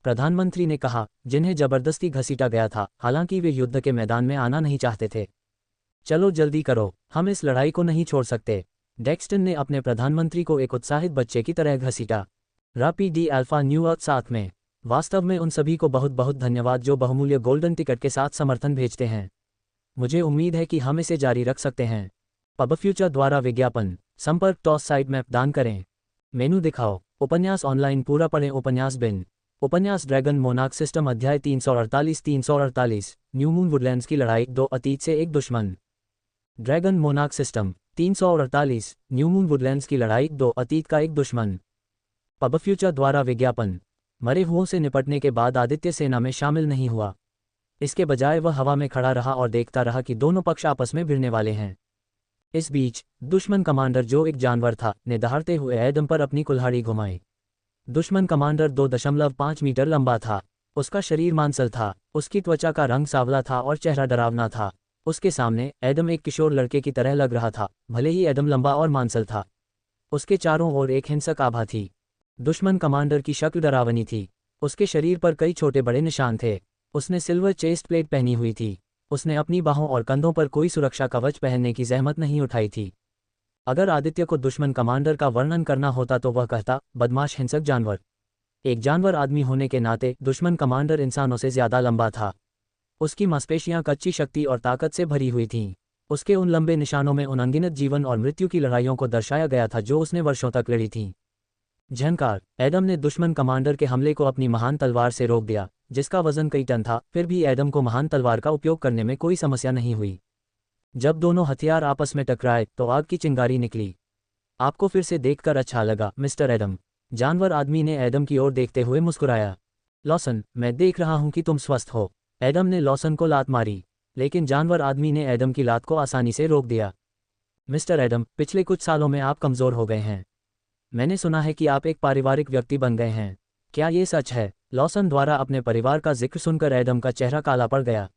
प्रधानमंत्री ने कहा, जिन्हें जबरदस्ती घसीटा गया था, हालांकि वे युद्ध के मैदान में आना नहीं चाहते थे। चलो जल्दी करो, हम इस लड़ाई को नहीं छोड़ सकते। डेक्सटन ने अपने प्रधानमंत्री को एक उत्साहित बच्चे की तरह घसीटा। रापी डी अल्फा न्यू अर्थ 7 में। वास्तव में उन सभी को बहुत बहुत धन्यवाद जो बहुमूल्य गोल्डन टिकट के साथ समर्थन भेजते हैं। मुझे उम्मीद है कि हम इसे जारी रख सकते हैं। पब फ्यूचर द्वारा विज्ञापन। संपर्क टॉस साइड मैप दान करें। मेनू दिखाओ। उपन्यास ऑनलाइन पूरा पढ़ें। उपन्यास बिन। उपन्यास ड्रैगन मोनार्क सिस्टम अध्याय 348 न्यूमून वुडलैंड्स की लड़ाई 2 अतीत से एक दुश्मन। ड्रैगन मोनार्क सिस्टम 348 न्यूमून वुडलैंड्स की लड़ाई 2 अतीत का एक दुश्मन। पब फ्यूचर द्वारा विज्ञापन। मरे हुओं से निपटने के बाद आदित्य सेना में शामिल नहीं हुआ। इसके बजाय वह हवा में खड़ा रहा और देखता रहा कि दोनों पक्ष आपस में भिड़ने वाले हैं। इस बीच दुश्मन कमांडर, जो एक जानवर था, ने दहाड़ते हुए एडम पर अपनी कुल्हाड़ी घुमाई। दुश्मन कमांडर 2.5 मीटर लंबा था। उसका शरीर मांसल था, उसकी त्वचा का रंग सांवला था और चेहरा डरावना था। उसके सामने एडम एक किशोर लड़के की तरह लग रहा था, भले ही एडम लंबा और मांसल था। उसके चारों ओर एक हिंसक आभा थी। दुश्मन कमांडर की शक्ल डरावनी थी। उसके शरीर पर कई छोटे बड़े निशान थे। उसने सिल्वर चेस्ट प्लेट पहनी हुई थी। उसने अपनी बाहों और कंधों पर कोई सुरक्षा कवच पहनने की जहमत नहीं उठाई थी। अगर आदित्य को दुश्मन कमांडर का वर्णन करना होता तो वह कहता, बदमाश हिंसक जानवर। एक जानवर आदमी होने के नाते दुश्मन कमांडर इंसानों से ज्यादा लंबा था। उसकी मांसपेशियां कच्ची शक्ति और ताकत से भरी हुई थीं। उसके उन लंबे निशानों में उन अनगिनत जीवन और मृत्यु की लड़ाइयों को दर्शाया गया था जो उसने वर्षों तक लड़ी थीं। झंकार। एडम ने दुश्मन कमांडर के हमले को अपनी महान तलवार से रोक दिया, जिसका वजन कई टन था। फिर भी एडम को महान तलवार का उपयोग करने में कोई समस्या नहीं हुई। जब दोनों हथियार आपस में टकराए तो आग की चिंगारी निकली। आपको फिर से देखकर अच्छा लगा, मिस्टर एडम। जानवर आदमी ने एडम की ओर देखते हुए मुस्कुराया। लॉसन, मैं देख रहा हूं कि तुम स्वस्थ हो। एडम ने लॉसन को लात मारी, लेकिन जानवर आदमी ने एडम की लात को आसानी से रोक दिया। मिस्टर एडम, पिछले कुछ सालों में आप कमज़ोर हो गए हैं। मैंने सुना है कि आप एक पारिवारिक व्यक्ति बन गए हैं। क्या ये सच है? लॉसन द्वारा अपने परिवार का जिक्र सुनकर एडम का चेहरा काला पड़ गया।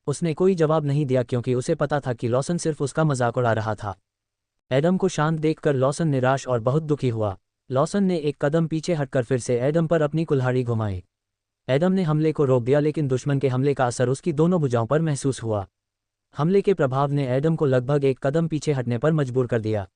उसने कोई जवाब नहीं दिया क्योंकि उसे पता था कि लॉसन सिर्फ उसका मजाक उड़ा रहा था। एडम को शांत देखकर लॉसन निराश और बहुत दुखी हुआ। लॉसन ने एक कदम पीछे हटकर फिर से एडम पर अपनी कुल्हाड़ी घुमाई। एडम ने हमले को रोक दिया, लेकिन दुश्मन के हमले का असर उसकी दोनों भुजाओं पर महसूस हुआ। हमले के प्रभाव ने एडम को लगभग एक कदम पीछे हटने पर मजबूर कर दिया।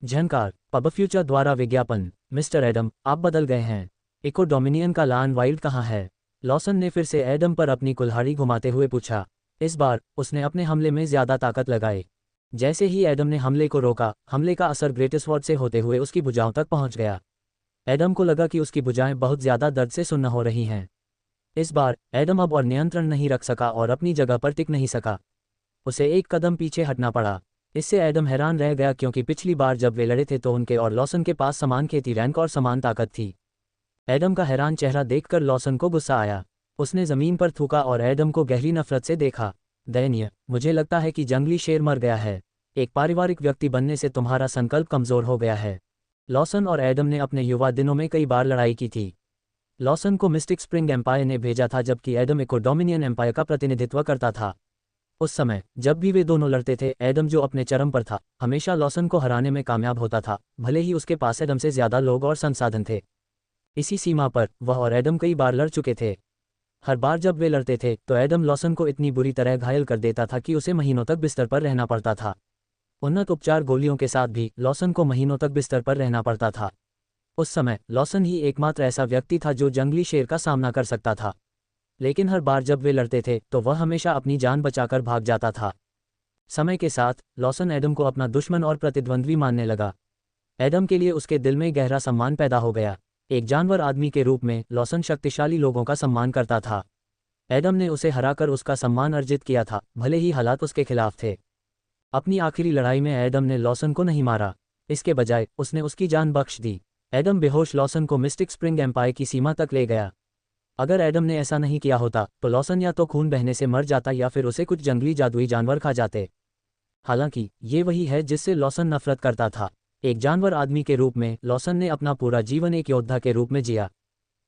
झंकार। पब फ्यूचर द्वारा विज्ञापन। मिस्टर एडम, आप बदल गए हैं। इको डोमिनियन का लान वाइल्ड कहाँ है? लॉसन ने फिर से एडम पर अपनी कुल्हाड़ी घुमाते हुए पूछा। इस बार उसने अपने हमले में ज्यादा ताकत लगाई। जैसे ही एडम ने हमले को रोका, हमले का असर ग्रेटस्वॉर्ड से होते हुए उसकी भुजाओं तक पहुंच गया। एडम को लगा कि उसकी भुजाएं बहुत ज्यादा दर्द से सुन्न हो रही हैं। इस बार एडम अब और नियंत्रण नहीं रख सका और अपनी जगह पर टिक नहीं सका। उसे एक कदम पीछे हटना पड़ा। इससे एडम हैरान रह गया क्योंकि पिछली बार जब वे लड़े थे तो उनके और लॉसन के पास समान खेती रैंक और समान ताकत थी। एडम का हैरान चेहरा देखकर लॉसन को गुस्सा आया। उसने जमीन पर थूका और एडम को गहरी नफरत से देखा। दयनीय, मुझे लगता है कि जंगली शेर मर गया है। एक पारिवारिक व्यक्ति बनने से तुम्हारा संकल्प कमजोर हो गया है। लॉसन और एडम ने अपने युवा दिनों में कई बार लड़ाई की थी। लॉसन को मिस्टिक स्प्रिंग एम्पायर ने भेजा था जबकि एडम एक डोमिनियन एम्पायर का प्रतिनिधित्व करता था। उस समय जब भी वे दोनों लड़ते थे, एडम जो अपने चरम पर था हमेशा लॉसन को हराने में कामयाब होता था, भले ही उसके पास एडम से ज़्यादा लोग और संसाधन थे। इसी सीमा पर वह और एडम कई बार लड़ चुके थे। हर बार जब वे लड़ते थे तो एडम लॉसन को इतनी बुरी तरह घायल कर देता था कि उसे महीनों तक बिस्तर पर रहना पड़ता था। उन्नत उपचार गोलियों के साथ भी लॉसन को महीनों तक बिस्तर पर रहना पड़ता था। उस समय लॉसन ही एकमात्र ऐसा व्यक्ति था जो जंगली शेर का सामना कर सकता था। लेकिन हर बार जब वे लड़ते थे तो वह हमेशा अपनी जान बचाकर भाग जाता था। समय के साथ लॉसन एडम को अपना दुश्मन और प्रतिद्वंद्वी मानने लगा। एडम के लिए उसके दिल में गहरा सम्मान पैदा हो गया। एक जानवर आदमी के रूप में लॉसन शक्तिशाली लोगों का सम्मान करता था। एडम ने उसे हराकर उसका सम्मान अर्जित किया था, भले ही हालात उसके खिलाफ थे। अपनी आखिरी लड़ाई में एडम ने लॉसन को नहीं मारा, इसके बजाय उसने उसकी जान बख्श दी। एडम बेहोश लॉसन को मिस्टिक स्प्रिंग एम्पायर की सीमा तक ले गया। अगर एडम ने ऐसा नहीं किया होता तो लॉसन या तो खून बहने से मर जाता या फिर उसे कुछ जंगली जादुई जानवर खा जाते। हालांकि ये वही है जिससे लॉसन नफरत करता था। एक जानवर आदमी के रूप में लॉसन ने अपना पूरा जीवन एक योद्धा के रूप में जिया।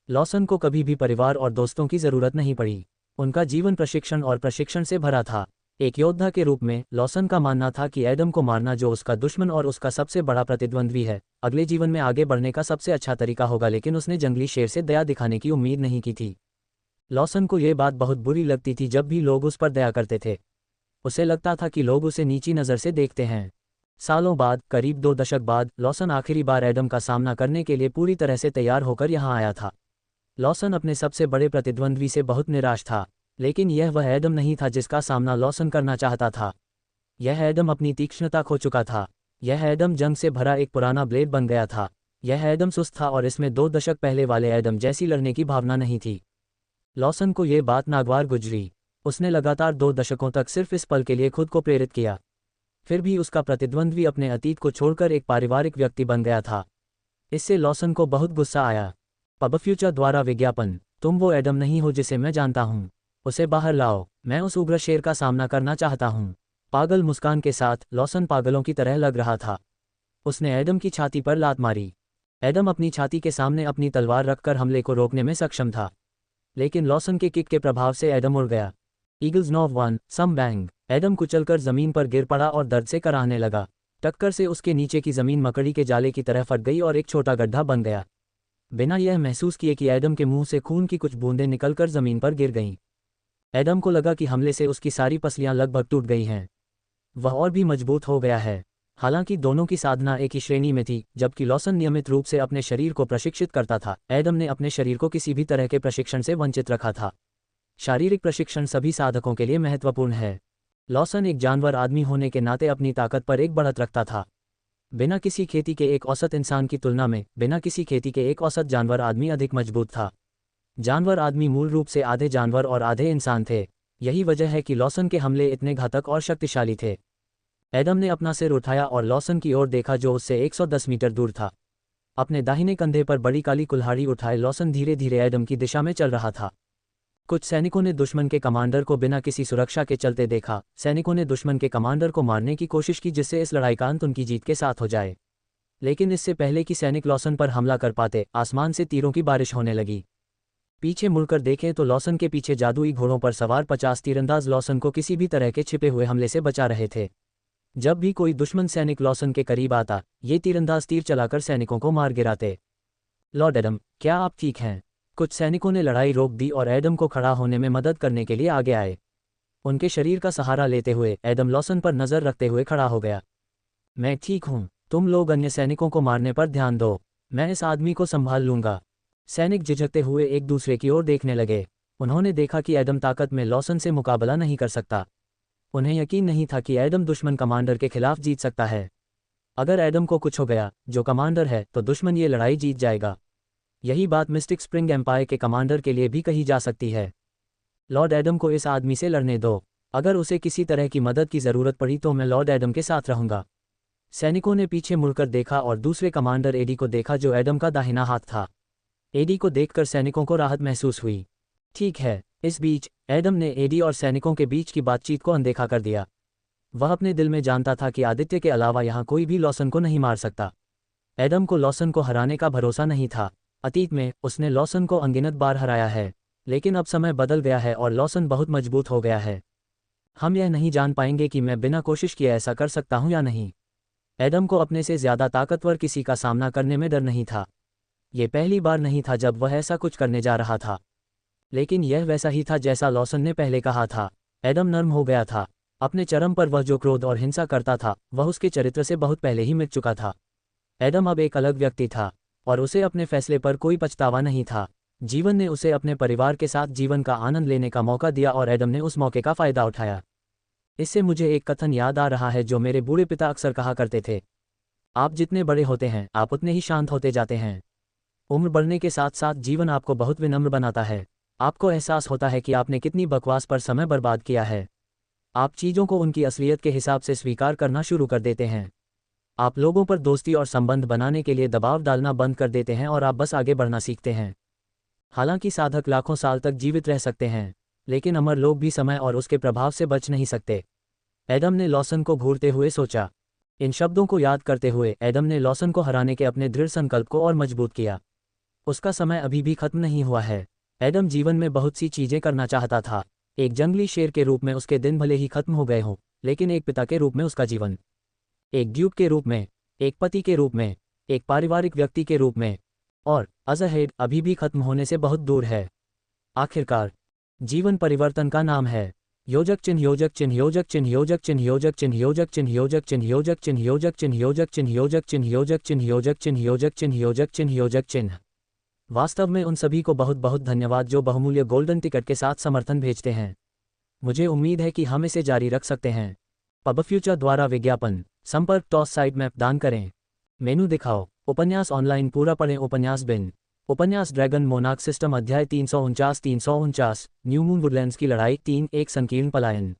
लॉसन को कभी भी परिवार और दोस्तों की जरूरत नहीं पड़ी। उनका जीवन प्रशिक्षण और प्रशिक्षण से भरा था। एक योद्धा के रूप में लॉसन का मानना था कि एडम को मारना, जो उसका दुश्मन और उसका सबसे बड़ा प्रतिद्वंद्वी है, अगले जीवन में आगे बढ़ने का सबसे अच्छा तरीका होगा। लेकिन उसने जंगली शेर से दया दिखाने की उम्मीद नहीं की थी। लॉसन को यह बात बहुत बुरी लगती थी जब भी लोग उस पर दया करते थे। उसे लगता था कि लोग उसे नीची नज़र से देखते हैं। सालों बाद, करीब 2 दशक बाद, लॉसन आखिरी बार एडम का सामना करने के लिए पूरी तरह से तैयार होकर यहाँ आया था। लॉसन अपने सबसे बड़े प्रतिद्वंद्वी से बहुत निराश था, लेकिन यह वह एडम नहीं था जिसका सामना लॉसन करना चाहता था। यह एडम अपनी तीक्ष्णता खो चुका था। यह एडम जंग से भरा एक पुराना ब्लेड बन गया था। यह एडम सुस्त था और इसमें 2 दशक पहले वाले एडम जैसी लड़ने की भावना नहीं थी। लॉसन को यह बात नागवार गुजरी। उसने लगातार 2 दशकों तक सिर्फ इस पल के लिए खुद को प्रेरित किया। फिर भी उसका प्रतिद्वंद्वी अपने अतीत को छोड़कर एक पारिवारिक व्यक्ति बन गया था। इससे लॉसन को बहुत गुस्सा आया। पब फ्यूचर द्वारा विज्ञापन, तुम वो एडम नहीं हो जिसे मैं जानता हूँ। उसे बाहर लाओ, मैं उस उग्र शेर का सामना करना चाहता हूँ। पागल मुस्कान के साथ लॉसन पागलों की तरह लग रहा था। उसने एडम की छाती पर लात मारी। एडम अपनी छाती के सामने अपनी तलवार रखकर हमले को रोकने में सक्षम था, लेकिन लॉसन के किक के प्रभाव से एडम उड़ गया। ईगल्स नॉव वन सम बैंग। एडम कुचलकर जमीन पर गिर पड़ा और दर्द से कराहने लगा। टक्कर से उसके नीचे की जमीन मकड़ी के जाले की तरह फट गई और एक छोटा गड्ढा बन गया। बिना यह महसूस किए कि एडम के मुंह से खून की कुछ बूंदें निकलकर जमीन पर गिर गईं। एडम को लगा कि हमले से उसकी सारी पसलियां लगभग टूट गई हैं। वह और भी मजबूत हो गया है। हालांकि दोनों की साधना एक ही श्रेणी में थी। जबकि लॉसन नियमित रूप से अपने शरीर को प्रशिक्षित करता था, एडम ने अपने शरीर को किसी भी तरह के प्रशिक्षण से वंचित रखा था। शारीरिक प्रशिक्षण सभी साधकों के लिए महत्वपूर्ण है। लॉसन एक जानवर आदमी होने के नाते अपनी ताकत पर एक बढ़त रखता था। बिना किसी खेती के एक औसत इंसान की तुलना में बिना किसी खेती के एक औसत जानवर आदमी अधिक मजबूत था। जानवर आदमी मूल रूप से आधे जानवर और आधे इंसान थे। यही वजह है कि लॉसन के हमले इतने घातक और शक्तिशाली थे। एडम ने अपना सिर उठाया और लॉसन की ओर देखा जो उससे 110 मीटर दूर था। अपने दाहिने कंधे पर बड़ी काली कुल्हाड़ी उठाए लॉसन धीरे धीरे एडम की दिशा में चल रहा था। कुछ सैनिकों ने दुश्मन के कमांडर को बिना किसी सुरक्षा के चलते देखा। सैनिकों ने दुश्मन के कमांडर को मारने की कोशिश की जिससे इस लड़ाई का अंत उनकी जीत के साथ हो जाए। लेकिन इससे पहले कि सैनिक लॉसन पर हमला कर पाते, आसमान से तीरों की बारिश होने लगी। पीछे मुड़कर देखें तो लॉसन के पीछे जादुई घोड़ों पर सवार 50 तीरंदाज लॉसन को किसी भी तरह के छिपे हुए हमले से बचा रहे थे। जब भी कोई दुश्मन सैनिक लॉसन के करीब आता, ये तीरंदाज तीर चलाकर सैनिकों को मार गिराते। लॉर्ड एडम, क्या आप ठीक हैं? कुछ सैनिकों ने लड़ाई रोक दी और एडम को खड़ा होने में मदद करने के लिए आगे आए। उनके शरीर का सहारा लेते हुए एडम लॉसन पर नजर रखते हुए खड़ा हो गया। मैं ठीक हूँ, तुम लोग अन्य सैनिकों को मारने पर ध्यान दो, मैं इस आदमी को संभाल लूंगा। सैनिक झिझकते हुए एक दूसरे की ओर देखने लगे। उन्होंने देखा कि एडम ताकत में लॉसन से मुकाबला नहीं कर सकता। उन्हें यकीन नहीं था कि एडम दुश्मन कमांडर के खिलाफ जीत सकता है। अगर एडम को कुछ हो गया, जो कमांडर है, तो दुश्मन ये लड़ाई जीत जाएगा। यही बात मिस्टिक स्प्रिंग एम्पायर के कमांडर के लिए भी कही जा सकती है। लॉर्ड एडम को इस आदमी से लड़ने दो। अगर उसे किसी तरह की मदद की ज़रूरत पड़ी तो मैं लॉर्ड एडम के साथ रहूंगा। सैनिकों ने पीछे मुड़कर देखा और दूसरे कमांडर एडी को देखा जो एडम का दाहिना हाथ था। एडी को देखकर सैनिकों को राहत महसूस हुई। ठीक है। इस बीच एडम ने एडी और सैनिकों के बीच की बातचीत को अनदेखा कर दिया। वह अपने दिल में जानता था कि आदित्य के अलावा यहाँ कोई भी लॉसन को नहीं मार सकता। एडम को लॉसन को हराने का भरोसा नहीं था। अतीत में उसने लॉसन को अनगिनत बार हराया है, लेकिन अब समय बदल गया है और लॉसन बहुत मजबूत हो गया है। हम यह नहीं जान पाएंगे कि मैं बिना कोशिश किए ऐसा कर सकता हूं या नहीं। एडम को अपने से ज़्यादा ताकतवर किसी का सामना करने में डर नहीं था। ये पहली बार नहीं था जब वह ऐसा कुछ करने जा रहा था, लेकिन यह वैसा ही था जैसा लॉसन ने पहले कहा था। एडम नर्म हो गया था। अपने चरम पर वह जो क्रोध और हिंसा करता था वह उसके चरित्र से बहुत पहले ही मिट चुका था। एडम अब एक अलग व्यक्ति था और उसे अपने फैसले पर कोई पछतावा नहीं था। जीवन ने उसे अपने परिवार के साथ जीवन का आनंद लेने का मौका दिया और एडम ने उस मौके का फ़ायदा उठाया। इससे मुझे एक कथन याद आ रहा है जो मेरे बूढ़े पिता अक्सर कहा करते थे, आप जितने बड़े होते हैं आप उतने ही शांत होते जाते हैं। उम्र बढ़ने के साथ साथ जीवन आपको बहुत विनम्र बनाता है। आपको एहसास होता है कि आपने कितनी बकवास पर समय बर्बाद किया है। आप चीज़ों को उनकी असलियत के हिसाब से स्वीकार करना शुरू कर देते हैं। आप लोगों पर दोस्ती और संबंध बनाने के लिए दबाव डालना बंद कर देते हैं और आप बस आगे बढ़ना सीखते हैं। हालांकि साधक लाखों साल तक जीवित रह सकते हैं, लेकिन अमर लोग भी समय और उसके प्रभाव से बच नहीं सकते। एडम ने लॉसन को घूरते हुए सोचा। इन शब्दों को याद करते हुए एडम ने लॉसन को हराने के अपने दृढ़ संकल्प को और मजबूत किया। उसका समय अभी भी खत्म नहीं हुआ है। एडम जीवन में बहुत सी चीज़ें करना चाहता था। एक जंगली शेर के रूप में उसके दिन भले ही खत्म हो गए हों, लेकिन एक पिता के रूप में उसका जीवन, एक ड्यूक के रूप में, एक पति के रूप में, एक पारिवारिक व्यक्ति के रूप में, और अज़हेड अभी भी खत्म होने से बहुत दूर है। आखिरकार जीवन परिवर्तन का नाम है। योजक चिन्ह योजक चिन्ह योजक चिन्ह योजक चिन्ह योजक चिन्ह योजक चिन्ह योजक चिन्ह योजक चिन्ह योजक चिन्ह योजक चिन्ह योजक चिन्ह योजक चिन्ह योजक चिन्ह योजक चिन्ह योजक चिन्ह योजक चिन्ह। वास्तव में उन सभी को बहुत बहुत धन्यवाद जो बहुमूल्य गोल्डन टिकट के साथ समर्थन भेजते हैं। मुझे उम्मीद है कि हम इसे जारी रख सकते हैं। पब फ्यूचर द्वारा विज्ञापन संपर्क टॉस साइड मैप दान करें। मेनू दिखाओ। उपन्यास ऑनलाइन पूरा पढ़ें। उपन्यास बिन उपन्यास ड्रैगन मोनार्क सिस्टम अध्याय 349 न्यू मून वुडलैंड्स की लड़ाई 3 एक संकीर्ण पलायन।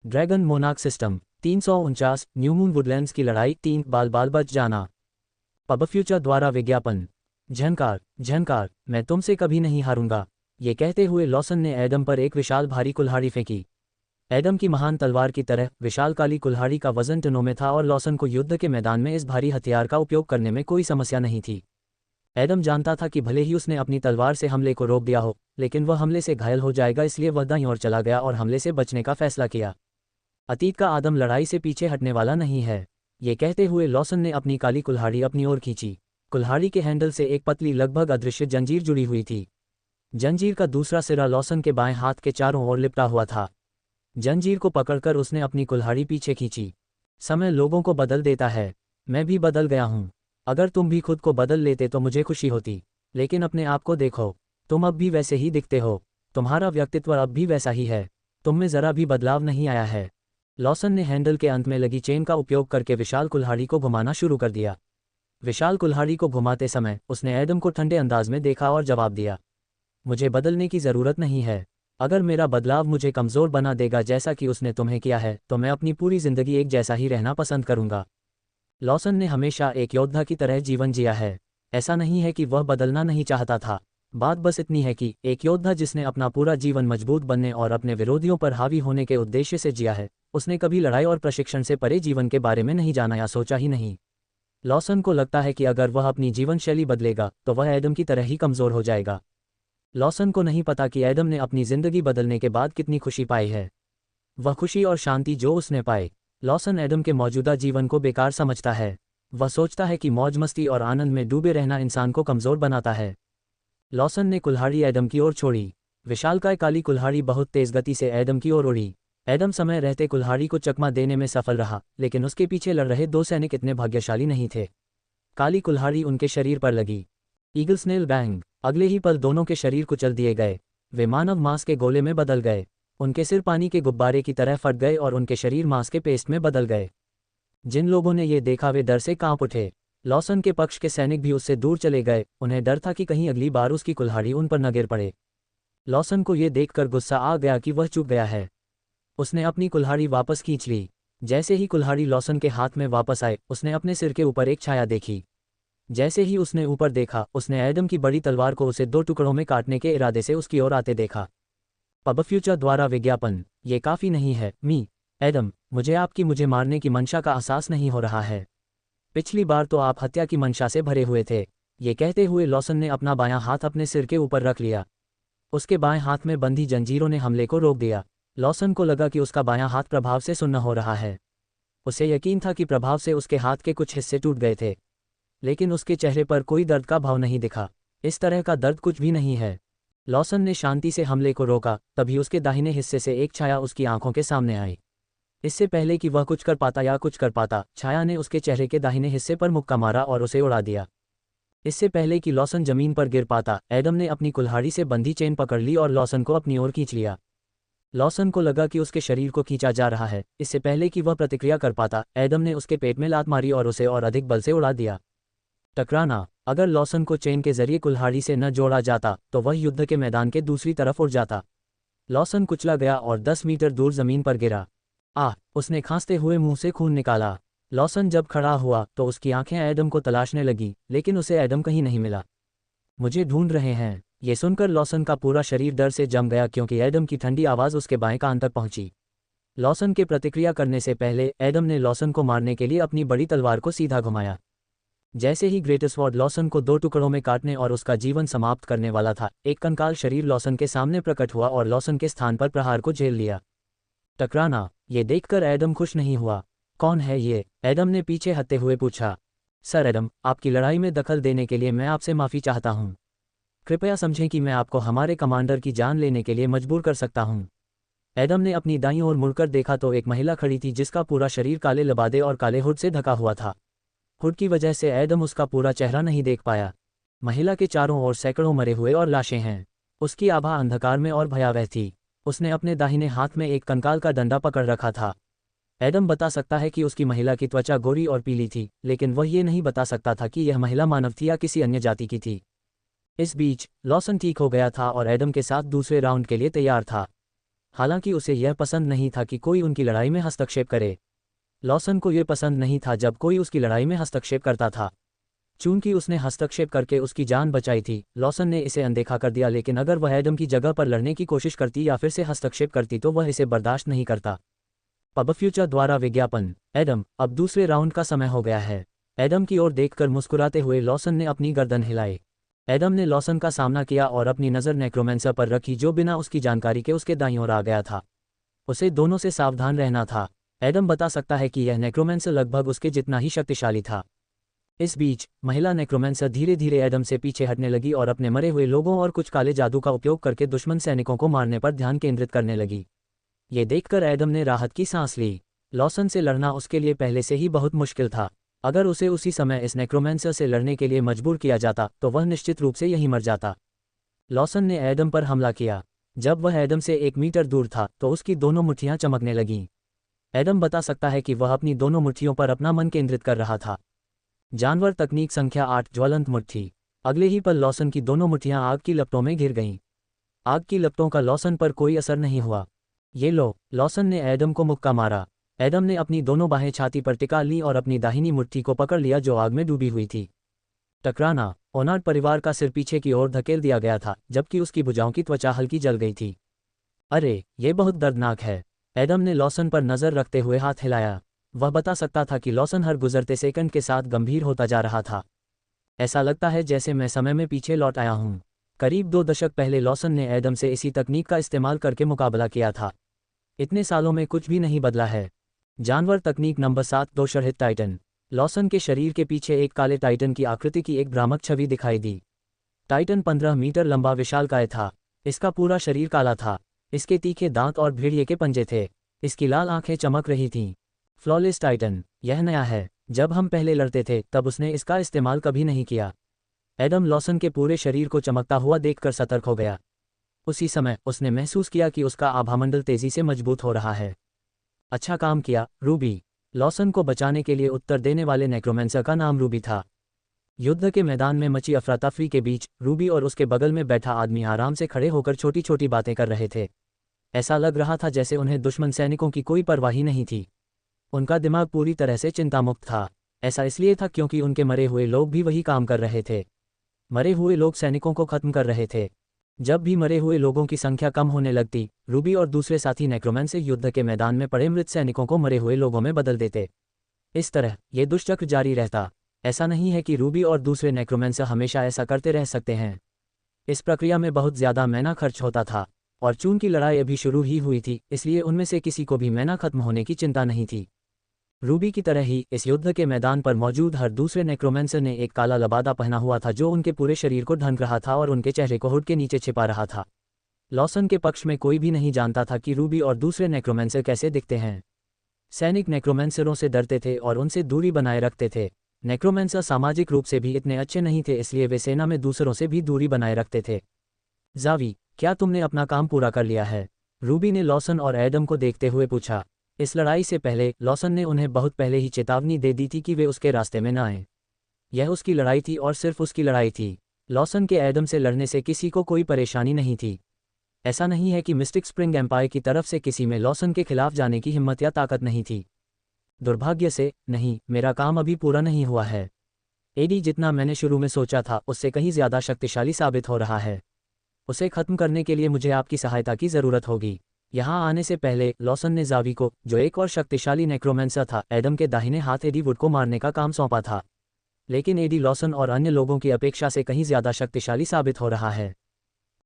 Dragon monarch system 349 new moon woodlands की लड़ाई 3 बाल बाल बच जाना। पब फ्यूचर द्वारा विज्ञापन झनकार झनकार मैं तुमसे कभी नहीं हारूंगा। ये कहते हुए लॉसन ने एडम पर एक विशाल भारी कुल्हाड़ी फेंकी। एडम की महान तलवार की तरह विशाल काली कुल्हाड़ी का वजन टनों में था और लॉसन को युद्ध के मैदान में इस भारी हथियार का उपयोग करने में कोई समस्या नहीं थी। एडम जानता था कि भले ही उसने अपनी तलवार से हमले को रोक दिया हो, लेकिन वह हमले से घायल हो जाएगा, इसलिए वह दाईं ओर चला गया और हमले से बचने का फैसला किया। अतीत का आदम लड़ाई से पीछे हटने वाला नहीं है। ये कहते हुए लॉसन ने अपनी काली कुल्हाड़ी अपनी ओर खींची। कुल्हाड़ी के हैंडल से एक पतली लगभग अदृश्य जंजीर जुड़ी हुई थी। जंजीर का दूसरा सिरा लॉसन के बाएं हाथ के चारों ओर लिपटा हुआ था। जंजीर को पकड़कर उसने अपनी कुल्हाड़ी पीछे खींची। समय लोगों को बदल देता है। मैं भी बदल गया हूँ। अगर तुम भी खुद को बदल लेते तो मुझे खुशी होती, लेकिन अपने आप को देखो, तुम अब भी वैसे ही दिखते हो। तुम्हारा व्यक्तित्व अब भी वैसा ही है। तुम में ज़रा भी बदलाव नहीं आया है। लॉसन ने हैंडल के अंत में लगी चेन का उपयोग करके विशाल कुल्हाड़ी को घुमाना शुरू कर दिया। विशाल कुल्हाड़ी को घुमाते समय उसने एडम को ठंडे अंदाज में देखा और जवाब दिया, मुझे बदलने की ज़रूरत नहीं है। अगर मेरा बदलाव मुझे कमज़ोर बना देगा जैसा कि उसने तुम्हें किया है, तो मैं अपनी पूरी ज़िंदगी एक जैसा ही रहना पसंद करूंगा। लॉसन ने हमेशा एक योद्धा की तरह जीवन जिया है। ऐसा नहीं है कि वह बदलना नहीं चाहता था। बात बस इतनी है कि एक योद्धा जिसने अपना पूरा जीवन मजबूत बनने और अपने विरोधियों पर हावी होने के उद्देश्य से जिया है, उसने कभी लड़ाई और प्रशिक्षण से परे जीवन के बारे में नहीं जाना या सोचा ही नहीं। लॉसन को लगता है कि अगर वह अपनी जीवन शैली बदलेगा तो वह एडम की तरह ही कमज़ोर हो जाएगा। लॉसन को नहीं पता कि एडम ने अपनी ज़िंदगी बदलने के बाद कितनी खुशी पाई है। वह खुशी और शांति जो उसने पाई। लॉसन एडम के मौजूदा जीवन को बेकार समझता है। वह सोचता है कि मौज मस्ती और आनंद में डूबे रहना इंसान को कमज़ोर बनाता है। लॉसन ने कुल्हाड़ी एडम की ओर छोड़ी। विशालकाय काली कुल्हाड़ी बहुत तेज़ गति से एडम की ओर उड़ी। एडम समय रहते कुल्हाड़ी को चकमा देने में सफल रहा, लेकिन उसके पीछे लड़ रहे दो सैनिक इतने भाग्यशाली नहीं थे। काली कुल्हाड़ी उनके शरीर पर लगी। Eagle snail bang. अगले ही पल दोनों के शरीर कुचल दिए गए। वे मानव मांस के गोले में बदल गए। उनके सिर पानी के गुब्बारे की तरह फट गए और उनके शरीर मांस के पेस्ट में बदल गए। जिन लोगों ने ये देखा वे डर से कांप उठे। लॉसन के पक्ष के सैनिक भी उससे दूर चले गए। उन्हें डर था कि कहीं अगली बार उसकी कुल्हाड़ी उन पर न गिर पड़े। लॉसन को ये देखकर गुस्सा आ गया कि वह चूक गया है। उसने अपनी कुल्हाड़ी वापस खींच ली। जैसे ही कुल्हाड़ी लॉसन के हाथ में वापस आए, उसने अपने सिर के ऊपर एक छाया देखी। जैसे ही उसने ऊपर देखा, उसने एडम की बड़ी तलवार को उसे दो टुकड़ों में काटने के इरादे से उसकी ओर आते देखा। पब फ्यूचर द्वारा विज्ञापन। ये काफ़ी नहीं है मी एडम, मुझे मारने की मंशा का एहसास नहीं हो रहा है। पिछली बार तो आप हत्या की मंशा से भरे हुए थे। ये कहते हुए लॉसन ने अपना बायां हाथ अपने सिर के ऊपर रख लिया। उसके बाएं हाथ में बंधी जंजीरों ने हमले को रोक दिया। लॉसन को लगा कि उसका बायां हाथ प्रभाव से सुन्न हो रहा है। उसे यकीन था कि प्रभाव से उसके हाथ के कुछ हिस्से टूट गए थे, लेकिन उसके चेहरे पर कोई दर्द का भाव नहीं दिखा। इस तरह का दर्द कुछ भी नहीं है। लॉसन ने शांति से हमले को रोका, तभी उसके दाहिने हिस्से से एक छाया उसकी आंखों के सामने आई। इससे पहले कि वह कुछ कर पाता, छाया ने उसके चेहरे के दाहिने हिस्से पर मुक्का मारा और उसे उड़ा दिया। इससे पहले कि लॉसन जमीन पर गिर पाता, एडम ने अपनी कुल्हाड़ी से बंधी चेन पकड़ ली और लॉसन को अपनी ओर खींच लिया। लॉसन को लगा कि उसके शरीर को खींचा जा रहा है। इससे पहले कि वह प्रतिक्रिया कर पाता, एडम ने उसके पेट में लात मारी और उसे और अधिक बल से उड़ा दिया। टकराना। अगर लॉसन को चेन के जरिए कुल्हाड़ी से न जोड़ा जाता तो वह युद्ध के मैदान के दूसरी तरफ उड़ जाता। लॉसन कुचला गया और 10 मीटर दूर जमीन पर गिरा। उसने खांसते हुए मुंह से खून निकाला। लॉसन जब खड़ा हुआ तो उसकी आंखें एडम को तलाशने लगी, लेकिन उसे एडम कहीं नहीं मिला। मुझे ढूंढ रहे हैं। ये सुनकर लॉसन का पूरा शरीर डर से जम गया, क्योंकि एडम की ठंडी आवाज़ उसके बाएं कान तक पहुंची। लॉसन के प्रतिक्रिया करने से पहले एडम ने लॉसन को मारने के लिए अपनी बड़ी तलवार को सीधा घुमाया। जैसे ही ग्रेट स्वॉर्ड लॉसन को 2 टुकड़ों में काटने और उसका जीवन समाप्त करने वाला था, एक कंकाल शरीर लॉसन के सामने प्रकट हुआ और लॉसन के स्थान पर प्रहार को झेल लिया। टकराना। ये देखकर एडम खुश नहीं हुआ। कौन है ये? एडम ने पीछे हटते हुए पूछा। सर एडम, आपकी लड़ाई में दखल देने के लिए मैं आपसे माफ़ी चाहता हूँ। कृपया समझें कि मैं आपको हमारे कमांडर की जान लेने के लिए मजबूर कर सकता हूँ। एडम ने अपनी दाईं ओर मुड़कर देखा तो एक महिला खड़ी थी जिसका पूरा शरीर काले लबादे और काले हुड से ढका हुआ था। हुड की वजह से एडम उसका पूरा चेहरा नहीं देख पाया। महिला के चारों ओर सैकड़ों मरे हुए और लाशें हैं। उसकी आभा अंधकार में और भयावह थी। उसने अपने दाहिने हाथ में एक कंकाल का डंडा पकड़ रखा था। एडम बता सकता है कि उसकी महिला की त्वचा गोरी और पीली थी, लेकिन वह ये नहीं बता सकता था कि यह महिला मानव थी या किसी अन्य जाति की थी। इस बीच लॉसन ठीक हो गया था और एडम के साथ दूसरे राउंड के लिए तैयार था। हालांकि उसे यह पसंद नहीं था कि कोई उनकी लड़ाई में हस्तक्षेप करे। लॉसन को यह पसंद नहीं था जब कोई उसकी लड़ाई में हस्तक्षेप करता था। चूंकि उसने हस्तक्षेप करके उसकी जान बचाई थी, लॉसन ने इसे अनदेखा कर दिया, लेकिन अगर वह एडम की जगह पर लड़ने की कोशिश करती या फिर से हस्तक्षेप करती तो वह इसे बर्दाश्त नहीं करता। पब फ्यूचर द्वारा विज्ञापन। एडम, अब दूसरे राउंड का समय हो गया है। एडम की ओर देखकर मुस्कुराते हुए लॉसन ने अपनी गर्दन हिलाई। एडम ने लॉसन का सामना किया और अपनी नज़र नेक्रोमेंसर पर रखी, जो बिना उसकी जानकारी के उसके दाईं ओर आ गया था। उसे दोनों से सावधान रहना था। एडम बता सकता है कि यह नेक्रोमेंसर लगभग उसके जितना ही शक्तिशाली था। इस बीच महिला नेक्रोमेंसर धीरे धीरे एडम से पीछे हटने लगी और अपने मरे हुए लोगों और कुछ काले जादू का उपयोग करके दुश्मन सैनिकों को मारने पर ध्यान केंद्रित करने लगी। ये देखकर एडम ने राहत की सांस ली। लॉसन से लड़ना उसके लिए पहले से ही बहुत मुश्किल था। अगर उसे उसी समय इस नेक्रोमेंसर से लड़ने के लिए मजबूर किया जाता तो वह निश्चित रूप से यहीं मर जाता। लॉसन ने एडम पर हमला किया। जब वह एडम से 1 मीटर दूर था तो उसकी दोनों मुट्ठियां चमकने लगीं। एडम बता सकता है कि वह अपनी दोनों मुट्ठियों पर अपना मन केंद्रित कर रहा था। जानवर तकनीक संख्या 8, ज्वलंत मुट्ठी। अगले ही पल लॉसन की दोनों मुट्ठियां आग की लपटों में घिर गईं। आग की लपटों का लॉसन पर कोई असर नहीं हुआ। ये लो। लॉसन ने एडम को मुक्का मारा। एडम ने अपनी दोनों बाहें छाती पर टिका लीं और अपनी दाहिनी मुट्ठी को पकड़ लिया जो आग में डूबी हुई थी। टकराना। ओनार्ड परिवार का सिर पीछे की ओर धकेल दिया गया था, जबकि उसकी भुजाओं की त्वचा हल्की जल गई थी। अरे, ये बहुत दर्दनाक है। एडम ने लॉसन पर नज़र रखते हुए हाथ हिलाया। वह बता सकता था कि लॉसन हर गुजरते सेकंड के साथ गंभीर होता जा रहा था। ऐसा लगता है जैसे मैं समय में पीछे लौट आया हूँ। करीब 2 दशक पहले लॉसन ने एडम से इसी तकनीक का इस्तेमाल करके मुकाबला किया था। इतने सालों में कुछ भी नहीं बदला है। जानवर तकनीक नंबर 7, 2 शरहित टाइटन। लॉसन के शरीर के पीछे एक काले टाइटन की आकृति की एक भ्रामक छवि दिखाई दी। टाइटन 15 मीटर लंबा विशालकाय था। इसका पूरा शरीर काला था। इसके तीखे दांत और भेड़िए के पंजे थे। इसकी लाल आंखें चमक रही थीं। Flawless Titan. यह नया है। जब हम पहले लड़ते थे तब उसने इसका इस्तेमाल कभी नहीं किया। एडम लॉसन के पूरे शरीर को चमकता हुआ देखकर सतर्क हो गया। उसी समय उसने महसूस किया कि उसका आभामंडल तेजी से मजबूत हो रहा है। अच्छा काम किया, रूबी। लॉसन को बचाने के लिए उत्तर देने वाले नेक्रोमेंसर का नाम रूबी था। युद्ध के मैदान में मची अफरातफरी के बीच रूबी और उसके बगल में बैठा आदमी आराम से खड़े होकर छोटी छोटी बातें कर रहे थे। ऐसा लग रहा था जैसे उन्हें दुश्मन सैनिकों की कोई परवाह ही नहीं थी। उनका दिमाग पूरी तरह से चिंतामुक्त था। ऐसा इसलिए था क्योंकि उनके मरे हुए लोग भी वही काम कर रहे थे। मरे हुए लोग सैनिकों को खत्म कर रहे थे। जब भी मरे हुए लोगों की संख्या कम होने लगती, रूबी और दूसरे साथी नेक्रोमेंसर युद्ध के मैदान में पड़े मृत सैनिकों को मरे हुए लोगों में बदल देते। इस तरह ये दुष्चक्र जारी रहता। ऐसा नहीं है कि रूबी और दूसरे नेक्रोमेंसर हमेशा ऐसा करते रह सकते हैं। इस प्रक्रिया में बहुत ज़्यादा मैना खर्च होता था, और चून की लड़ाई अभी शुरू ही हुई थी, इसलिए उनमें से किसी को भी मैना खत्म होने की चिंता नहीं थी। रूबी की तरह ही इस युद्ध के मैदान पर मौजूद हर दूसरे नेक्रोमेंसर ने एक काला लबादा पहना हुआ था जो उनके पूरे शरीर को ढक रहा था और उनके चेहरे को हुड के नीचे छिपा रहा था। लॉसन के पक्ष में कोई भी नहीं जानता था कि रूबी और दूसरे नेक्रोमेंसर कैसे दिखते हैं। सैनिक नेक्रोमेंसरों से डरते थे और उनसे दूरी बनाए रखते थे। नेक्रोमेंसर सामाजिक रूप से भी इतने अच्छे नहीं थे, इसलिए वे सेना में दूसरों से भी दूरी बनाए रखते थे। ज़ावी, क्या तुमने अपना काम पूरा कर लिया है? रूबी ने लॉसन और एडम को देखते हुए पूछा। इस लड़ाई से पहले लॉसन ने उन्हें बहुत पहले ही चेतावनी दे दी थी कि वे उसके रास्ते में न आएं। यह उसकी लड़ाई थी और सिर्फ उसकी लड़ाई थी। लॉसन के एडम से लड़ने से किसी को कोई परेशानी नहीं थी। ऐसा नहीं है कि मिस्टिक स्प्रिंग एम्पायर की तरफ से किसी में लॉसन के खिलाफ जाने की हिम्मत या ताकत नहीं थी। दुर्भाग्य से नहीं, मेरा काम अभी पूरा नहीं हुआ है। एडी जितना मैंने शुरू में सोचा था उससे कहीं ज़्यादा शक्तिशाली साबित हो रहा है। उसे खत्म करने के लिए मुझे आपकी सहायता की ज़रूरत होगी। यहाँ आने से पहले लॉसन ने ज़ावी को, जो एक और शक्तिशाली नेक्रोमेंसर था, एडम के दाहिने हाथ एडी वुड को मारने का काम सौंपा था। लेकिन एडी लॉसन और अन्य लोगों की अपेक्षा से कहीं ज़्यादा शक्तिशाली साबित हो रहा है।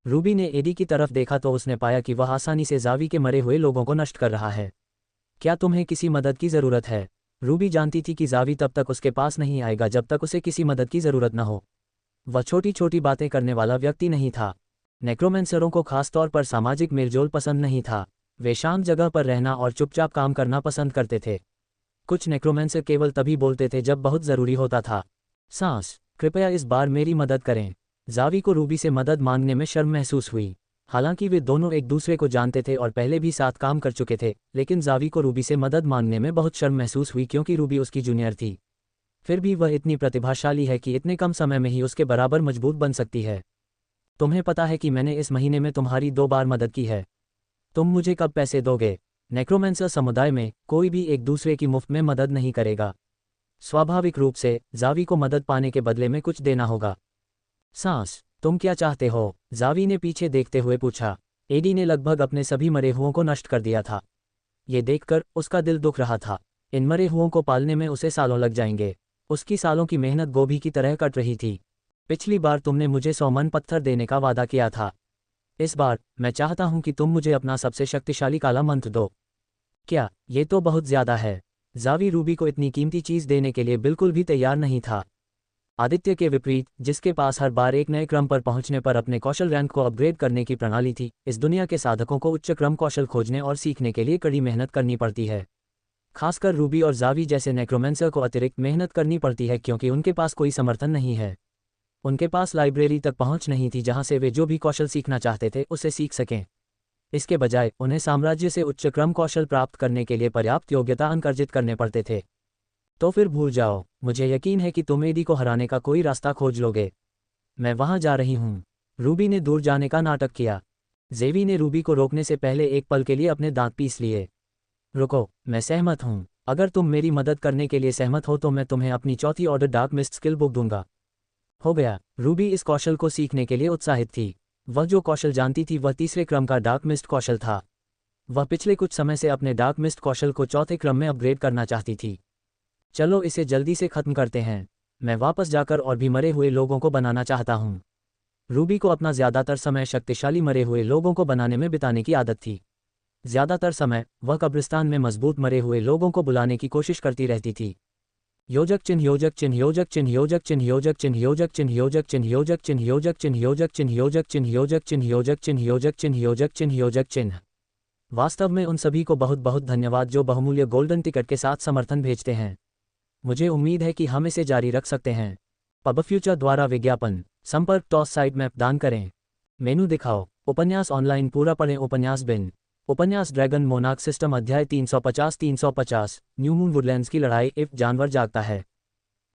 रूबी ने एडी की तरफ देखा तो उसने पाया कि वह आसानी से ज़ावी के मरे हुए लोगों को नष्ट कर रहा है। क्या तुम्हें किसी मदद की ज़रूरत है? रूबी जानती थी कि ज़ावी तब तक उसके पास नहीं आएगा जब तक उसे किसी मदद की ज़रूरत न हो। वह छोटी छोटी बातें करने वाला व्यक्ति नहीं था। नेक्रोमेंसरों को खासतौर पर सामाजिक मेलजोल पसंद नहीं था। वे शांत जगह पर रहना और चुपचाप काम करना पसंद करते थे। कुछ नेक्रोमेंसर केवल तभी बोलते थे जब बहुत ज़रूरी होता था। सांस, कृपया इस बार मेरी मदद करें। ज़ावी को रूबी से मदद मांगने में शर्म महसूस हुई। हालांकि वे दोनों एक दूसरे को जानते थे और पहले भी साथ काम कर चुके थे, लेकिन ज़ावी को रूबी से मदद मांगने में बहुत शर्म महसूस हुई क्योंकि रूबी उसकी जूनियर थी। फिर भी वह इतनी प्रतिभाशाली है कि इतने कम समय में ही उसके बराबर मजबूत बन सकती है। तुम्हें पता है कि मैंने इस महीने में तुम्हारी 2 बार मदद की है। तुम मुझे कब पैसे दोगे? नेक्रोमेंसर समुदाय में कोई भी एक दूसरे की मुफ्त में मदद नहीं करेगा। स्वाभाविक रूप से ज़ावी को मदद पाने के बदले में कुछ देना होगा। सांस, तुम क्या चाहते हो? ज़ावी ने पीछे देखते हुए पूछा। एडी ने लगभग अपने सभी मरे हुओं को नष्ट कर दिया था। ये देखकर उसका दिल दुख रहा था। इन मरे हुओं को पालने में उसे सालों लग जाएंगे। उसकी सालों की मेहनत गोभी की तरह कट रही थी। पिछली बार तुमने मुझे 100 मन पत्थर देने का वादा किया था। इस बार मैं चाहता हूं कि तुम मुझे अपना सबसे शक्तिशाली काला मंत्र दो। क्या ये तो बहुत ज़्यादा है? ज़ावी रूबी को इतनी कीमती चीज़ देने के लिए बिल्कुल भी तैयार नहीं था। आदित्य के विपरीत, जिसके पास हर बार एक नए क्रम पर पहुंचने पर अपने कौशल रैंक को अपग्रेड करने की प्रणाली थी, इस दुनिया के साधकों को उच्च क्रम कौशल खोजने और सीखने के लिए कड़ी मेहनत करनी पड़ती है। खासकर रूबी और ज़ावी जैसे नेक्रोमेंसर को अतिरिक्त मेहनत करनी पड़ती है क्योंकि उनके पास कोई समर्थन नहीं है। उनके पास लाइब्रेरी तक पहुंच नहीं थी जहां से वे जो भी कौशल सीखना चाहते थे उसे सीख सकें। इसके बजाय उन्हें साम्राज्य से उच्च क्रम कौशल प्राप्त करने के लिए पर्याप्त योग्यता अंक अर्जित करने पड़ते थे। तो फिर भूल जाओ, मुझे यकीन है कि तुम एडी को हराने का कोई रास्ता खोज लोगे। मैं वहां जा रही हूं। रूबी ने दूर जाने का नाटक किया। ज़ेवी ने रूबी को रोकने से पहले एक पल के लिए अपने दांत पीस लिए। रुको, मैं सहमत हूं। अगर तुम मेरी मदद करने के लिए सहमत हो तो मैं तुम्हें अपनी चौथी order dark mist skill book दूंगा। हो गया। रूबी इस कौशल को सीखने के लिए उत्साहित थी। वह जो कौशल जानती थी वह तीसरे क्रम का डार्क मिस्ट कौशल था। वह पिछले कुछ समय से अपने डार्क मिस्ट कौशल को चौथे क्रम में अपग्रेड करना चाहती थी। चलो इसे जल्दी से खत्म करते हैं। मैं वापस जाकर और भी मरे हुए लोगों को बनाना चाहता हूँ। रूबी को अपना ज़्यादातर समय शक्तिशाली मरे हुए लोगों को बनाने में बिताने की आदत थी। ज़्यादातर समय वह कब्रिस्तान में मजबूत मरे हुए लोगों को बुलाने की कोशिश करती रहती थी। योजक चिन्ह योजक चिन्ह योजक चिन्ह योजक चिन्ह योजक चिन्ह योजक चिन्ह योजक चिन्ह योजक चिन्ह योजक चिन्ह योजक चिन्ह योजक चिन्ह योजक चिन्ह योजक चिन्ह योजक चिन्ह योजक चिन्ह योजक चिन्ह। वास्तव में उन सभी को बहुत बहुत धन्यवाद जो बहुमूल्य गोल्डन टिकट के साथ समर्थन भेजते हैं। मुझे उम्मीद है कि हम इसे जारी रख सकते हैं। पब फ्यूचर द्वारा विज्ञापन। संपर्क टॉस साइड मैप दान करें। मेनू दिखाओ। उपन्यास ऑनलाइन पूरा पढ़ें। उपन्यास बिन। उपन्यास ड्रैगन मोनार्क सिस्टम अध्याय 350 न्यू मून वुडलैंड्स की लड़ाई। इफ जानवर जागता है।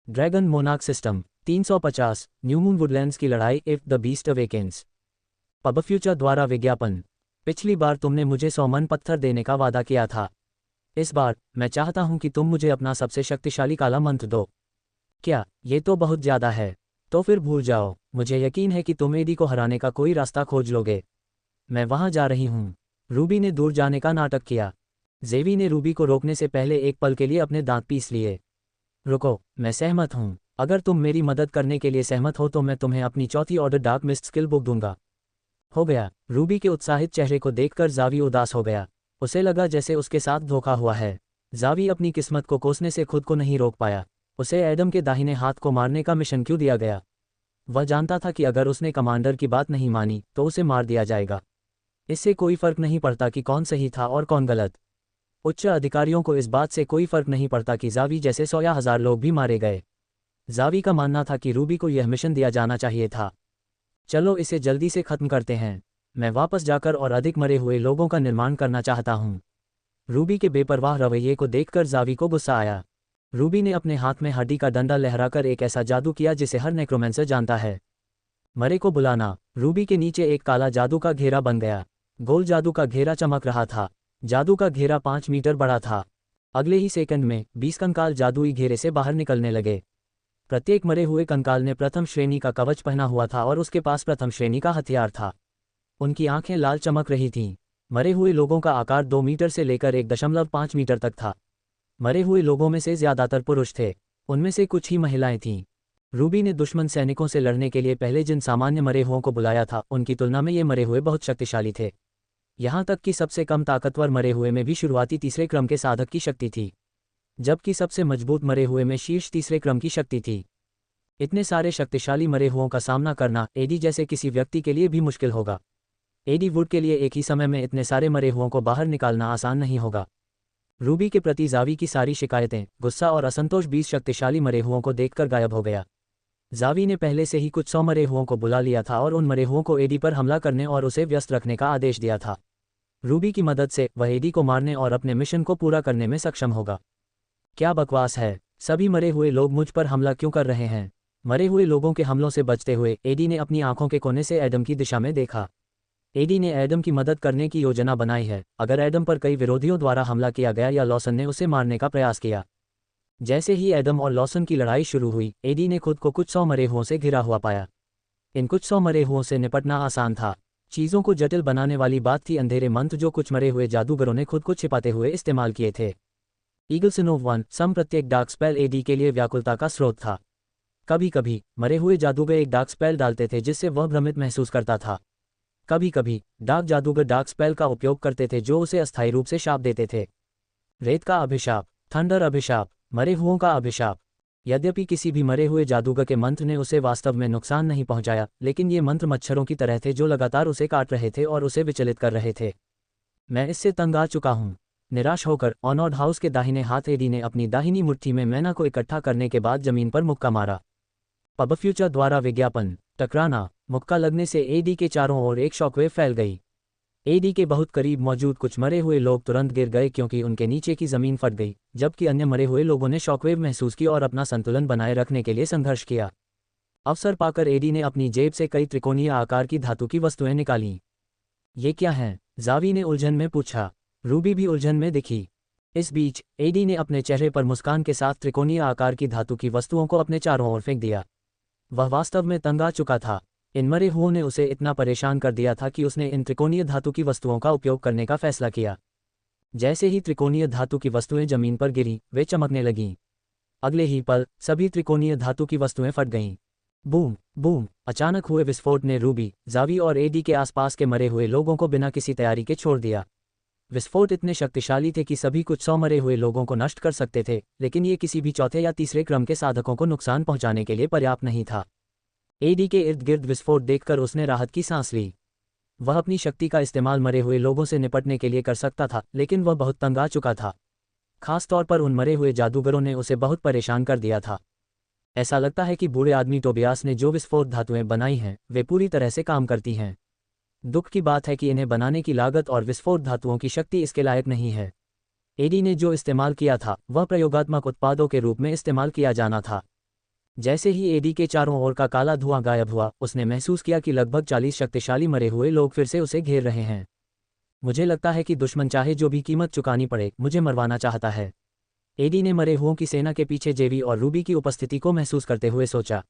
Dragon monarch system 350 new moon woodlands की लड़ाई। If the beast awakens. Pub future द्वारा विज्ञापन। पिछली बार तुमने मुझे 100 मन पत्थर देने का वादा किया था। इस बार मैं चाहता हूं कि तुम मुझे अपना सबसे शक्तिशाली काला मंत्र दो। क्या ये तो बहुत ज़्यादा है? तो फिर भूल जाओ, मुझे यकीन है कि तुम एडी को हराने का कोई रास्ता खोज लोगे। मैं वहां जा रही हूं। रूबी ने दूर जाने का नाटक किया। जेवी ने रूबी को रोकने से पहले एक पल के लिए अपने दांत पीस लिए। रुको, मैं सहमत हूँ। अगर तुम मेरी मदद करने के लिए सहमत हो तो मैं तुम्हें अपनी चौथी order dark mist skill book दूंगा। हो गया। रूबी के उत्साहित चेहरे को देखकर जावी उदास हो गया। उसे लगा जैसे उसके साथ धोखा हुआ है। जावी अपनी किस्मत को कोसने से खुद को नहीं रोक पाया। उसे एडम के दाहिने हाथ को मारने का मिशन क्यों दिया गया? वह जानता था कि अगर उसने कमांडर की बात नहीं मानी तो उसे मार दिया जाएगा। इससे कोई फर्क नहीं पड़ता कि कौन सही था और कौन गलत। उच्च अधिकारियों को इस बात से कोई फर्क नहीं पड़ता कि जावी जैसे 100 या 1000 लोग भी मारे गए। जावी का मानना था कि रूबी को यह मिशन दिया जाना चाहिए था। चलो इसे जल्दी से खत्म करते हैं। मैं वापस जाकर और अधिक मरे हुए लोगों का निर्माण करना चाहता हूँ। रूबी के बेपरवाह रवैये को देखकर जावी को गुस्सा आया। रूबी ने अपने हाथ में हड्डी का डंडा लहराकर एक ऐसा जादू किया जिसे हर नेक्रोमेंसर जानता है। मरे को बुलाना। रूबी के नीचे एक काला जादू का घेरा बन गया। गोल जादू का घेरा चमक रहा था। जादू का घेरा 5 मीटर बड़ा था। अगले ही सेकंड में 20 कंकाल जादुई घेरे से बाहर निकलने लगे। प्रत्येक मरे हुए कंकाल ने प्रथम श्रेणी का कवच पहना हुआ था और उसके पास प्रथम श्रेणी का हथियार था। उनकी आंखें लाल चमक रही थीं। मरे हुए लोगों का आकार 2 मीटर से लेकर 1.5 मीटर तक था। मरे हुए लोगों में से ज्यादातर पुरुष थे। उनमें से कुछ ही महिलाएं थीं। रूबी ने दुश्मन सैनिकों से लड़ने के लिए पहले जिन सामान्य मरे हुओं को बुलाया था उनकी तुलना में ये मरे हुए बहुत शक्तिशाली थे। यहाँ तक कि सबसे कम ताकतवर मरे हुए में भी शुरुआती तीसरे क्रम के साधक की शक्ति थी, जबकि सबसे मजबूत मरे हुए में शीर्ष तीसरे क्रम की शक्ति थी। इतने सारे शक्तिशाली मरे हुओं का सामना करना एडी जैसे किसी व्यक्ति के लिए भी मुश्किल होगा। एडी वुड के लिए एक ही समय में इतने सारे मरे हुओं को बाहर निकालना आसान नहीं होगा। रूबी के प्रति जावी की सारी शिकायतें, गुस्सा और असंतोष 20 शक्तिशाली मरे हुओं को देखकर गायब हो गया। जावी ने पहले से ही कुछ 100 मरे हुओं को बुला लिया था और उन मरे हुओं को एडी पर हमला करने और उसे व्यस्त रखने का आदेश दिया था। रूबी की मदद से वह एडी को मारने और अपने मिशन को पूरा करने में सक्षम होगा। क्या बकवास है! सभी मरे हुए लोग मुझ पर हमला क्यों कर रहे हैं? मरे हुए लोगों के हमलों से बचते हुए एडी ने अपनी आंखों के कोने से एडम की दिशा में देखा। एडी ने एडम की मदद करने की योजना बनाई है अगर एडम पर कई विरोधियों द्वारा हमला किया गया या लॉसन ने उसे मारने का प्रयास किया। जैसे ही एडम और लॉसन की लड़ाई शुरू हुई, एडी ने खुद को कुछ 100 मरे हुओं से घिरा हुआ पाया। इन कुछ 100 मरे हुओं से निपटना आसान था। चीज़ों को जटिल बनाने वाली बात थी अंधेरे मंत्र जो कुछ मरे हुए जादूगरों ने खुद को छिपाते हुए इस्तेमाल किए थे। ईगल्सनोव 1 सम प्रत्येक डार्क स्पेल एडी के लिए व्याकुलता का स्रोत था। कभी कभी मरे हुए जादूगर एक डार्क स्पेल डालते थे जिससे वह भ्रमित महसूस करता था। कभी कभी डार्क जादूगर डार्क स्पेल का उपयोग करते थे जो उसे अस्थायी रूप से शाप देते थे। रेत का अभिशाप, थंडर अभिशाप, मरे हुओं का अभिशाप। यद्यपि किसी भी मरे हुए जादूगर के मंत्र ने उसे वास्तव में नुकसान नहीं पहुंचाया, लेकिन ये मंत्र मच्छरों की तरह थे जो लगातार उसे काट रहे थे और उसे विचलित कर रहे थे। मैं इससे तंग आ चुका हूं। निराश होकर ऑनॉर्ड हाउस के दाहिने हाथ एडी ने अपनी दाहिनी मुट्ठी में मैना को इकट्ठा करने के बाद जमीन पर मुक्का मारा। पब फ्यूचर द्वारा विज्ञापन, टकराना। मुक्का लगने से एडी के चारों ओर एक शॉकवेव फैल गई। एडी के बहुत करीब मौजूद कुछ मरे हुए लोग तुरंत गिर गए क्योंकि उनके नीचे की जमीन फट गई, जबकि अन्य मरे हुए लोगों ने शॉकवेव महसूस की और अपना संतुलन बनाए रखने के लिए संघर्ष किया। अवसर पाकर एडी ने अपनी जेब से कई त्रिकोणीय आकार की धातु की वस्तुएं निकालीं। ये क्या हैं? जावी ने उलझन में पूछा। रूबी भी उलझन में दिखी। इस बीच एडी ने अपने चेहरे पर मुस्कान के साथ त्रिकोणीय आकार की धातु की वस्तुओं को अपने चारों ओर फेंक दिया। वह वास्तव में तंग आ चुका था। इन मरे हुओं ने उसे इतना परेशान कर दिया था कि उसने इन त्रिकोणीय धातु की वस्तुओं का उपयोग करने का फैसला किया। जैसे ही त्रिकोणीय धातु की वस्तुएं जमीन पर गिरीं, वे चमकने लगीं। अगले ही पल सभी त्रिकोणीय धातु की वस्तुएं फट गईं। Boom boom! अचानक हुए विस्फोट ने रूबी, जावी और एडी के आसपास के मरे हुए लोगों को बिना किसी तैयारी के छोड़ दिया। विस्फोट इतने शक्तिशाली थे कि सभी कुछ 100 मरे हुए लोगों को नष्ट कर सकते थे, लेकिन ये किसी भी चौथे या तीसरे क्रम के साधकों को नुकसान पहुंचाने के लिए पर्याप्त नहीं था। एडी के इर्द गिर्द विस्फोट देखकर उसने राहत की सांस ली। वह अपनी शक्ति का इस्तेमाल मरे हुए लोगों से निपटने के लिए कर सकता था, लेकिन वह बहुत तंग आ चुका था। खास तौर पर उन मरे हुए जादूगरों ने उसे बहुत परेशान कर दिया था। ऐसा लगता है कि बूढ़े आदमी टोबियास ने जो विस्फोट धातुएं बनाई हैं वे पूरी तरह से काम करती हैं। दुख की बात है कि इन्हें बनाने की लागत और विस्फोट धातुओं की शक्ति इसके लायक नहीं है। एडी ने जो इस्तेमाल किया था वह प्रयोगात्मक उत्पादों के रूप में इस्तेमाल किया जाना था। जैसे ही एडी के चारों ओर का काला धुआं गायब हुआ, उसने महसूस किया कि लगभग 40 शक्तिशाली मरे हुए लोग फिर से उसे घेर रहे हैं। मुझे लगता है कि दुश्मन चाहे जो भी कीमत चुकानी पड़े मुझे मरवाना चाहता है। एडी ने मरे हुओं की सेना के पीछे जेवी और रूबी की उपस्थिति को महसूस करते हुए सोचा।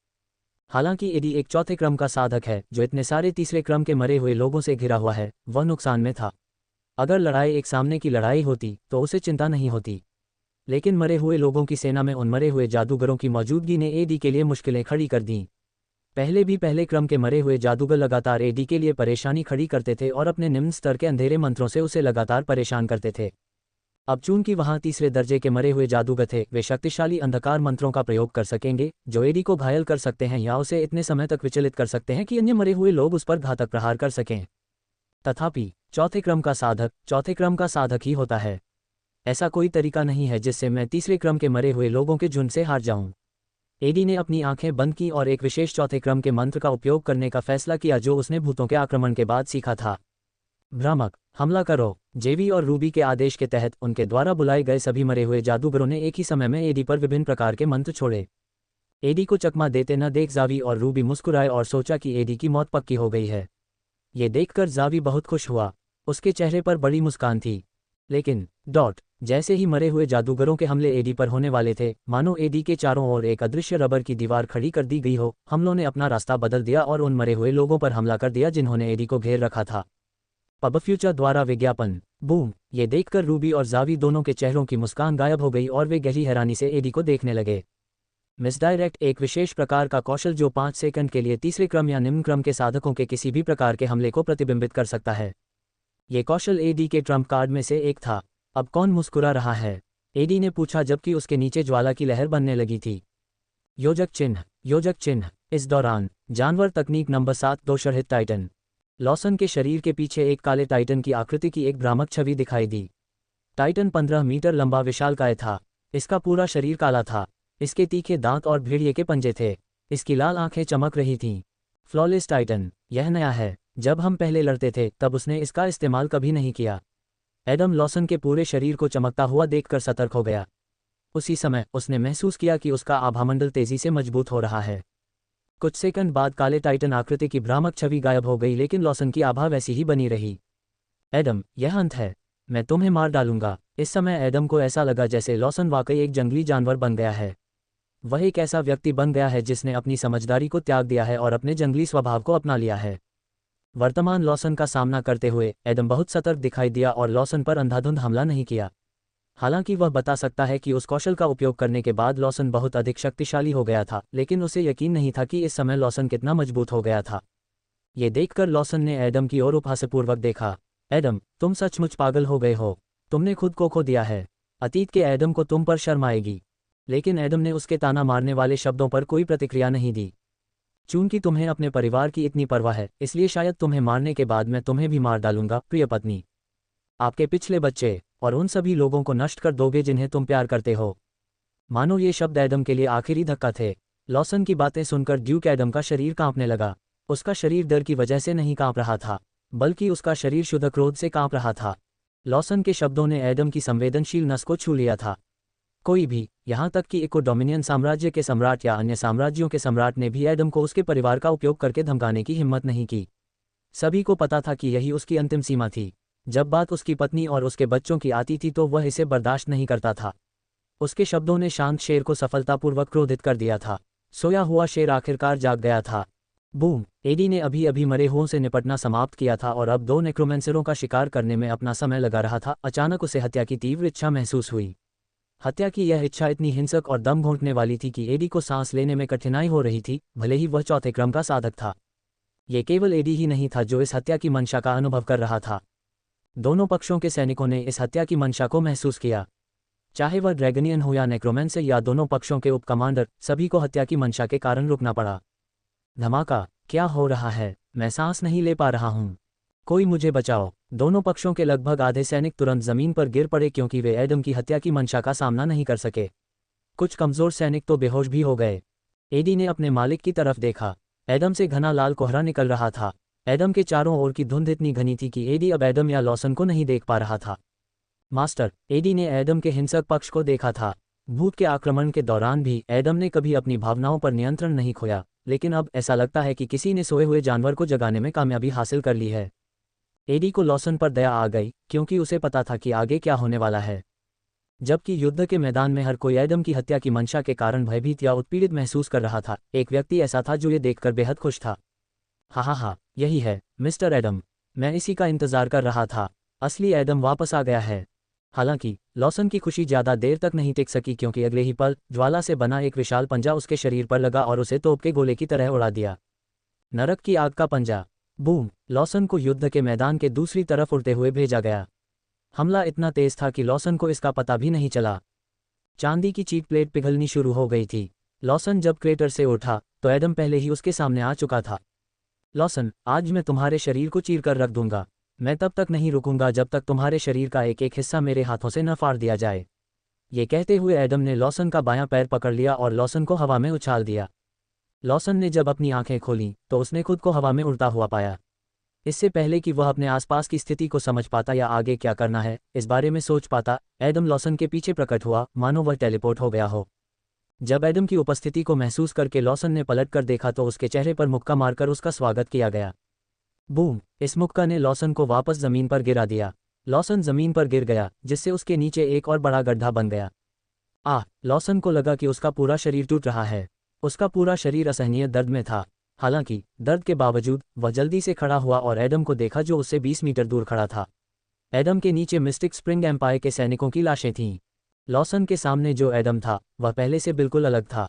हालांकि एडी एक चौथे क्रम का साधक है जो इतने सारे तीसरे क्रम के मरे हुए लोगों से घिरा हुआ है, वह नुकसान में था। अगर लड़ाई एक सामने की लड़ाई होती तो उसे चिंता नहीं होती, लेकिन मरे हुए लोगों की सेना में उन मरे हुए जादूगरों की मौजूदगी ने एडी के लिए मुश्किलें खड़ी कर दीं। पहले क्रम के मरे हुए जादूगर लगातार एडी के लिए परेशानी खड़ी करते थे और अपने निम्न स्तर के अंधेरे मंत्रों से उसे लगातार परेशान करते थे। अब चूंकि वहां तीसरे दर्जे के मरे हुए जादूगर थे, वे शक्तिशाली अंधकार मंत्रों का प्रयोग कर सकेंगे जो एडी को घायल कर सकते हैं या उसे इतने समय तक विचलित कर सकते हैं कि अन्य मरे हुए लोग उस पर घातक प्रहार कर सकें। तथापि चौथे क्रम का साधक ही होता है। ऐसा कोई तरीका नहीं है जिससे मैं तीसरे क्रम के मरे हुए लोगों के झुंड से हार जाऊं। एडी ने अपनी आंखें बंद की और एक विशेष चौथे क्रम के मंत्र का उपयोग करने का फैसला किया जो उसने भूतों के आक्रमण के बाद सीखा था। भ्रामक, हमला करो। जेवी और रूबी के आदेश के तहत उनके द्वारा बुलाए गए सभी मरे हुए जादूगरों ने एक ही समय में एडी पर विभिन्न प्रकार के मंत्र छोड़े। एडी को चकमा देते न देख जावी और रूबी मुस्कुराए और सोचा कि एडी की मौत पक्की हो गई है। ये देखकर जावी बहुत खुश हुआ, उसके चेहरे पर बड़ी मुस्कान थी। लेकिन जैसे ही मरे हुए जादूगरों के हमले एडी पर होने वाले थे, मानो एडी के चारों ओर एक अदृश्य रबर की दीवार खड़ी कर दी गई हो। हमलों ने अपना रास्ता बदल दिया और उन मरे हुए लोगों पर हमला कर दिया जिन्होंने एडी को घेर रखा था। पब फ्यूचर द्वारा विज्ञापन। बूम। ये देखकर रूबी और जावी दोनों के चेहरों की मुस्कान गायब हो गई और वे गहरी हैरानी से एडी को देखने लगे। मिसडायरेक्ट एक विशेष प्रकार का कौशल जो 5 सेकंड के लिए तीसरे क्रम या निम्न क्रम के साधकों के किसी भी प्रकार के हमले को प्रतिबिंबित कर सकता है। ये कौशल एडी के ट्रम्प कार्ड में से एक था। अब कौन मुस्कुरा रहा है? एडी ने पूछा जबकि उसके नीचे ज्वाला की लहर बनने लगी थी। योजक चिन्ह। इस दौरान जानवर तकनीक नंबर 7 2 शरहित टाइटन। लॉसन के शरीर के पीछे एक काले टाइटन की आकृति की एक भ्रामक छवि दिखाई दी। टाइटन 15 मीटर लंबा विशालकाय था। इसका पूरा शरीर काला था। इसके तीखे दांत और भेड़िए के पंजे थे। इसकी लाल आंखें चमक रही थीं। Flawless Titan. यह नया है। जब हम पहले लड़ते थे तब उसने इसका इस्तेमाल कभी नहीं किया। एडम लॉसन के पूरे शरीर को चमकता हुआ देखकर सतर्क हो गया। उसी समय उसने महसूस किया कि उसका आभामंडल तेजी से मजबूत हो रहा है। कुछ सेकंड बाद काले टाइटन आकृति की भ्रामक छवि गायब हो गई, लेकिन लॉसन की आभा वैसी ही बनी रही। एडम, यह अंत है। मैं तुम्हें मार डालूंगा। इस समय एडम को ऐसा लगा जैसे लॉसन वाकई एक जंगली जानवर बन गया है। वह एक ऐसा व्यक्ति बन गया है जिसने अपनी समझदारी को त्याग दिया है और अपने जंगली स्वभाव को अपना लिया है। वर्तमान लॉसन का सामना करते हुए एडम बहुत सतर्क दिखाई दिया और लॉसन पर अंधाधुंध हमला नहीं किया। हालांकि वह बता सकता है कि उस कौशल का उपयोग करने के बाद लॉसन बहुत अधिक शक्तिशाली हो गया था, लेकिन उसे यकीन नहीं था कि इस समय लॉसन कितना मजबूत हो गया था। ये देखकर लॉसन ने एडम की ओर उपहासपूर्वक देखा। एडम, तुम सचमुच पागल हो गए हो। तुमने खुद को खो दिया है। अतीत के एडम को तुम पर शर्म आएगी। लेकिन एडम ने उसके ताना मारने वाले शब्दों पर कोई प्रतिक्रिया नहीं दी। चूंकि तुम्हें अपने परिवार की इतनी परवाह है, इसलिए शायद तुम्हें मारने के बाद मैं तुम्हें भी मार डालूंगा, प्रिय पत्नी। आपके पिछले बच्चे और उन सभी लोगों को नष्ट कर दोगे जिन्हें तुम प्यार करते हो। मानो ये शब्द एडम के लिए आखिरी धक्का थे। लॉसन की बातें सुनकर ड्यूक एडम का शरीर कांपने लगा। उसका शरीर डर की वजह से नहीं कांप रहा था, बल्कि उसका शरीर शुद्ध क्रोध से कांप रहा था। लॉसन के शब्दों ने एडम की संवेदनशील नस को छू लिया था। कोई भी, यहाँ तक कि इको डोमिनियन साम्राज्य के सम्राट या अन्य साम्राज्यों के सम्राट ने भी एडम को उसके परिवार का उपयोग करके धमकाने की हिम्मत नहीं की। सभी को पता था कि यही उसकी अंतिम सीमा थी। जब बात उसकी पत्नी और उसके बच्चों की आती थी तो वह इसे बर्दाश्त नहीं करता था। उसके शब्दों ने शांत शेर को सफलतापूर्वक क्रोधित कर दिया था। सोया हुआ शेर आखिरकार जाग गया था। बूम। एडी ने अभी अभी मरे हुओं से निपटना समाप्त किया था और अब 2 नेक्रोमेंसरों का शिकार करने में अपना समय लगा रहा था। अचानक उसे हत्या की तीव्र इच्छा महसूस हुई। हत्या की यह इच्छा इतनी हिंसक और दम घोंटने वाली थी कि एडी को सांस लेने में कठिनाई हो रही थी, भले ही वह चौथे क्रम का साधक था। ये केवल एडी ही नहीं था जो इस हत्या की मंशा का अनुभव कर रहा था। दोनों पक्षों के सैनिकों ने इस हत्या की मंशा को महसूस किया। चाहे वह ड्रैगनियन हो या नेक्रोमेंसर या दोनों पक्षों के उप कमांडर, सभी को हत्या की मंशा के कारण रुकना पड़ा। धमाका। क्या हो रहा है? मैं सांस नहीं ले पा रहा हूँ। कोई मुझे बचाओ। दोनों पक्षों के लगभग आधे सैनिक तुरंत जमीन पर गिर पड़े क्योंकि वे एडम की हत्या की मंशा का सामना नहीं कर सके। कुछ कमजोर सैनिक तो बेहोश भी हो गए। एडी ने अपने मालिक की तरफ देखा। एडम से घना लाल कोहरा निकल रहा था। एडम के चारों ओर की धुंध इतनी घनी थी कि एडी अब एडम या लॉसन को नहीं देख पा रहा था। मास्टर, एडी ने एडम के हिंसक पक्ष को देखा था। भूत के आक्रमण के दौरान भी एडम ने कभी अपनी भावनाओं पर नियंत्रण नहीं खोया, लेकिन अब ऐसा लगता है कि किसी ने सोए हुए जानवर को जगाने में कामयाबी हासिल कर ली है। एडी को लॉसन पर दया आ गई क्योंकि उसे पता था कि आगे क्या होने वाला है। जबकि युद्ध के मैदान में हर कोई एडम की हत्या की मंशा के कारण भयभीत या उत्पीड़ित महसूस कर रहा था, एक व्यक्ति ऐसा था जो ये देखकर बेहद खुश था। हा, यही है मिस्टर एडम। मैं इसी का इंतजार कर रहा था। असली एडम वापस आ गया है। हालांकि लॉसन की खुशी ज्यादा देर तक नहीं टिक सकी, क्योंकि अगले ही पल ज्वाला से बना एक विशाल पंजा उसके शरीर पर लगा और उसे तोप के गोले की तरह उड़ा दिया। नरक की आग का पंजा। बूम! लॉसन को युद्ध के मैदान के दूसरी तरफ उड़ते हुए भेजा गया। हमला इतना तेज था कि लॉसन को इसका पता भी नहीं चला। चांदी की चीट प्लेट पिघलनी शुरू हो गई थी। लॉसन जब क्रेटर से उठा तो एडम पहले ही उसके सामने आ चुका था। लॉसन, आज मैं तुम्हारे शरीर को चीर कर रख दूंगा। मैं तब तक नहीं रुकूंगा जब तक तुम्हारे शरीर का एक एक हिस्सा मेरे हाथों से न फाड़ दिया जाए। ये कहते हुए एडम ने लॉसन का बायां पैर पकड़ लिया और लॉसन को हवा में उछाल दिया। लॉसन ने जब अपनी आंखें खोलीं तो उसने खुद को हवा में उड़ता हुआ पाया। इससे पहले कि वह अपने आसपास की स्थिति को समझ पाता या आगे क्या करना है इस बारे में सोच पाता, एडम लॉसन के पीछे प्रकट हुआ, मानो वह टेलीपोर्ट हो गया हो। जब एडम की उपस्थिति को महसूस करके लॉसन ने पलट कर देखा तो उसके चेहरे पर मुक्का मारकर उसका स्वागत किया गया। बूम! इस मुक्का ने लॉसन को वापस जमीन पर गिरा दिया। लॉसन जमीन पर गिर गया, जिससे उसके नीचे एक और बड़ा गड्ढा बन गया। लॉसन को लगा कि उसका पूरा शरीर टूट रहा है। उसका पूरा शरीर असहनीय दर्द में था। हालांकि दर्द के बावजूद वह जल्दी से खड़ा हुआ और एडम को देखा, जो उससे 20 मीटर दूर खड़ा था। एडम के नीचे मिस्टिक स्प्रिंग एम्पायर के सैनिकों की लाशें थीं। लॉसन के सामने जो एडम था वह पहले से बिल्कुल अलग था।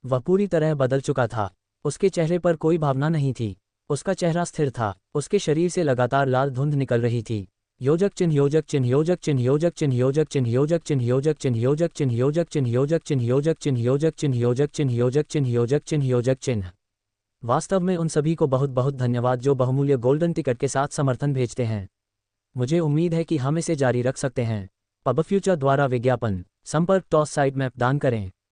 वह पूरी तरह बदल चुका था। उसके चेहरे पर कोई भावना नहीं थी। उसका चेहरा स्थिर था। उसके शरीर से लगातार लाल धुंध निकल रही थी। योजक चिन्ह, योजक चिन्ह, योजक चिन्ह, योजक चिन्ह, योजक चिन्ह, योजक चिन्ह, योजक चिन्ह, योजक चिन्ह, योजक चिन्ह, योजक चिन्ह, योजक चिन्ह, योजक चिन्ह, योजक चिन्ह, योजक चिन्ह, योजक चिन्ह, योजक चिन्ह। वास्तव में उन सभी को बहुत बहुत धन्यवाद जो बहुमूल्य गोल्डन टिकट के साथ समर्थन भेजते हैं। मुझे उम्मीद है कि हम इसे जारी रख सकते हैं। पब फ्यूचर द्वारा विज्ञापन। संपर्क टॉस साइट मैप दान करें।